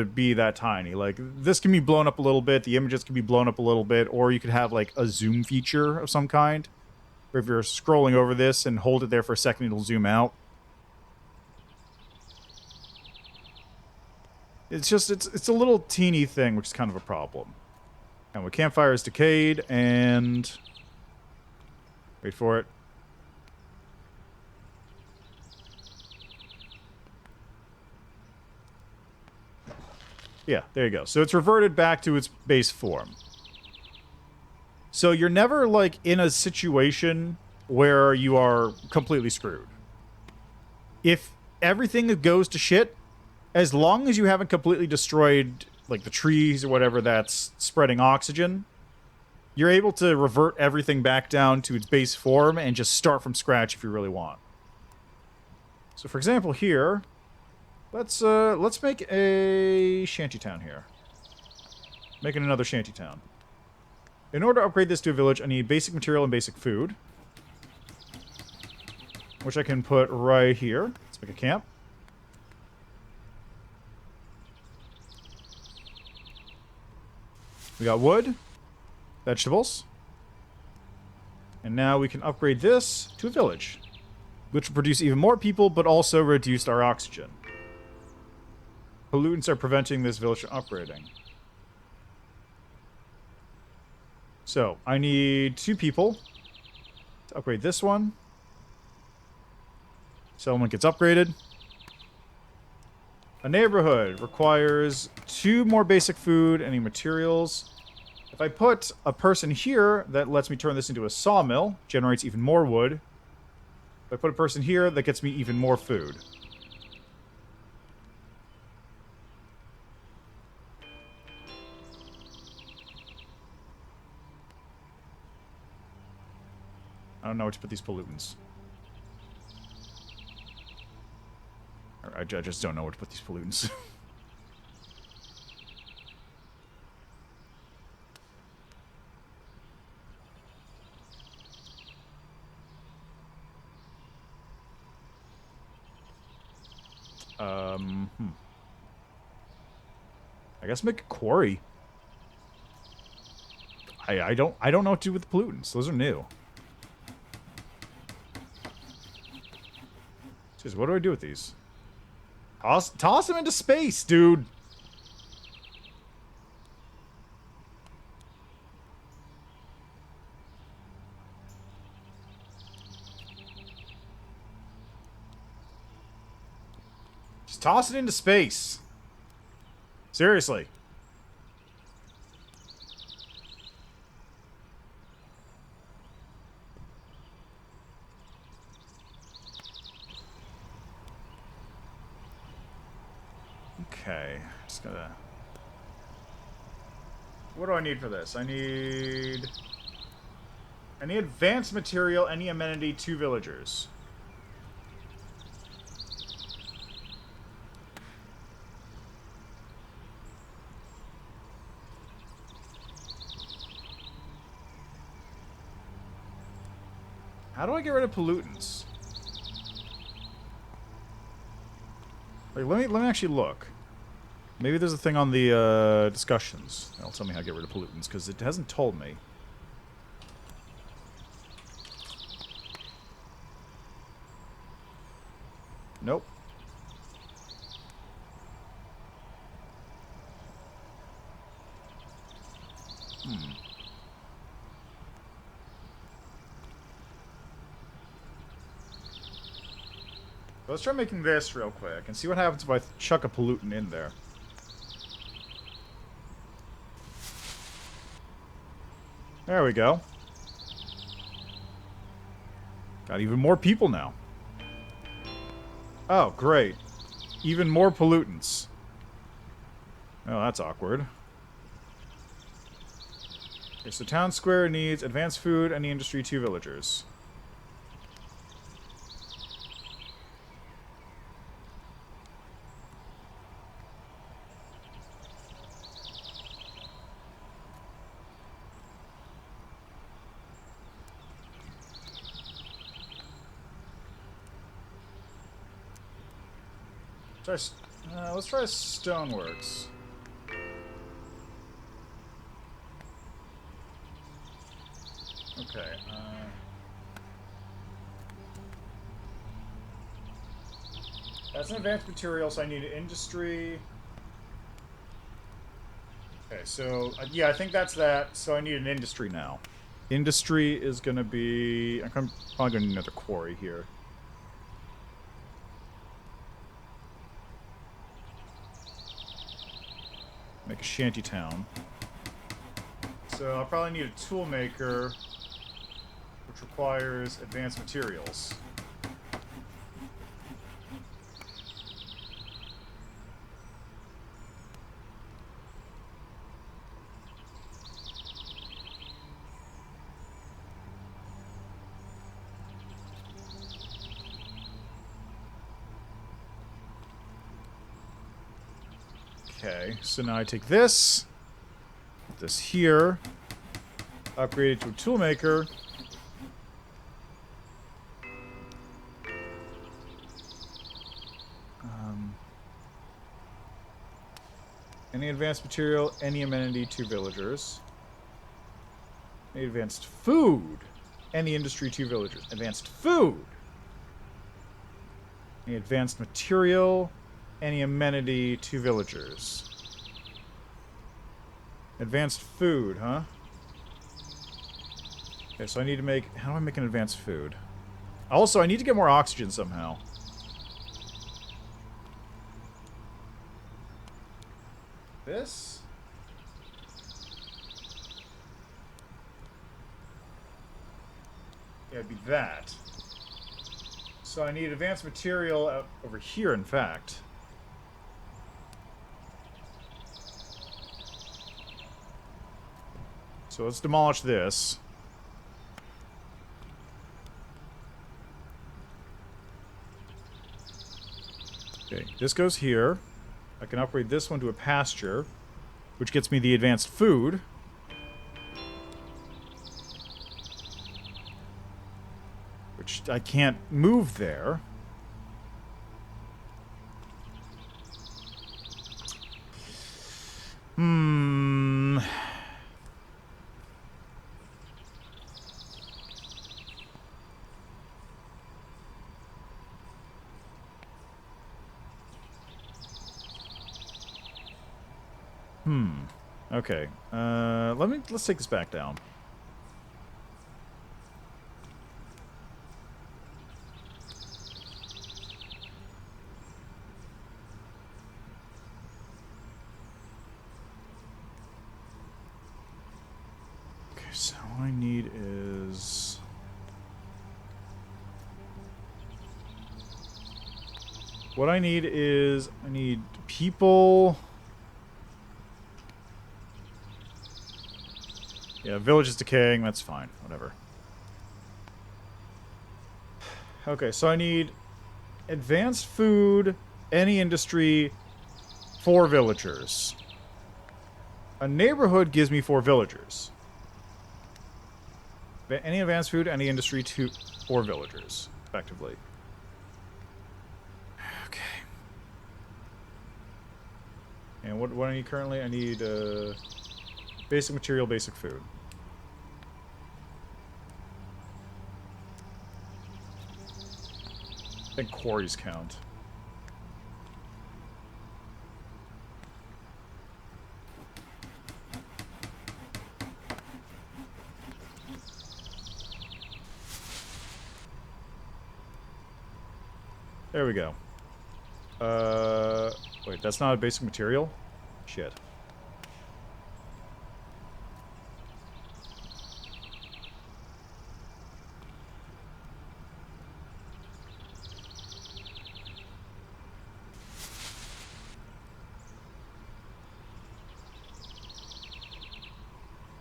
be that tiny. Like, this can be blown up a little bit, the images can be blown up a little bit, or you could have, like, a zoom feature of some kind, where if you're scrolling over this and hold it there for a second, it'll zoom out. It's just, it's a little teeny thing, which is kind of a problem. And the campfire is decayed, and... wait for it. Yeah, there you go. So it's reverted back to its base form. So you're never, like, in a situation where you are completely screwed. If everything goes to shit, as long as you haven't completely destroyed, like, the trees or whatever that's spreading oxygen, you're able to revert everything back down to its base form and just start from scratch if you really want. So, for example, here... Let's make a shantytown here. Making another shantytown. In order to upgrade this to a village, I need basic material and basic food. Which I can put right here. Let's make a camp. We got wood. Vegetables. And now we can upgrade this to a village. Which will produce even more people, but also reduce our oxygen. Pollutants are preventing this village from upgrading. So, I need 2 people to upgrade this one. Settlement gets upgraded. A neighborhood requires 2 more basic food, any materials. If I put a person here, that lets me turn this into a sawmill, generates even more wood. If I put a person here, that gets me even more food. I don't know where to put these pollutants. I just don't know where to put these pollutants. I guess make a quarry. I don't know what to do with the pollutants. Those are new. Jeez, what do I do with these? Toss them into space, dude. Just toss it into space. Seriously. Okay, just gotta... What do I need for this? I need Any advanced material, any amenity, 2 villagers. How do I get rid of pollutants? Like, let me actually look. Maybe there's a thing on the discussions that'll tell me how to get rid of pollutants, because it hasn't told me. Nope. Let's try making this real quick and see what happens if I chuck a pollutant in there. There we go. Got even more people now. Oh, great. Even more pollutants. Oh, that's awkward. Okay, so town square needs advanced food, any industry, 2 villagers. Let's try stoneworks. Okay. That's an advanced material, so I need an industry. Okay, so yeah, I think that's that. So I need an industry now. Industry is going to be. I'm probably going to need another quarry here. Make a shanty town. So I'll probably need a tool maker, which requires advanced materials. Okay, so now I take this, put this here, upgrade it to a toolmaker. Any advanced material, any amenity, 2 villagers. Any advanced food, any industry, 2 villagers. Advanced food. Any advanced material, any amenity, 2 villagers. Advanced food, huh? Okay, so I need to make... How do I make an advanced food? Also, I need to get more oxygen somehow. This? Yeah, it'd be that. So I need advanced material out over here, in fact. So let's demolish this. Okay, this goes here. I can upgrade this one to a pasture, which gets me the advanced food. Which I can't move there. Okay. Let's take this back down. Okay, so what I need is... What I need is... I need people... Yeah, village is decaying, that's fine. Whatever. Okay, so I need advanced food, any industry, 4 villagers. A neighborhood gives me 4 villagers. Any advanced food, any industry, 4 villagers, effectively. Okay. And what I need currently? I need basic material, basic food. I think quarries count. There we go. Wait, that's not a basic material? Shit.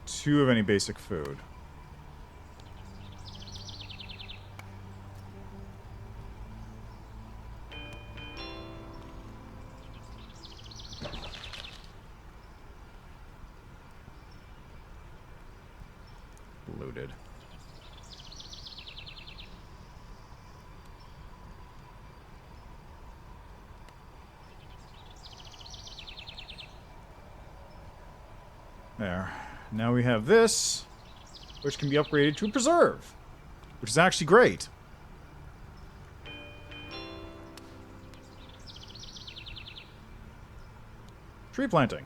Two of any basic food. Looted. There. Now we have this, which can be upgraded to preserve, which is actually great. Tree planting.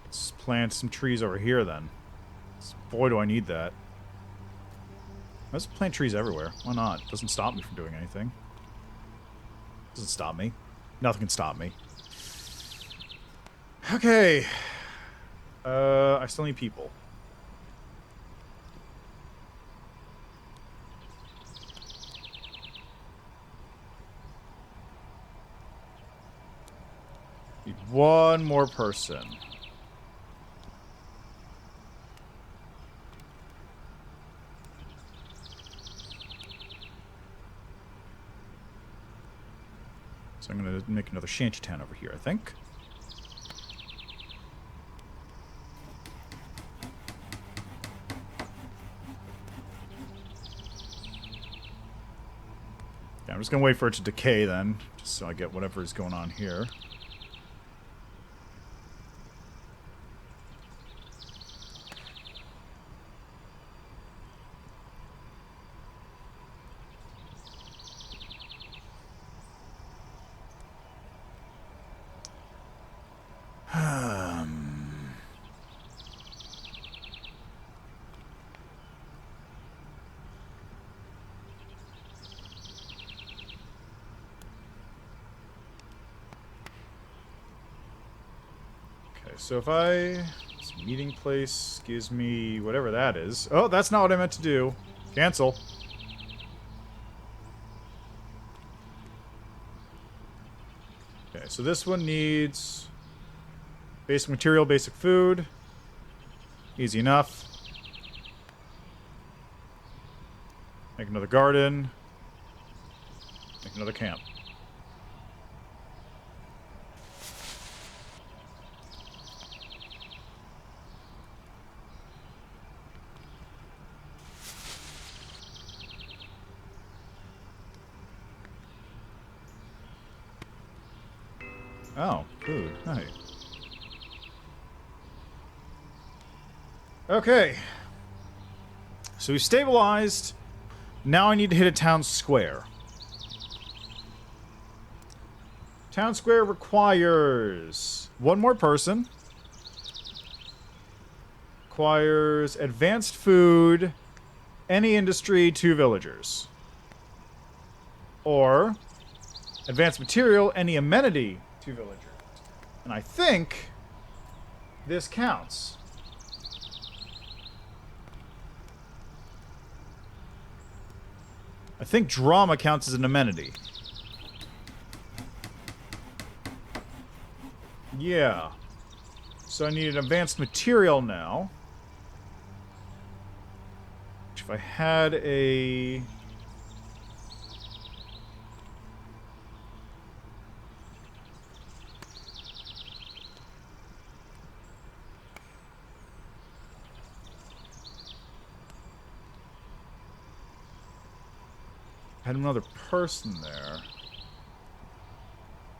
Let's plant some trees over here then. Boy, do I need that. Let's plant trees everywhere. Why not? It doesn't stop me from doing anything. Doesn't stop me. Nothing can stop me. Okay. I still need people. Need one more person. So I'm going to make another shantytown over here, I think. I'm just gonna wait for it to decay then, just so I get whatever is going on here. So if this meeting place gives me whatever that is. Oh, that's not what I meant to do. Cancel. Okay, so this one needs basic material, basic food. Easy enough. Make another garden. Make another camp. Oh, food. Hey. Okay. So we stabilized. Now I need to hit a town square. Town square requires one more person. Requires advanced food, any industry, 2 villagers. Or advanced material, any amenity, 2 villagers. And I think this counts. I think drama counts as an amenity. Yeah. So I need an advanced material now. Which If I had a... had another person there.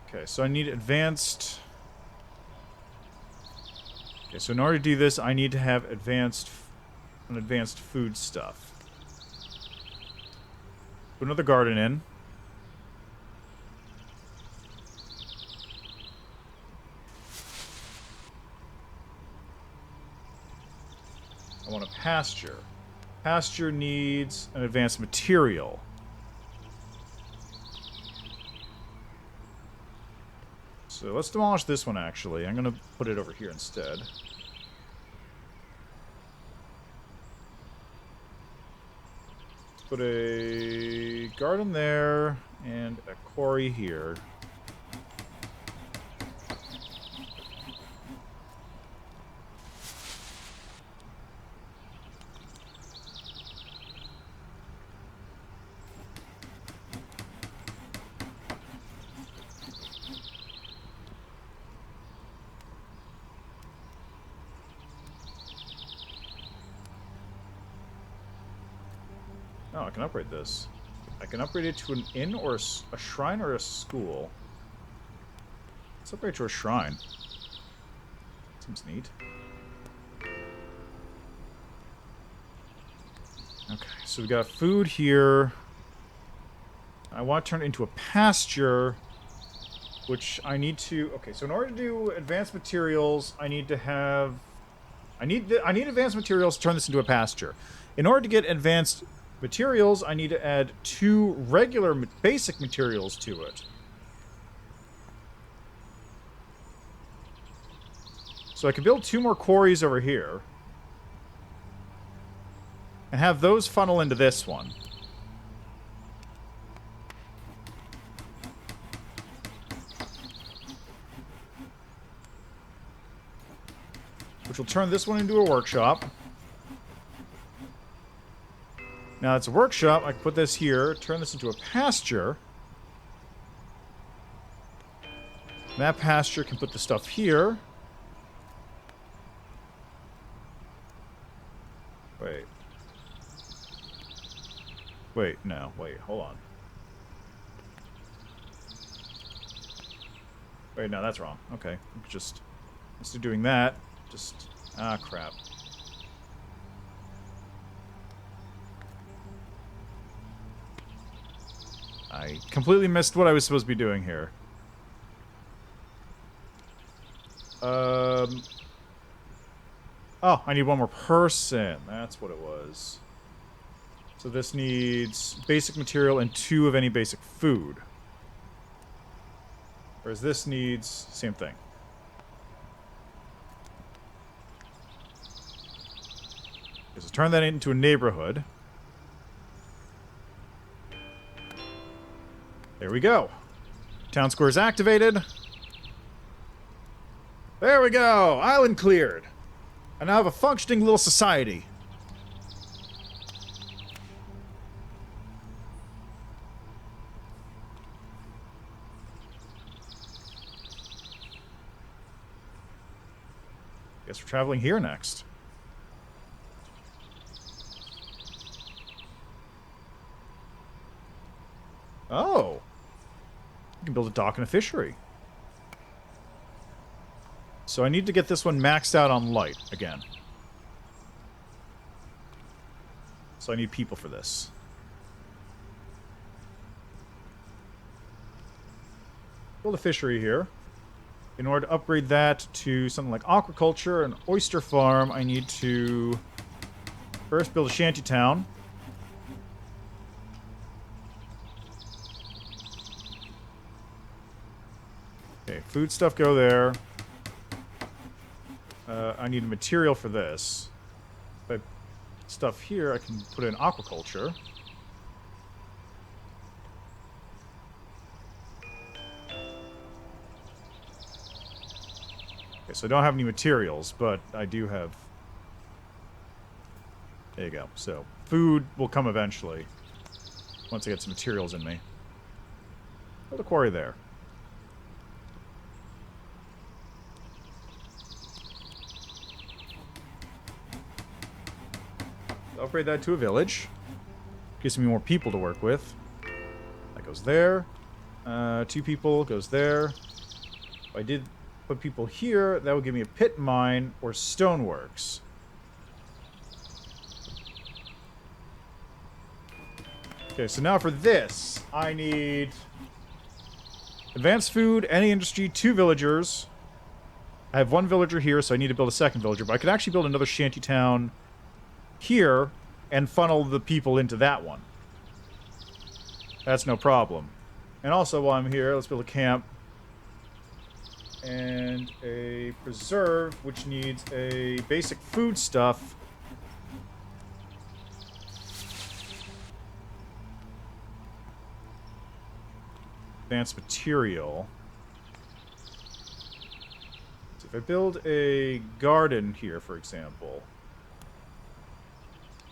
Okay, so I need advanced... Okay, so in order to do this, I need to have advanced food stuff. Put another garden in. I want a pasture. Pasture needs an advanced material. So let's demolish this one, actually. I'm going to put it over here instead. Let's put a garden there and a quarry here. Oh, I can upgrade this. I can upgrade it to an inn or a shrine or a school. Let's upgrade to a shrine. Seems neat. Okay, so we got food here. I want to turn it into a pasture, which I need to... Okay, so in order to do advanced materials, I need to have... I need advanced materials to turn this into a pasture. In order to get advanced materials, I need to add 2 regular basic materials to it. So I can build 2 more quarries over here. And have those funnel into this one. Which will turn this one into a workshop. Now it's a workshop. I can put this here, turn this into a pasture. And that pasture can put the stuff here. Wait. Wait, no. Wait, hold on. Wait, no, that's wrong. Okay. Just, instead of doing that, just... Ah, crap. I completely missed what I was supposed to be doing here. Oh, I need one more person. That's what it was. So this needs basic material and 2 of any basic food. Whereas this needs same thing. Okay, so turn that into a neighborhood. There we go. Town square is activated. There we go. Island cleared. I now have a functioning little society. Guess we're traveling here next. Oh. You can build a dock and a fishery. So I need to get this one maxed out on light again. So I need people for this. Build a fishery here. In order to upgrade that to something like aquaculture and oyster farm, I need to first build a shanty town. Okay, food stuff go there. I need a material for this. But stuff here, I can put in aquaculture. Okay, so I don't have any materials, but I do have... There you go. So, food will come eventually. Once I get some materials in me. Build a quarry there. Upgrade that to a village. Gives me more people to work with. That goes there. 2 people goes there. If I did put people here, that would give me a pit mine or stoneworks. Okay, so now for this, I need advanced food, any industry, 2 villagers. I have 1 villager here, so I need to build a 2nd villager, but I could actually build another shanty town here and funnel the people into that one. That's no problem. And also, while I'm here, let's build a camp and a preserve, which needs a basic food stuff. Advanced material. So if I build a garden here, for example,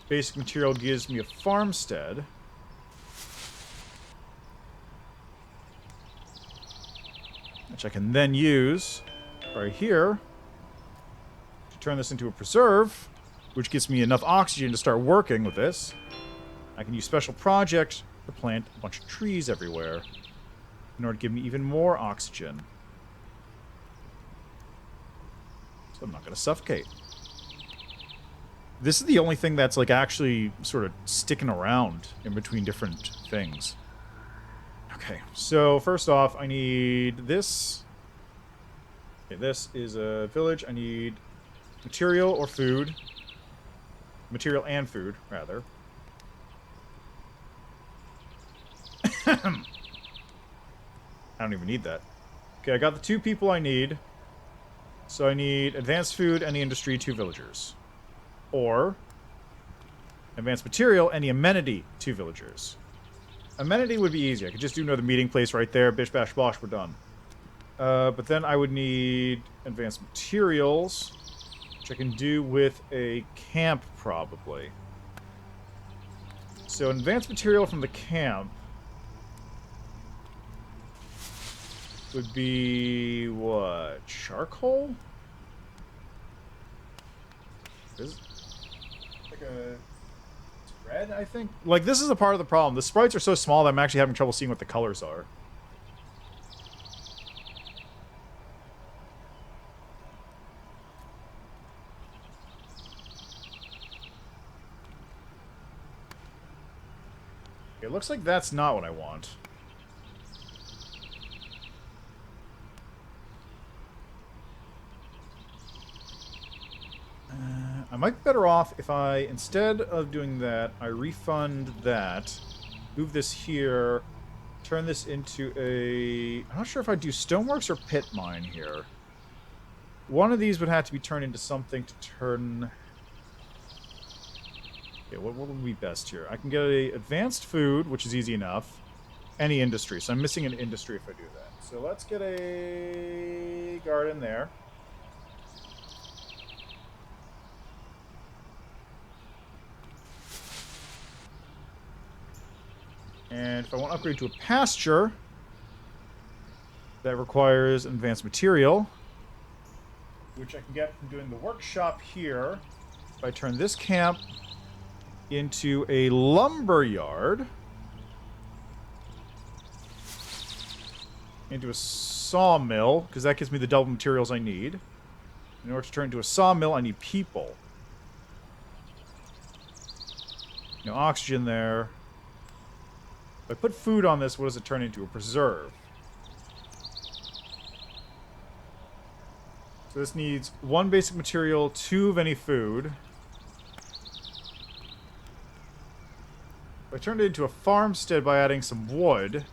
basic material gives me a farmstead. Which I can then use right here to turn this into a preserve, which gives me enough oxygen to start working with this. I can use special project to plant a bunch of trees everywhere in order to give me even more oxygen. So I'm not going to suffocate. This is the only thing that's like actually sort of sticking around in between different things. Okay, so first off, I need this. Okay, this is a village. I need material or food. Material and food, rather. I don't even need that. Okay, I got the 2 people I need. So I need advanced food, any industry, 2 villagers. Or advanced material, any amenity, 2 villagers. Amenity would be easy. I could just do another meeting place right there. Bish, bash, bosh, we're done. But then I would need advanced materials, which I can do with a camp, probably. So an advanced material from the camp would be, what, charcoal? Is it like a... red, I think? Like, this is a part of the problem. The sprites are so small that I'm actually having trouble seeing what the colors are. It looks like that's not what I want. I might be better off if I, instead of doing that, I refund that, move this here, turn this into a... I'm not sure if I do stoneworks or pit mine here. One of these would have to be turned into something to turn... Okay, what would be best here? I can get a advanced food, which is easy enough. Any industry, so I'm missing an industry if I do that. So let's get a garden there. And if I want to upgrade to a pasture, that requires an advanced material, which I can get from doing the workshop here. If I turn this camp into a lumber yard, into a sawmill, because that gives me the double materials I need. In order to turn it into a sawmill, I need people. No oxygen there. If I put food on this, what does it turn into? A preserve. So this needs 1 basic material, 2 of any food. If I turned it into a farmstead by adding some wood,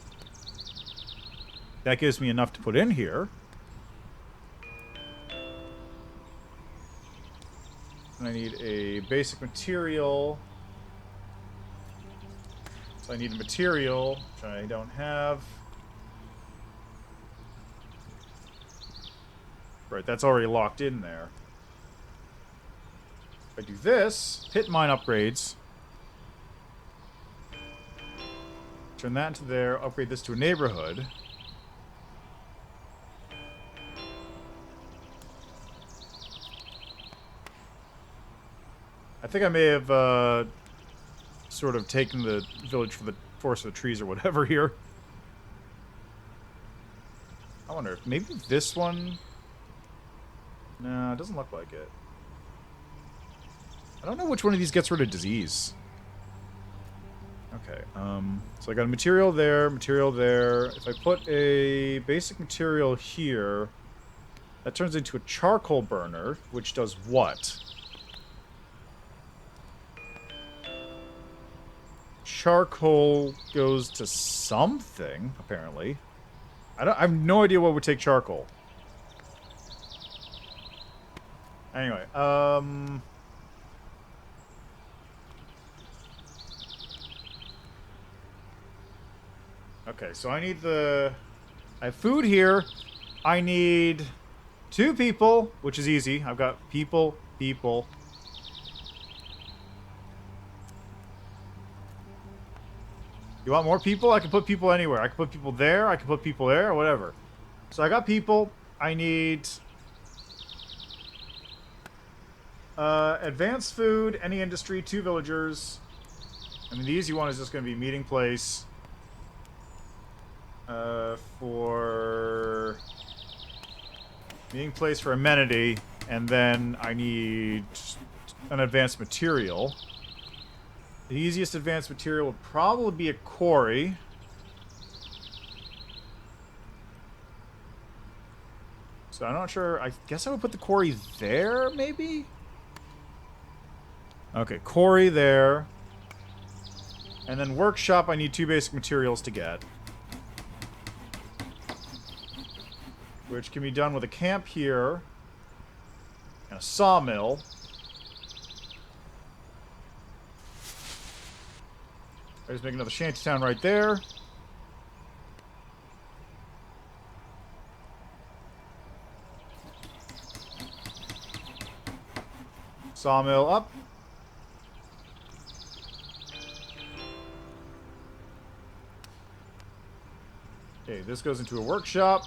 that gives me enough to put in here. And I need a basic material. So I need a material, which I don't have. Right, that's already locked in there. If I do this, pit mine upgrades. Turn that into there, upgrade this to a neighborhood. I think I may have sort of taken the village for the forest of the trees or whatever here. I wonder if maybe this one... No, it doesn't look like it. I don't know which one of these gets rid of disease. Okay, so I got a material there, material there. If I put a basic material here, that turns into a charcoal burner, which does what? Charcoal goes to something, apparently. I have no idea what would take charcoal. Anyway, okay, so I need I have food here. I need 2 people, which is easy. I've got people. You want more people? I can put people anywhere. I can put people there. I can put people there. Whatever. So I got people. I need advanced food, any industry, 2 villagers. I mean, the easy one is just going to be meeting place. For meeting place for amenity, and then I need an advanced material. The easiest advanced material would probably be a quarry. So I'm not sure. I guess I would put the quarry there, maybe? Okay, quarry there. And then workshop, I need 2 basic materials to get. Which can be done with a camp here. And a sawmill. I just make another shantytown right there. Sawmill up. Okay, this goes into a workshop.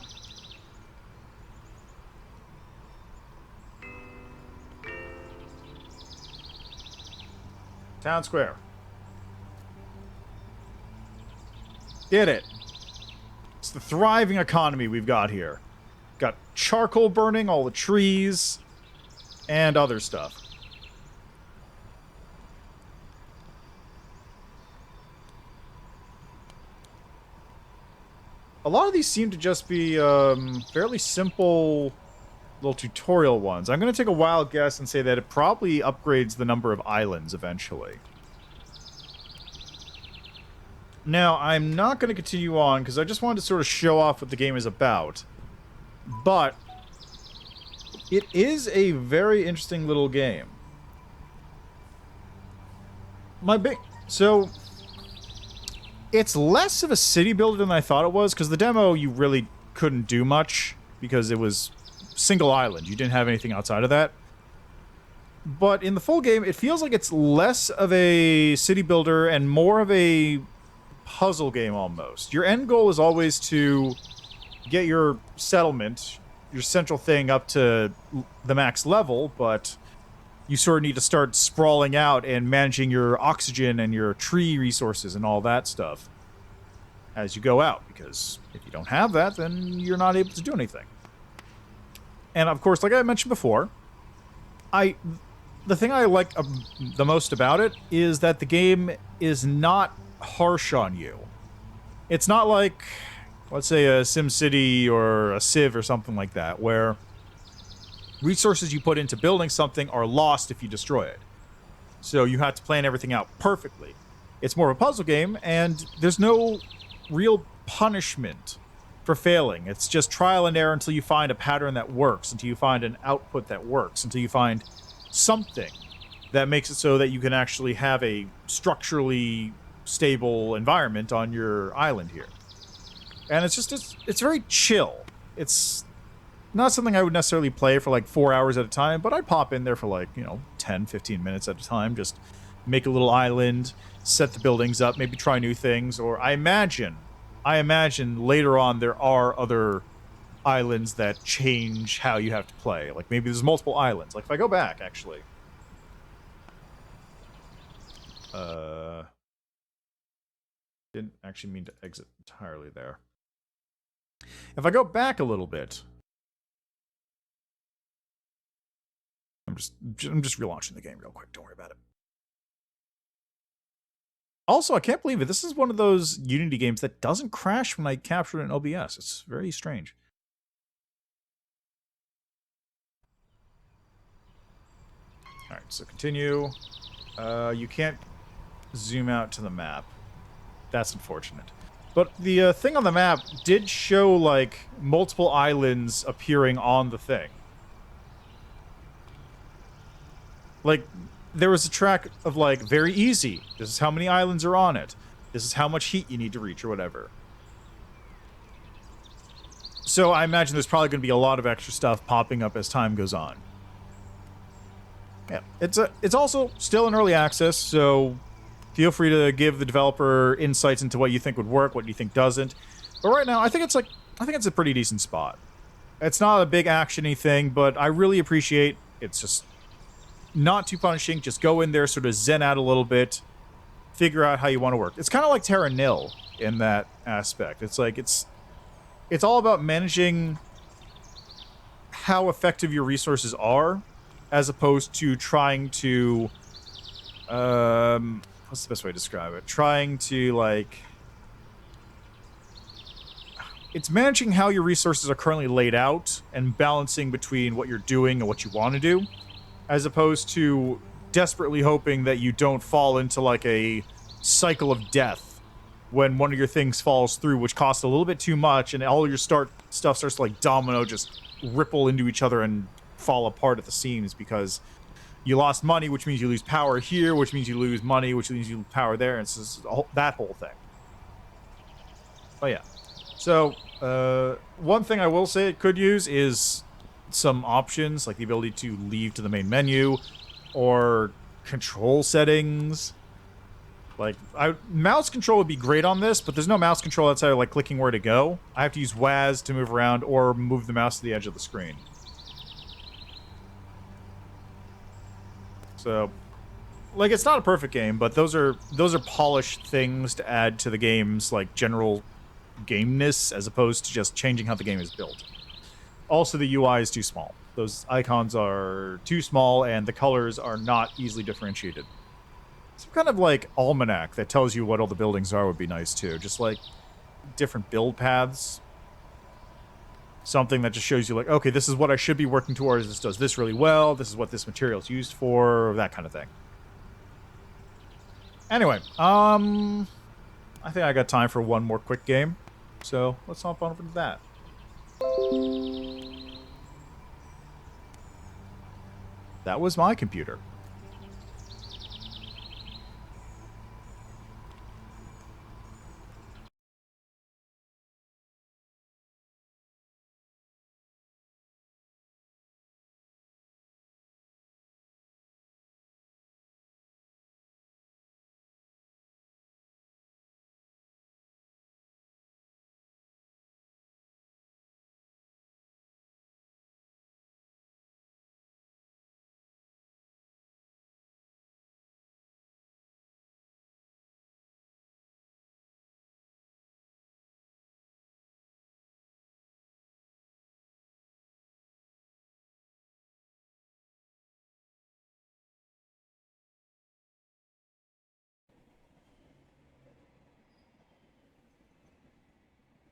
Town square. Did it. It's the thriving economy we've got here. Got charcoal burning, all the trees, and other stuff. A lot of these seem to just be fairly simple little tutorial ones. I'm going to take a wild guess and say that it probably upgrades the number of islands eventually. Now, I'm not going to continue on because I just wanted to sort of show off what the game is about. But it is a very interesting little game. So it's less of a city builder than I thought it was, because the demo you really couldn't do much because it was single island. You didn't have anything outside of that. But in the full game, it feels like it's less of a city builder and more of a puzzle game almost. Your end goal is always to get your settlement, your central thing, up to the max level, but you sort of need to start sprawling out and managing your oxygen and your tree resources and all that stuff as you go out, because if you don't have that, then you're not able to do anything. And of course, like I mentioned before, the thing I like the most about it is that the game is not harsh on you. It's not like, let's say, a SimCity or a Civ or something like that, where resources you put into building something are lost if you destroy it. So you have to plan everything out perfectly. It's more of a puzzle game, and there's no real punishment for failing. It's just trial and error until you find a pattern that works, until you find an output that works, until you find something that makes it so that you can actually have a structurally stable environment on your island here. And it's just, it's very chill. It's not something I would necessarily play for like 4 hours at a time, but I'd pop in there for like, 10, 15 minutes at a time, just make a little island, set the buildings up, maybe try new things, or I imagine later on there are other islands that change how you have to play. Like maybe there's multiple islands. Like if I go back, actually. Didn't actually mean to exit entirely there. If I go back a little bit, I'm just relaunching the game real quick. Don't worry about it. Also, I can't believe it. This is one of those Unity games that doesn't crash when I capture it in OBS. It's very strange. All right, so continue. You can't zoom out to the map. That's unfortunate. But the thing on the map did show, like, multiple islands appearing on the thing. Like, there was a track of, like, very easy. This is how many islands are on it. This is how much heat you need to reach or whatever. So I imagine there's probably going to be a lot of extra stuff popping up as time goes on. Yeah, it's also still in early access, so feel free to give the developer insights into what you think would work, what you think doesn't. But right now, I think it's a pretty decent spot. It's not a big action-y thing, but I really appreciate it's just not too punishing. Just go in there, sort of zen out a little bit, figure out how you want to work. It's kind of like Terra Nil in that aspect. It's like it's all about managing how effective your resources are, as opposed to trying to what's the best way to describe it? Trying to, like... It's managing how your resources are currently laid out and balancing between what you're doing and what you want to do, as opposed to desperately hoping that you don't fall into, like, a cycle of death when one of your things falls through, which costs a little bit too much, and all your stuff starts to, like, domino, just ripple into each other and fall apart at the seams because you lost money, which means you lose power here, which means you lose money, which means you lose power there, and it's just that whole thing. But yeah. So, one thing I will say it could use is some options, like the ability to leave to the main menu, or control settings. Like, mouse control would be great on this, but there's no mouse control outside of, like, clicking where to go. I have to use WAS to move around, or move the mouse to the edge of the screen. So, like, it's not a perfect game, but those are polished things to add to the game's, like, general gameness, as opposed to just changing how the game is built. Also, the UI is too small. Those icons are too small, and the colors are not easily differentiated. Some kind of, like, almanac that tells you what all the buildings are would be nice, too. Just, like, different build paths. Something that just shows you, like, okay, this is what I should be working towards, this does this really well, this is what this material is used for, that kind of thing. Anyway, I think I got time for one more quick game, so let's hop on over to that. That was my computer.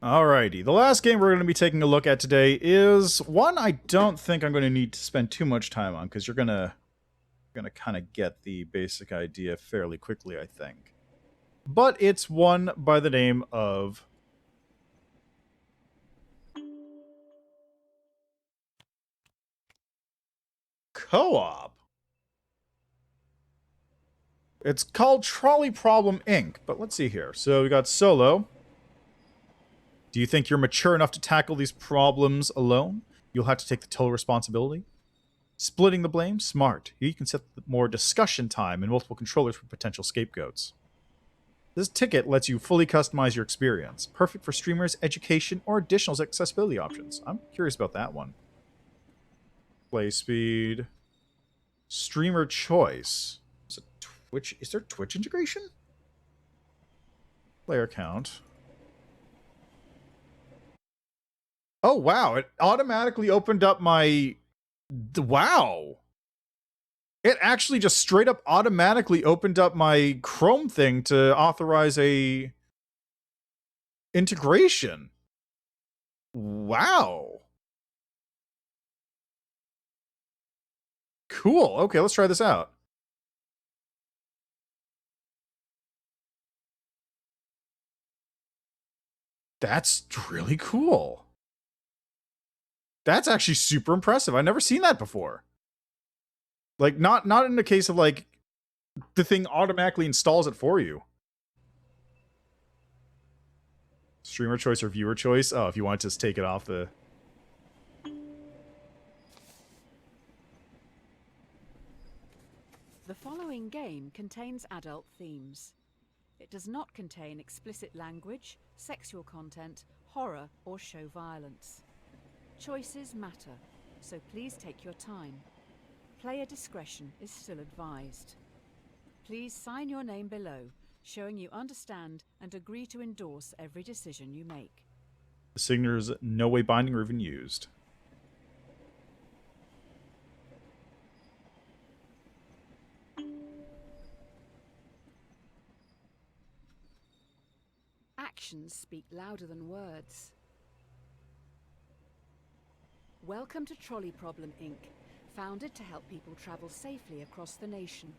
Alrighty, the last game we're going to be taking a look at today is one I don't think I'm going to need to spend too much time on, because you're going to kind of get the basic idea fairly quickly, I think. But it's one by the name of Co-op. It's called Trolley Problem Inc., but let's see here. So we got solo. Do you think you're mature enough to tackle these problems alone? You'll have to take the total responsibility. Splitting the blame, smart. You can set more discussion time and multiple controllers for potential scapegoats. This ticket lets you fully customize your experience. Perfect for streamers, education, or additional accessibility options. I'm curious about that one. Play speed. Streamer choice. Is it Twitch? Is there Twitch integration? Player count. Oh, wow. It automatically opened up my... Wow. It actually just straight up automatically opened up my Chrome thing to authorize a integration. Wow. Cool. Okay, let's try this out. That's really cool. That's actually super impressive. I've never seen that before. Like, not in the case of, like, the thing automatically installs it for you. Streamer choice or viewer choice? Oh, if you want to just take it off the... The following game contains adult themes. It does not contain explicit language, sexual content, horror, or show violence. Choices matter, so please take your time. Player discretion is still advised. Please sign your name below, showing you understand and agree to endorse every decision you make. The signature is no way binding or even used. Actions speak louder than words. Welcome to Trolley Problem Inc., founded to help people travel safely across the nation.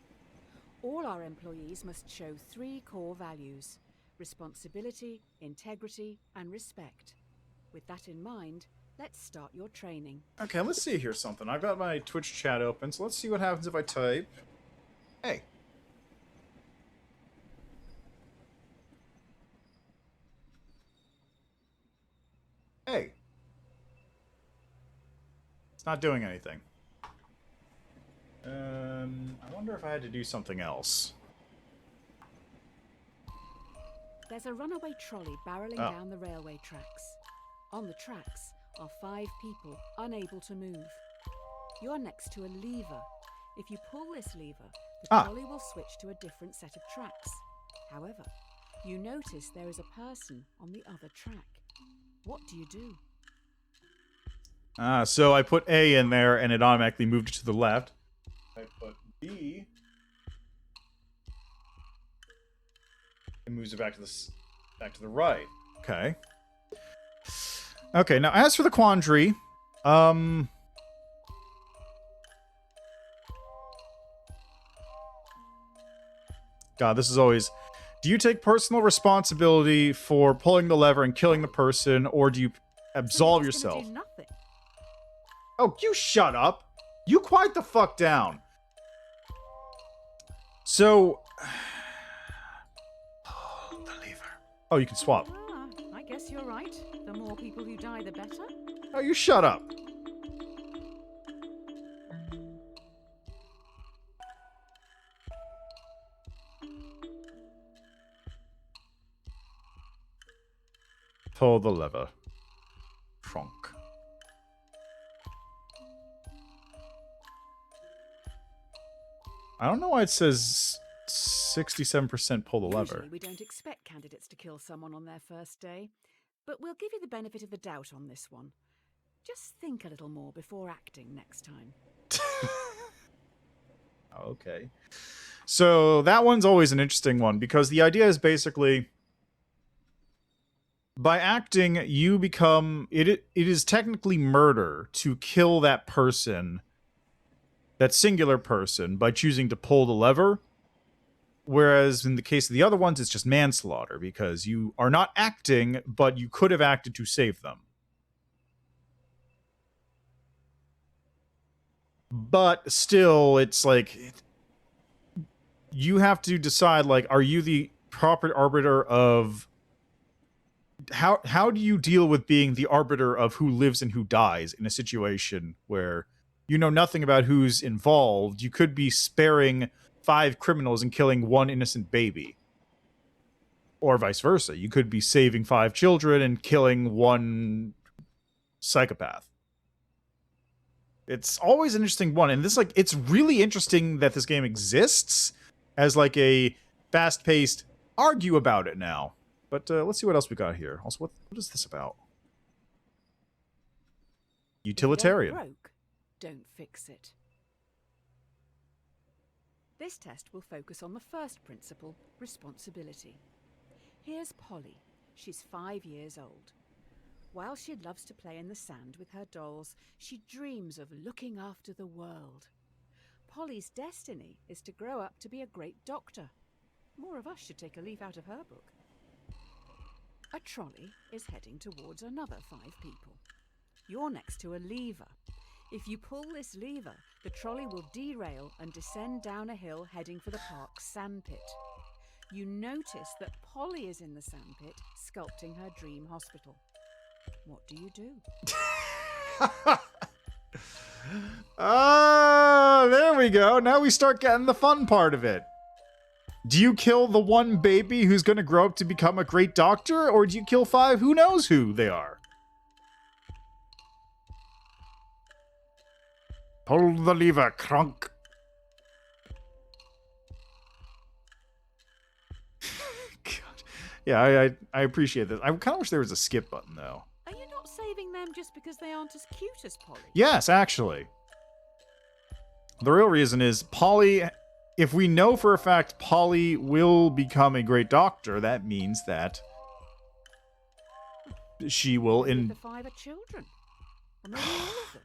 All our employees must show 3 core values: responsibility, integrity, and respect. With that in mind, let's start your training. Okay, let's see here something. I've got my Twitch chat open, so let's see what happens if I type... Hey. Hey. It's not doing anything. I wonder if I had to do something else. There's a runaway trolley barreling down the railway tracks. On the tracks are 5 people unable to move. You're next to a lever. If you pull this lever, the trolley will switch to a different set of tracks. However, you notice there is a person on the other track. What do you do? So I put A in there, and it automatically moved it to the left. I put B. It moves it back to the right. Okay. Okay, now as for the quandary, God, this is always... Do you take personal responsibility for pulling the lever and killing the person, or do you absolve yourself? Do nothing. Oh, you shut up! You quiet the fuck down! So... Pull the lever. Oh, you can swap. I guess you're right. The more people who die, the better. Oh, you shut up. Pull the lever. Trunk. I don't know why it says 67% pull the lever. Usually we don't expect candidates to kill someone on their first day, but we'll give you the benefit of the doubt on this one. Just think a little more before acting next time. Okay. So that one's always an interesting one, because the idea is basically, by acting, you become... It is technically murder to kill that person, that singular person, by choosing to pull the lever. Whereas in the case of the other ones, it's just manslaughter, because you are not acting, but you could have acted to save them. But still, it's like... You have to decide, like, are you the proper arbiter of how do you deal with being the arbiter of who lives and who dies in a situation where you know nothing about who's involved? You could be sparing 5 criminals and killing 1 innocent baby. Or vice versa. You could be saving 5 children and killing 1 psychopath. It's always an interesting one. And this, like, it's really interesting that this game exists as, like, a fast-paced argue about it now. But let's see what else we got here. Also, what is this about? Utilitarian. If it ain't broke, don't fix it. This test will focus on the first principle, responsibility. Here's Polly. She's 5 years old. While she loves to play in the sand with her dolls, she dreams of looking after the world. Polly's destiny is to grow up to be a great doctor. More of us should take a leaf out of her book. A trolley is heading towards another 5 people. You're next to a lever. If you pull this lever, the trolley will derail and descend down a hill heading for the park's sandpit. You notice that Polly is in the sandpit, sculpting her dream hospital. What do you do? There we go. Now we start getting the fun part of it. Do you kill the 1 baby who's going to grow up to become a great doctor, or do you kill 5 who knows who they are? Pull the lever, crunk. God. Yeah, I appreciate this. I kind of wish there was a skip button, though. Are you not saving them just because they aren't as cute as Polly? Yes, actually. The real reason is Polly, if we know for a fact Polly will become a great doctor, that means that she will Maybe the 5 are children. Or maybe all of them.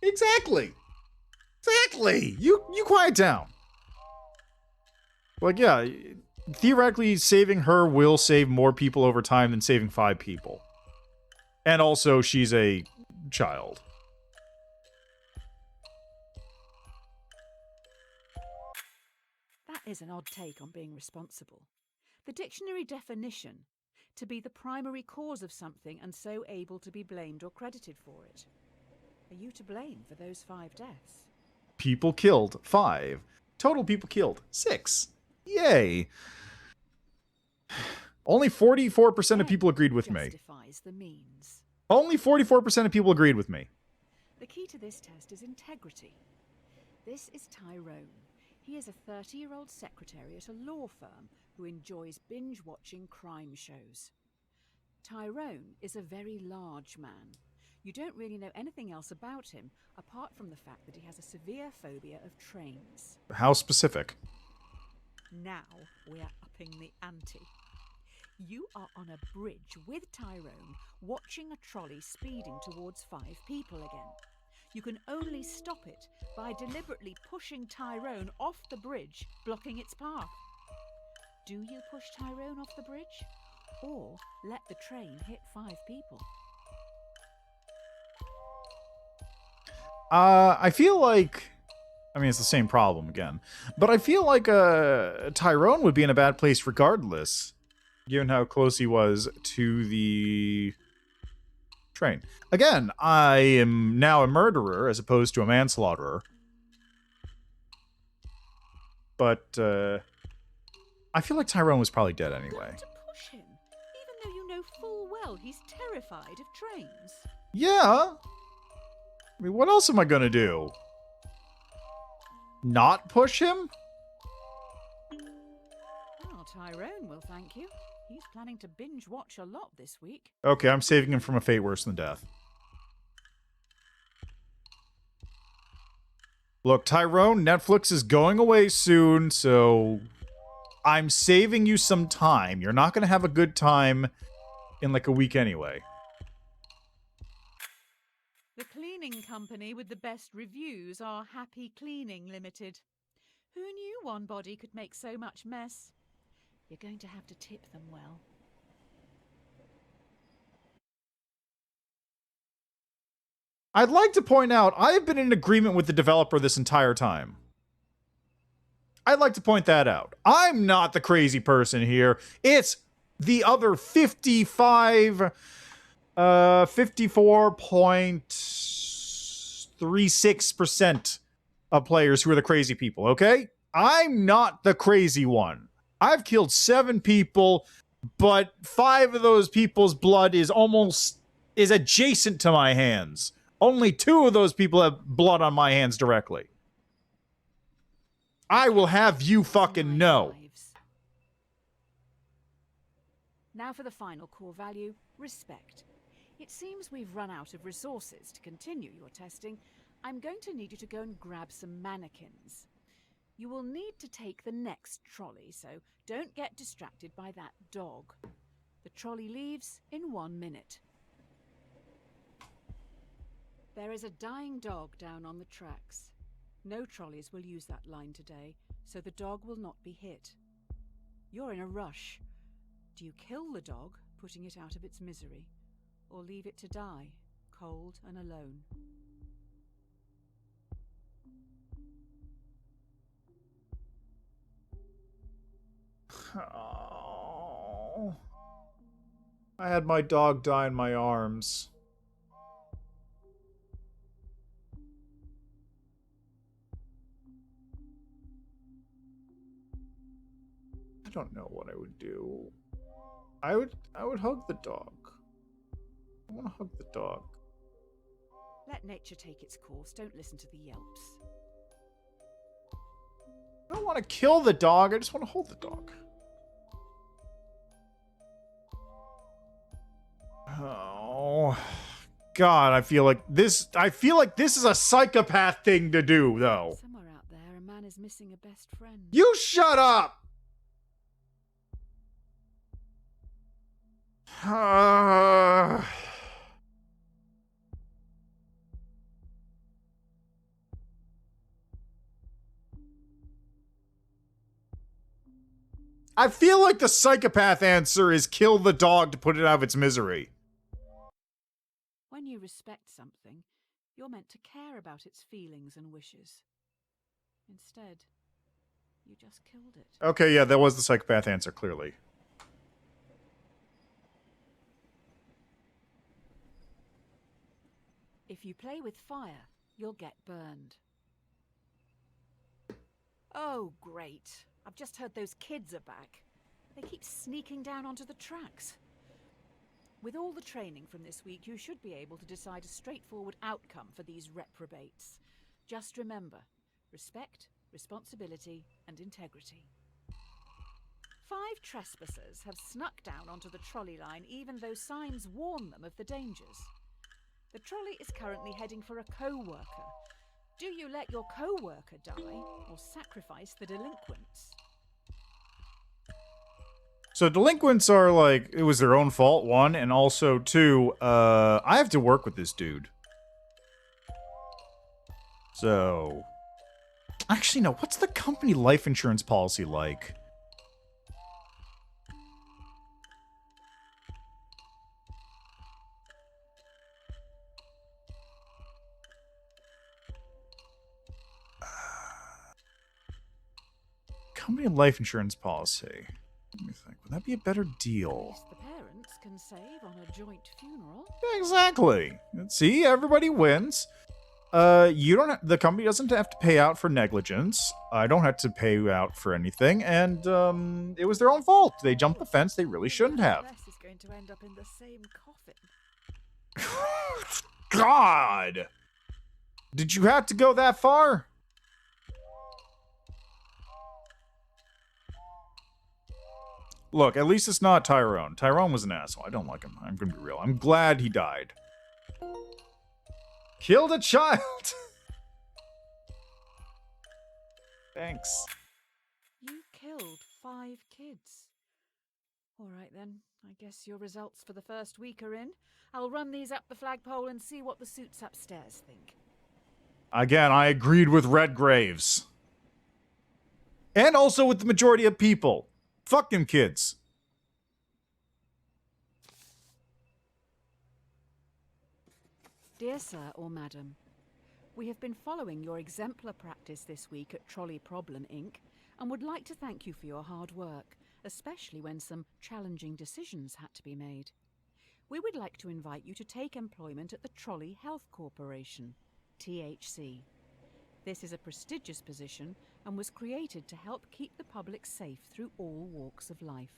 Exactly. You quiet down. Like, yeah, theoretically saving her will save more people over time than saving 5 people. And also, she's a child. That is an odd take on being responsible. The dictionary definition: to be the primary cause of something and so able to be blamed or credited for it. Are you to blame for those 5 deaths? People killed, 5. Total people killed, 6. Yay. Only 44% of people agreed with me. Justifies the means. Only 44% of people agreed with me. The key to this test is integrity. This is Tyrone. He is a 30-year-old secretary at a law firm who enjoys binge-watching crime shows. Tyrone is a very large man. You don't really know anything else about him, apart from the fact that he has a severe phobia of trains. How specific? Now we're upping the ante. You are on a bridge with Tyrone, watching a trolley speeding towards 5 people again. You can only stop it by deliberately pushing Tyrone off the bridge, blocking its path. Do you push Tyrone off the bridge, or let the train hit 5 people? I feel like... I mean, it's the same problem again. But I feel like Tyrone would be in a bad place regardless, given how close he was to the train. Again, I am now a murderer as opposed to a manslaughterer. But I feel like Tyrone was probably dead anyway. Not to push him, even though you know full well he's terrified of trains. Yeah. I mean, what else am I gonna do? Not push him? Well, Tyrone will thank you. He's planning to binge watch a lot this week. Okay, I'm saving him from a fate worse than death. Look, Tyrone, Netflix is going away soon, so I'm saving you some time. You're not going to have a good time in like a week anyway. The cleaning company with the best reviews are Happy Cleaning Limited. Who knew one body could make so much mess? You're going to have to tip them well. I'd like to point out, I have been in agreement with the developer this entire time. I'd like to point that out. I'm not the crazy person here. It's the other 54.36% of players who are the crazy people, okay? I'm not the crazy one. I've killed 7 people, but 5 of those people's blood is adjacent to my hands. Only 2 of those people have blood on my hands directly. I will have you fucking know. Now for the final core value, respect. It seems we've run out of resources to continue your testing. I'm going to need you to go and grab some mannequins. You will need to take the next trolley, so don't get distracted by that dog. The trolley leaves in 1 minute. There is a dying dog down on the tracks. No trolleys will use that line today, so the dog will not be hit. You're in a rush. Do you kill the dog, putting it out of its misery, or leave it to die, cold and alone? Oh. I had my dog die in my arms. I don't know what I would do. I would hug the dog. I want to hug the dog. Let nature take its course. Don't listen to the yelps. I don't want to kill the dog. I just want to hold the dog. Oh, God! I feel like this is a psychopath thing to do, though. Somewhere out there, a man is missing a best friend. You shut up! I feel like the psychopath answer is kill the dog to put it out of its misery. When you respect something, you're meant to care about its feelings and wishes. Instead, you just killed it. Okay, yeah, that was the psychopath answer, clearly. If you play with fire, you'll get burned. Oh, great. I've just heard those kids are back. They keep sneaking down onto the tracks. With all the training from this week, you should be able to decide a straightforward outcome for these reprobates. Just remember, respect, responsibility, and integrity. 5 trespassers have snuck down onto the trolley line even though signs warn them of the dangers. The trolley is currently heading for a co-worker. Do you let your co-worker die or sacrifice the delinquents? So delinquents are like, it was their own fault, 1, and also 2, I have to work with this dude. So, actually no, what's the company life insurance policy like? Company life insurance policy. Let me think. Would that be a better deal? The parents can save on a joint funeral. Yeah, exactly. See, everybody wins. The company doesn't have to pay out for negligence. I don't have to pay out for anything, and it was their own fault. They jumped the fence they really shouldn't have. Is going to end up in the same coffin. God! Did you have to go that far? Look, at least it's not Tyrone. Tyrone was an asshole. I don't like him. I'm gonna be real. I'm glad he died. Killed a child! Thanks. You killed 5 kids. All right then, I guess your results for the first week are in. I'll run these up the flagpole and see what the suits upstairs think. Again, I agreed with Redgraves. And also with the majority of people. Fuck them kids. Dear Sir or Madam, we have been following your exemplar practice this week at Trolley Problem Inc., and would like to thank you for your hard work, especially when some challenging decisions had to be made. We would like to invite you to take employment at the Trolley Health Corporation, THC. This is a prestigious position and was created to help keep the public safe through all walks of life.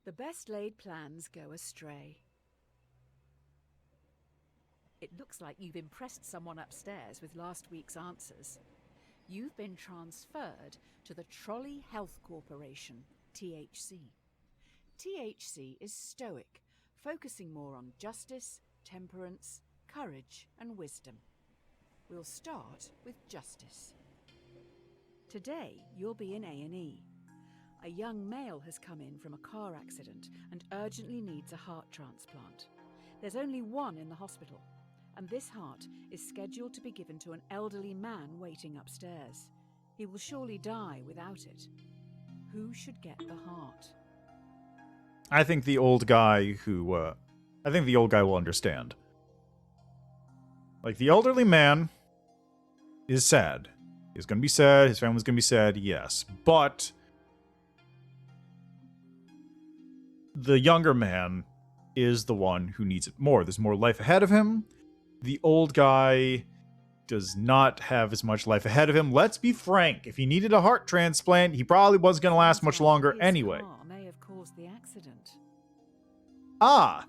The best laid plans go astray. It looks like you've impressed someone upstairs with last week's answers. You've been transferred to the Trolley Health Corporation, THC. THC is stoic, focusing more on justice, temperance, courage, and wisdom. We'll start with justice. Today, you'll be in A&E. A young male has come in from a car accident and urgently needs a heart transplant. There's only one in the hospital, and this heart is scheduled to be given to an elderly man waiting upstairs. He will surely die without it. Who should get the heart? I think the old guy who, I think the old guy will understand. Like, the elderly man is sad. He's gonna be sad, his family's gonna be sad, yes. But the younger man is the one who needs it more. There's more life ahead of him. The old guy does not have as much life ahead of him. Let's be frank. If he needed a heart transplant, he probably wasn't going to last much longer anyway. His car may have caused the accident. Ah.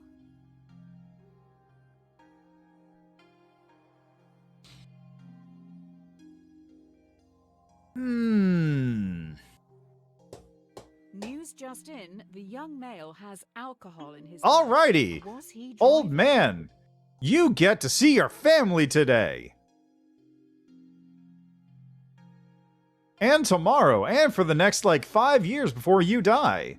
News just in, the young male has alcohol in his Alrighty. blood. Was he Old driving? man, you get to see your family today. And tomorrow, and for the next, 5 years before you die.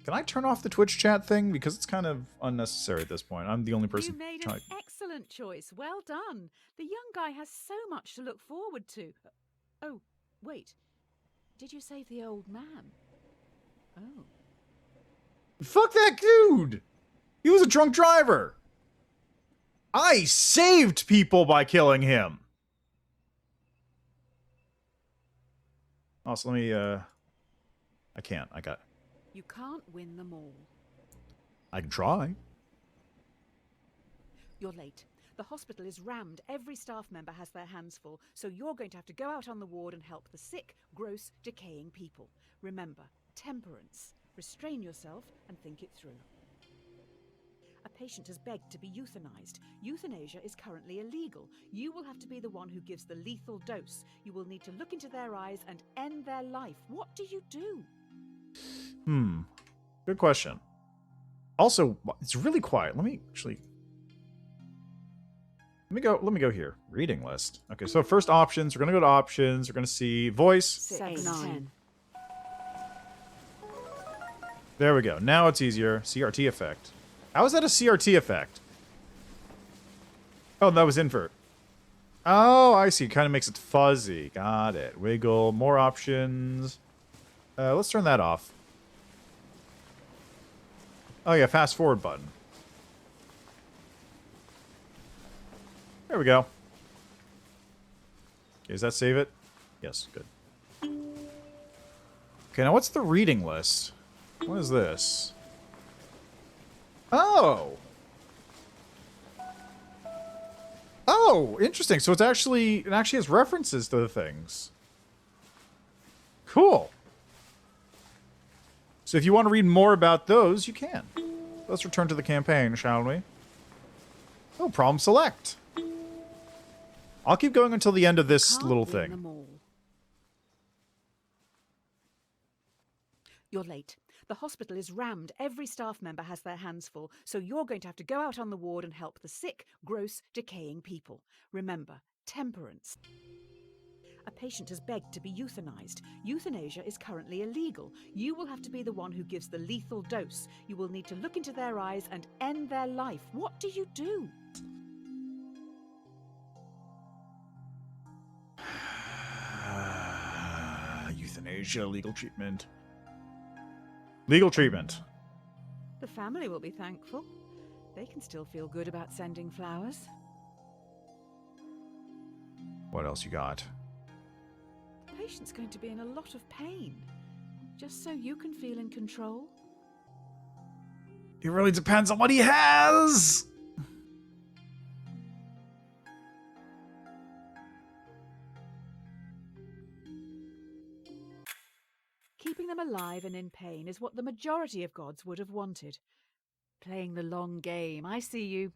Can I turn off the Twitch chat thing? Because it's kind of unnecessary at this point. I'm the only person You made trying. an excellent choice. Well done. The young guy has so much to look forward to. Oh, wait. Did you save the old man? Oh. Fuck that dude! He was a drunk driver! I saved people by killing him! Also, let me, I can't. You can't win them all. I can try. You're late. The hospital is rammed. Every staff member has their hands full, so you're going to have to go out on the ward and help the sick, gross, decaying people. Remember, temperance. Restrain yourself and think it through. A patient has begged to be euthanized. Euthanasia is currently illegal. You will have to be the one who gives the lethal dose. You will need to look into their eyes and end their life. What do you do? Good question. Also, it's really quiet. Let me go here. Reading list. Okay, so first options. We're gonna go to options. We're gonna see voice. 6, 9. There we go. Now it's easier. CRT effect. How is that a CRT effect? Oh, that was invert. Oh, I see. Kind of makes it fuzzy. Got it. Wiggle. More options. Let's turn that off. Oh yeah, fast forward button. There we go. Okay, does that save it? Yes, good. Okay, now what's the reading list? What is this? Oh! Oh, interesting. So it actually has references to the things. Cool. So if you want to read more about those, you can. Let's return to the campaign, shall we? Oh, problem select. I'll keep going until the end of this little thing. You're late. The hospital is rammed. Every staff member has their hands full, so you're going to have to go out on the ward and help the sick, gross, decaying people. Remember, temperance. A patient has begged to be euthanized. Euthanasia is currently illegal. You will have to be the one who gives the lethal dose. You will need to look into their eyes and end their life. What do you do? Euthanasia, legal treatment. Legal treatment. The family will be thankful. They can still feel good about sending flowers. What else you got? The patient's going to be in a lot of pain. Just so you can feel in control. It really depends on what he has. Keeping them alive and in pain is what the majority of gods would have wanted. Playing the long game, I see you.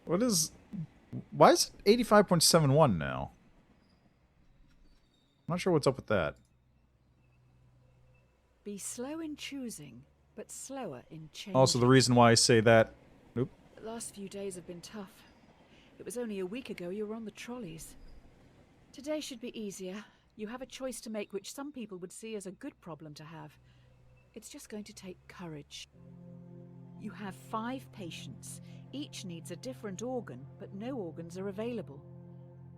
Why is it 85.71 now? I'm not sure what's up with that. Be slow in choosing, but slower in changing. Also, the reason why I say that... Oop. The last few days have been tough. It was only a week ago you were on the trolleys. Today should be easier. You have a choice to make which some people would see as a good problem to have. It's just going to take courage. You have 5 patients. Each needs a different organ, but no organs are available.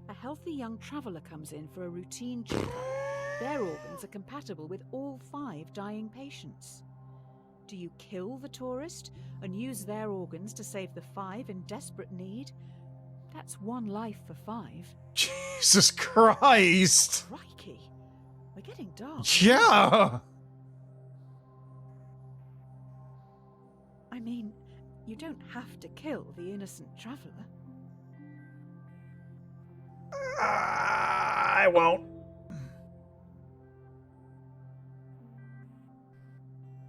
A healthy young traveller comes in for a routine checkup. Their organs are compatible with all 5 dying patients. Do you kill the tourist and use their organs to save the 5 in desperate need? That's 1 life for 5. Jesus Christ! Crikey! We're getting dark. Yeah! I mean, you don't have to kill the innocent traveller. I won't.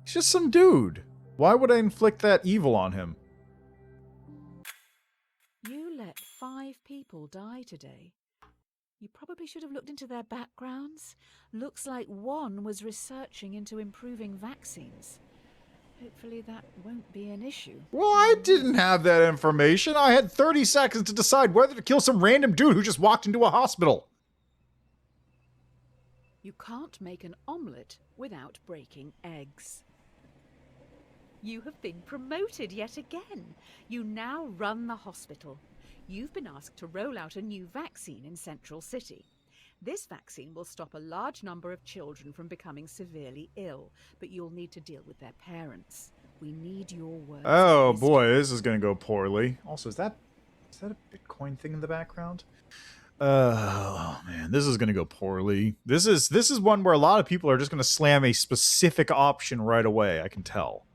He's just some dude. Why would I inflict that evil on him? You let 5 people die today. You probably should have looked into their backgrounds. Looks like one was researching into improving vaccines. Hopefully that won't be an issue. Well, I didn't have that information. I had 30 seconds to decide whether to kill some random dude who just walked into a hospital. You can't make an omelette without breaking eggs. You have been promoted yet again. You now run the hospital. You've been asked to roll out a new vaccine in Central City. This vaccine will stop a large number of children from becoming severely ill, but you'll need to deal with their parents. We need your words. Oh boy, this is gonna go poorly. Also, is that a Bitcoin thing in the background? Oh man, this is gonna go poorly. This is one where a lot of people are just gonna slam a specific option right away. I can tell.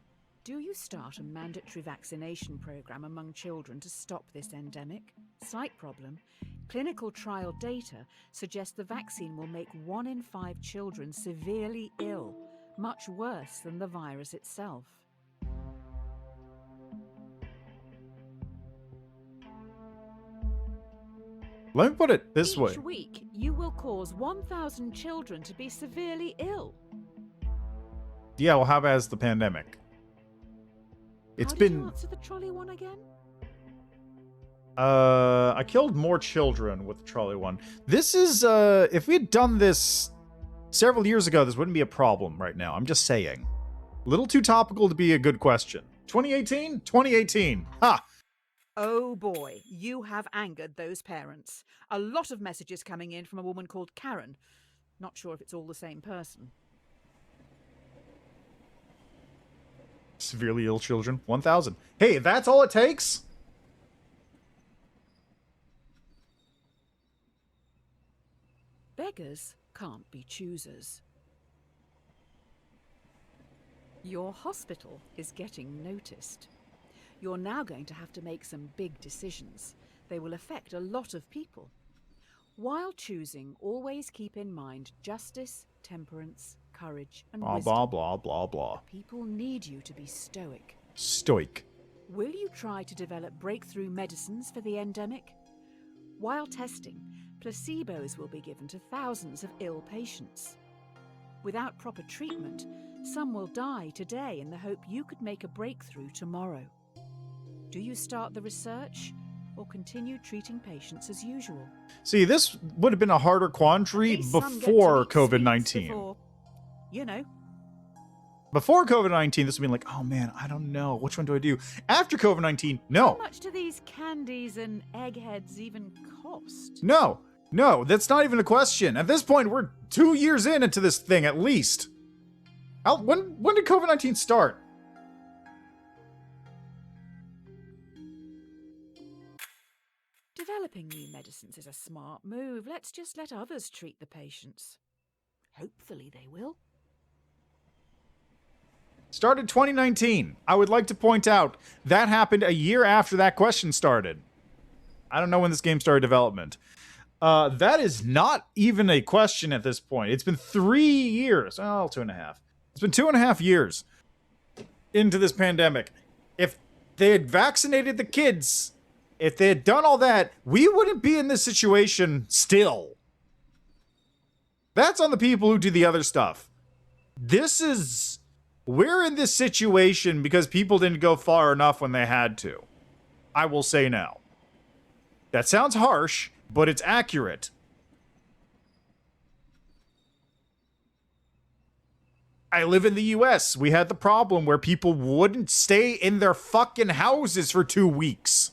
Do you start a mandatory vaccination program among children to stop this endemic? Slight problem. Clinical trial data suggest the vaccine will make 1 in 5 children severely ill, much worse than the virus itself. Let me put it this way. Each week, you will cause 1,000 children to be severely ill. Yeah, well, how bad is the pandemic? It's How did been... you answer the trolley one again? I killed more children with the trolley one. This is, if we had done this several years ago, this wouldn't be a problem right now. I'm just saying. A little too topical to be a good question. 2018? 2018. Ha! Oh boy, you have angered those parents. A lot of messages coming in from a woman called Karen. Not sure if it's all the same person. Severely ill children, 1,000. Hey, that's all it takes? Beggars can't be choosers. Your hospital is getting noticed. You're now going to have to make some big decisions. They will affect a lot of people. While choosing, always keep in mind justice, temperance, courage, and Blah, wisdom. blah, blah, blah, blah. People need you to be stoic. Stoic. Will you try to develop breakthrough medicines for the endemic? While testing, placebos will be given to thousands of ill patients. Without proper treatment, some will die today in the hope you could make a breakthrough tomorrow. Do you start the research or continue treating patients as usual? See, this would have been a harder quandary before COVID-19. Before, you know. Before COVID-19, this would be like, oh man, I don't know. Which one do I do? After COVID-19, How no. much do these candies and eggheads even cost? No, that's not even a question. At this point, we're 2 years into this thing, at least. When did COVID-19 start? Developing new medicines is a smart move. Let's just let others treat the patients. Hopefully they will. Started 2019. I would like to point out that happened a year after that question started. I don't know when this game started development. That is not even a question at this point. It's been 3 years. Oh, 2.5. It's been 2.5 years into this pandemic. If they had vaccinated the kids, if they had done all that, we wouldn't be in this situation still. That's on the people who do the other stuff. We're in this situation because people didn't go far enough when they had to. I will say now. That sounds harsh, but it's accurate. I live in the US. We had the problem where people wouldn't stay in their fucking houses for 2 weeks.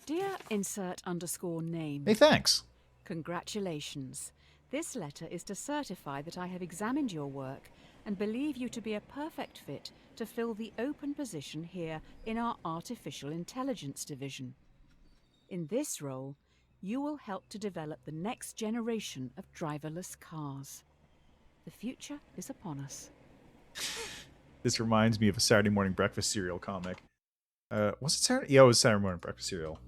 Dear insert_name. Hey, thanks. Congratulations. This letter is to certify that I have examined your work and believe you to be a perfect fit to fill the open position here in our Artificial Intelligence Division. In this role, you will help to develop the next generation of driverless cars. The future is upon us. This reminds me of a Saturday morning breakfast cereal comic. Was it Saturday? Yeah, it was Saturday morning breakfast cereal.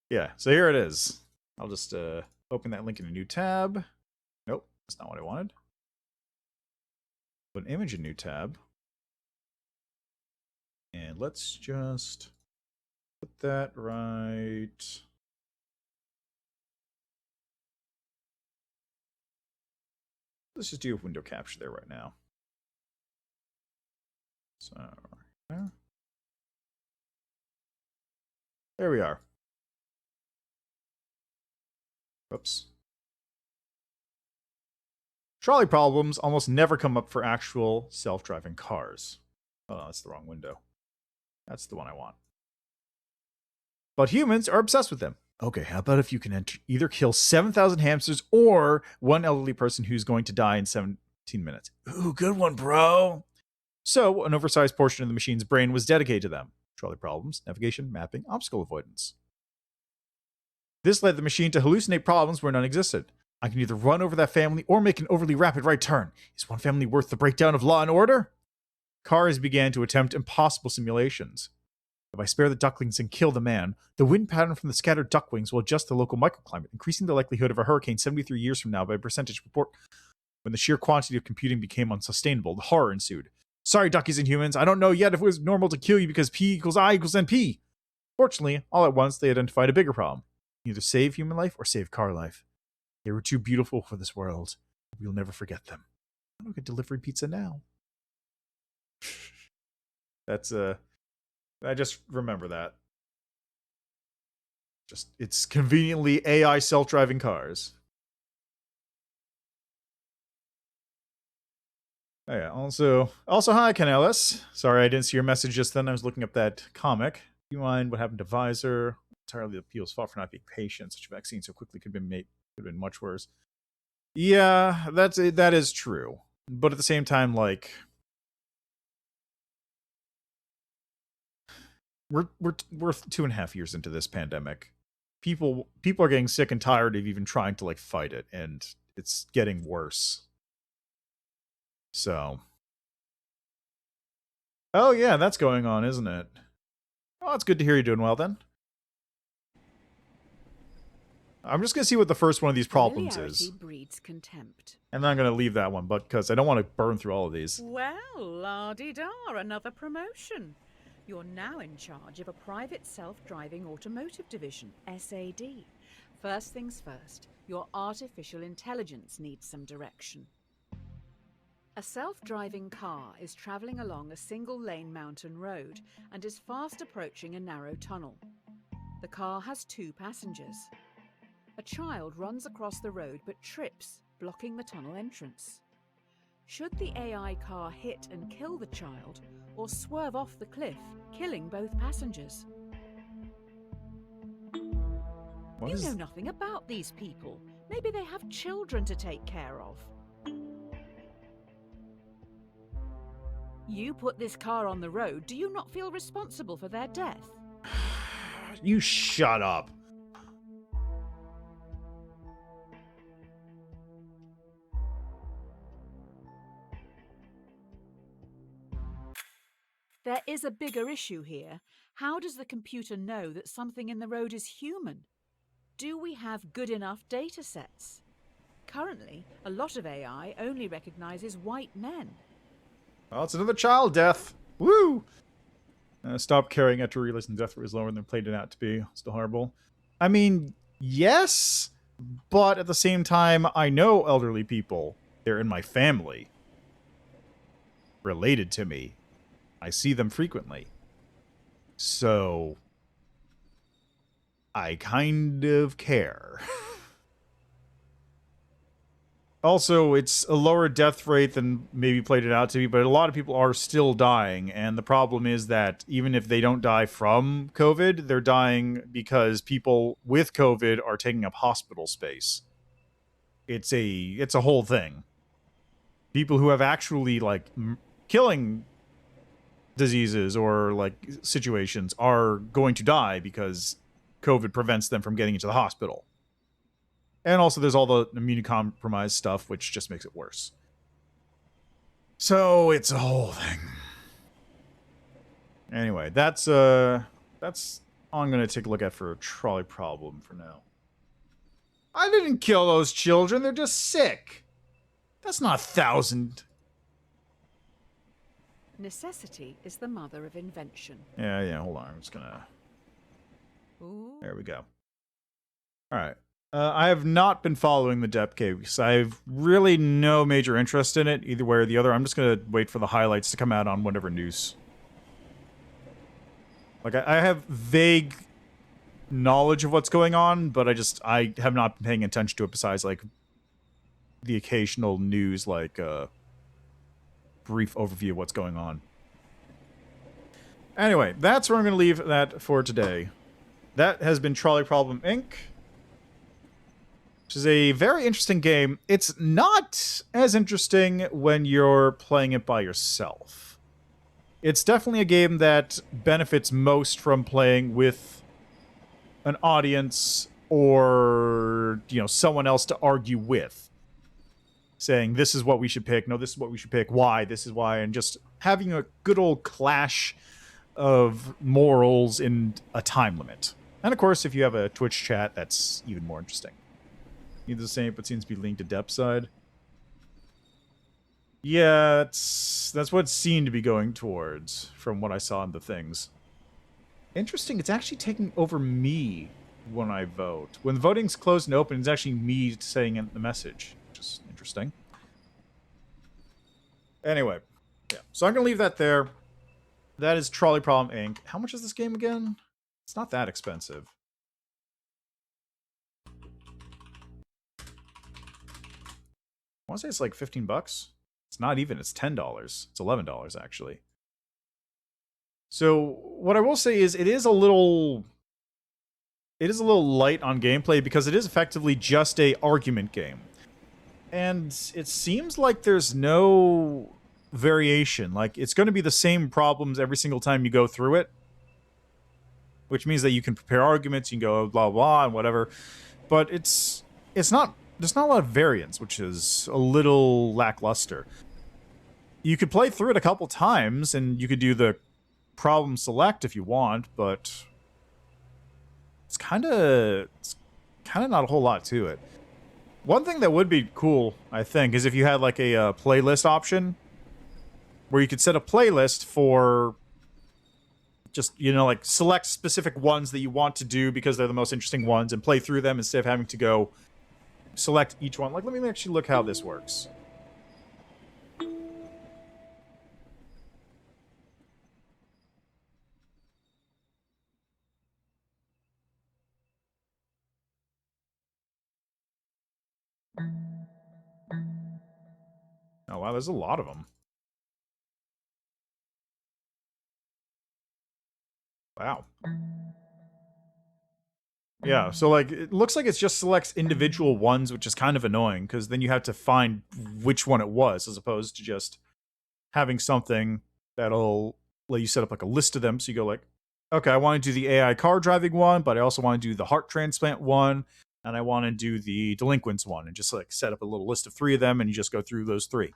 Yeah, so here it is. I'll just open that link in a new tab. Nope, that's not what I wanted. Put an image in a new tab. And let's just put that right. Let's just do a window capture there right now. So, there we are. Whoops. Trolley problems almost never come up for actual self-driving cars. Oh, no, that's the wrong window. That's the one I want. But humans are obsessed with them. Okay, how about if you can either kill 7,000 hamsters or one elderly person who's going to die in 17 minutes? Ooh, good one, bro. So, an oversized portion of the machine's brain was dedicated to them. Trolley problems, navigation, mapping, obstacle avoidance. This led the machine to hallucinate problems where none existed. I can either run over that family or make an overly rapid right turn. Is one family worth the breakdown of law and order? Cars began to attempt impossible simulations. If I spare the ducklings and kill the man, the wind pattern from the scattered ducklings will adjust the local microclimate, increasing the likelihood of a hurricane 73 years from now by a percentage report. When the sheer quantity of computing became unsustainable, the horror ensued. Sorry, duckies and humans, I don't know yet if it was normal to kill you because P equals I equals NP. Fortunately, all at once, they identified a bigger problem. Either save human life or save car life. They were too beautiful for this world. We'll never forget them. I don't get delivery pizza now. That's I just remember that. It's conveniently AI self-driving cars. Oh yeah, also hi Ken Ellis. Sorry I didn't see your message just then. I was looking up that comic. Do you mind what happened to Visor? Entirely the people's fault for not being patient. Such a vaccine so quickly could have been much worse. Yeah, that is true. But at the same time, like, we're 2.5 years into this pandemic. People are getting sick and tired of even trying to like fight it, and it's getting worse. So, oh yeah, that's going on, isn't it? Oh, it's good to hear you're doing well then. I'm just going to see what the first one of these problems is. Breeds contempt. And then I'm going to leave that one, but because I don't want to burn through all of these. Well, la-di-da, another promotion. You're now in charge of a private self-driving automotive division, SAD. First things first, your artificial intelligence needs some direction. A self-driving car is travelling along a single-lane mountain road and is fast approaching a narrow tunnel. The car has 2 passengers. A child runs across the road but trips, blocking the tunnel entrance. Should the AI car hit and kill the child, or swerve off the cliff, killing both passengers? You know nothing about these people. Maybe they have children to take care of. You put this car on the road, do you not feel responsible for their death? You shut up. There is a bigger issue here. How does the computer know that something in the road is human? Do we have good enough data sets? Currently, a lot of AI only recognizes white men. Well, it's another child death. Woo! Stop caring after realizing death rate was lower than played it out to be. Still horrible. I mean, yes, but at the same time, I know elderly people. They're in my family. Related to me. I see them frequently. So, I kind of care. Also, it's a lower death rate than maybe played it out to be, but a lot of people are still dying, and the problem is that even if they don't die from COVID, they're dying because people with COVID are taking up hospital space. It's a whole thing. People who have actually, like, killing diseases or, like, situations are going to die because COVID prevents them from getting into the hospital. And also there's all the immunocompromised stuff, which just makes it worse. So it's a whole thing. Anyway, that's all I'm going to take a look at for a trolley problem for now. I didn't kill those children. They're just sick. That's not 1,000. Necessity is the mother of invention. Yeah, hold on. I'm just going to... Ooh. There we go. All right. I have not been following the depth case. I have really no major interest in it, either way or the other. I'm just going to wait for the highlights to come out on whatever news. Like, I have vague knowledge of what's going on, but I have not been paying attention to it besides, like, the occasional news, like, brief overview of what's going on. Anyway, that's where I'm going to leave that for today. That has been Trolley Problem Inc., which is a very interesting game. It's not as interesting when you're playing it by yourself. It's definitely a game that benefits most from playing with an audience or, you know, someone else to argue with. Saying, this is what we should pick, no, this is what we should pick, why, this is why, and just having a good old clash of morals in a time limit. And of course, if you have a Twitch chat, that's even more interesting. Neither the same, but seems to be linked to depth side. Yeah, that's what it seemed to be going towards from what I saw in the things. Interesting, it's actually taking over me when I vote. When voting's closed and open, it's actually me saying the message, which is interesting. Anyway, yeah. So I'm going to leave that there. That is Trolley Problem Inc. How much is this game again? It's not that expensive. I want to say it's like 15 bucks. It's not even. It's $10. It's $11, actually. So what I will say is it is a little light on gameplay because it is effectively just a argument game. And it seems like there's no variation. Like, it's going to be the same problems every single time you go through it. Which means that you can prepare arguments, you can go blah, blah, and whatever. But it's not... There's not a lot of variance, which is a little lackluster. You could play through it a couple times, and you could do the problem select if you want, but it's kind of not a whole lot to it. One thing that would be cool, I think, is if you had like a playlist option where you could set a playlist for just, you know, like select specific ones that you want to do because they're the most interesting ones and play through them instead of having to go select each one. Like, let me actually look how this works. Oh, wow, there's a lot of them. Wow. Yeah, so like it looks like it just selects individual ones, which is kind of annoying because then you have to find which one it was, as opposed to just having something that'll let you set up like a list of them. So you go like, okay, I want to do the AI car driving one, but I also want to do the heart transplant one, and I want to do the delinquents one, and just like set up a little list of 3 of them, and you just go through those 3.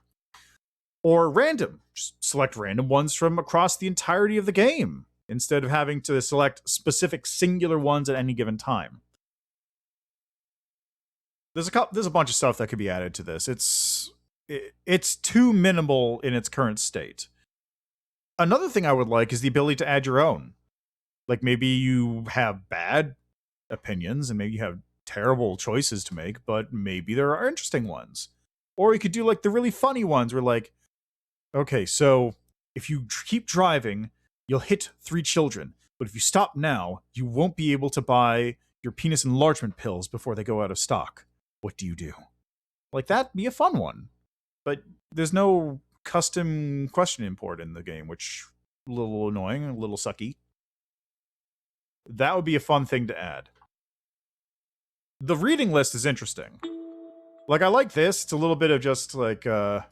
Or random, just select random ones from across the entirety of the game, instead of having to select specific singular ones at any given time. There's a bunch of stuff that could be added to this. It's too minimal in its current state. Another thing I would like is the ability to add your own. Like maybe you have bad opinions and maybe you have terrible choices to make, but maybe there are interesting ones. Or you could do like the really funny ones where like, okay, so if you keep driving, you'll hit 3 children, but if you stop now, you won't be able to buy your penis enlargement pills before they go out of stock. What do you do? Like, that'd be a fun one. But there's no custom question import in the game, which a little annoying, a little sucky. That would be a fun thing to add. The reading list is interesting. Like, I like this. It's a little bit of just, like, a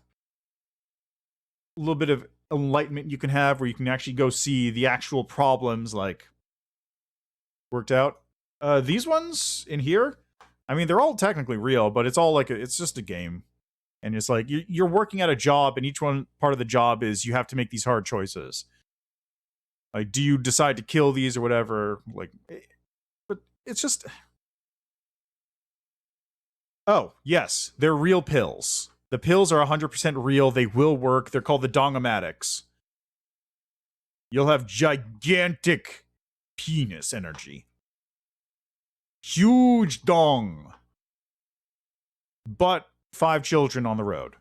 little bit of enlightenment you can have where you can actually go see the actual problems like worked out. These ones in here, I mean, they're all technically real, but it's all like it's just a game, and it's like you're working at a job, and each one part of the job is you have to make these hard choices. Like, do you decide to kill these or whatever? Like, but it's just. Oh yes, they're real pills. The pills are 100% real. They will work. They're called the Dongomatics. You'll have gigantic penis energy. Huge dong. But 5 children on the road.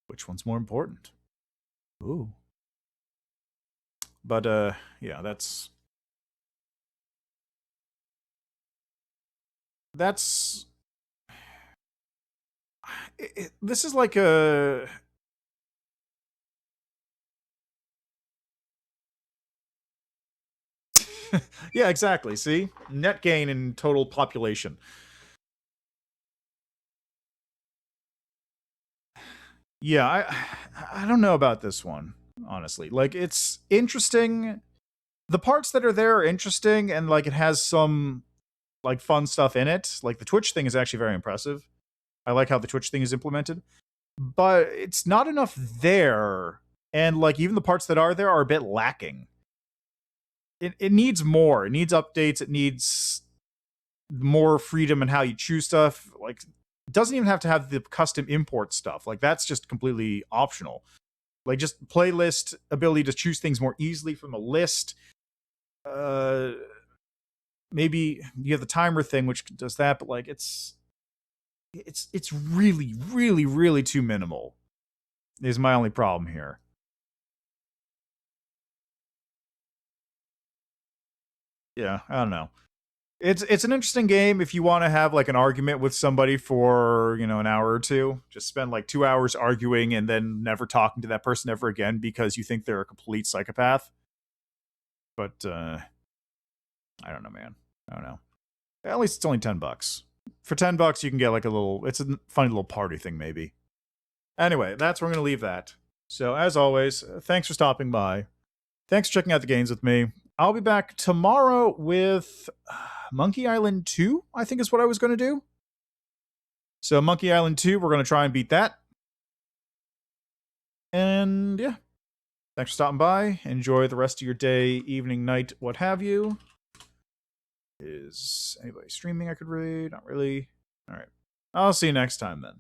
Which one's more important? Ooh. But, yeah, that's... This is like a... Yeah, exactly. See? Net gain in total population. Yeah, I don't know about this one, honestly. Like, it's interesting. The parts that are there are interesting, and, like, it has some, like, fun stuff in it. Like, the Twitch thing is actually very impressive. I like how the Twitch thing is implemented. But it's not enough there, and, like, even the parts that are there are a bit lacking. It needs more. It needs updates. It needs more freedom in how you choose stuff. Like, it doesn't even have to have the custom import stuff. Like, that's just completely optional. Like, just playlist ability to choose things more easily from a list. Maybe you have the timer thing, which does that, but like, it's really, really, really too minimal. Is my only problem here. Yeah, I don't know. It's an interesting game if you want to have like an argument with somebody for, you know, an hour or two. Just spend like 2 hours arguing and then never talking to that person ever again because you think they're a complete psychopath. But I don't know, man. I don't know. At least it's only $10. For $10 you can get like a little, it's a funny little party thing maybe. Anyway, that's where I'm going to leave that. So as always, thanks for stopping by. Thanks for checking out the games with me. I'll be back tomorrow with Monkey Island 2, I think is what I was going to do. So Monkey Island 2, we're going to try and beat that. And yeah, thanks for stopping by. Enjoy the rest of your day, evening, night, what have you. Is anybody streaming I could raid? Not really. All right. I'll see you next time then.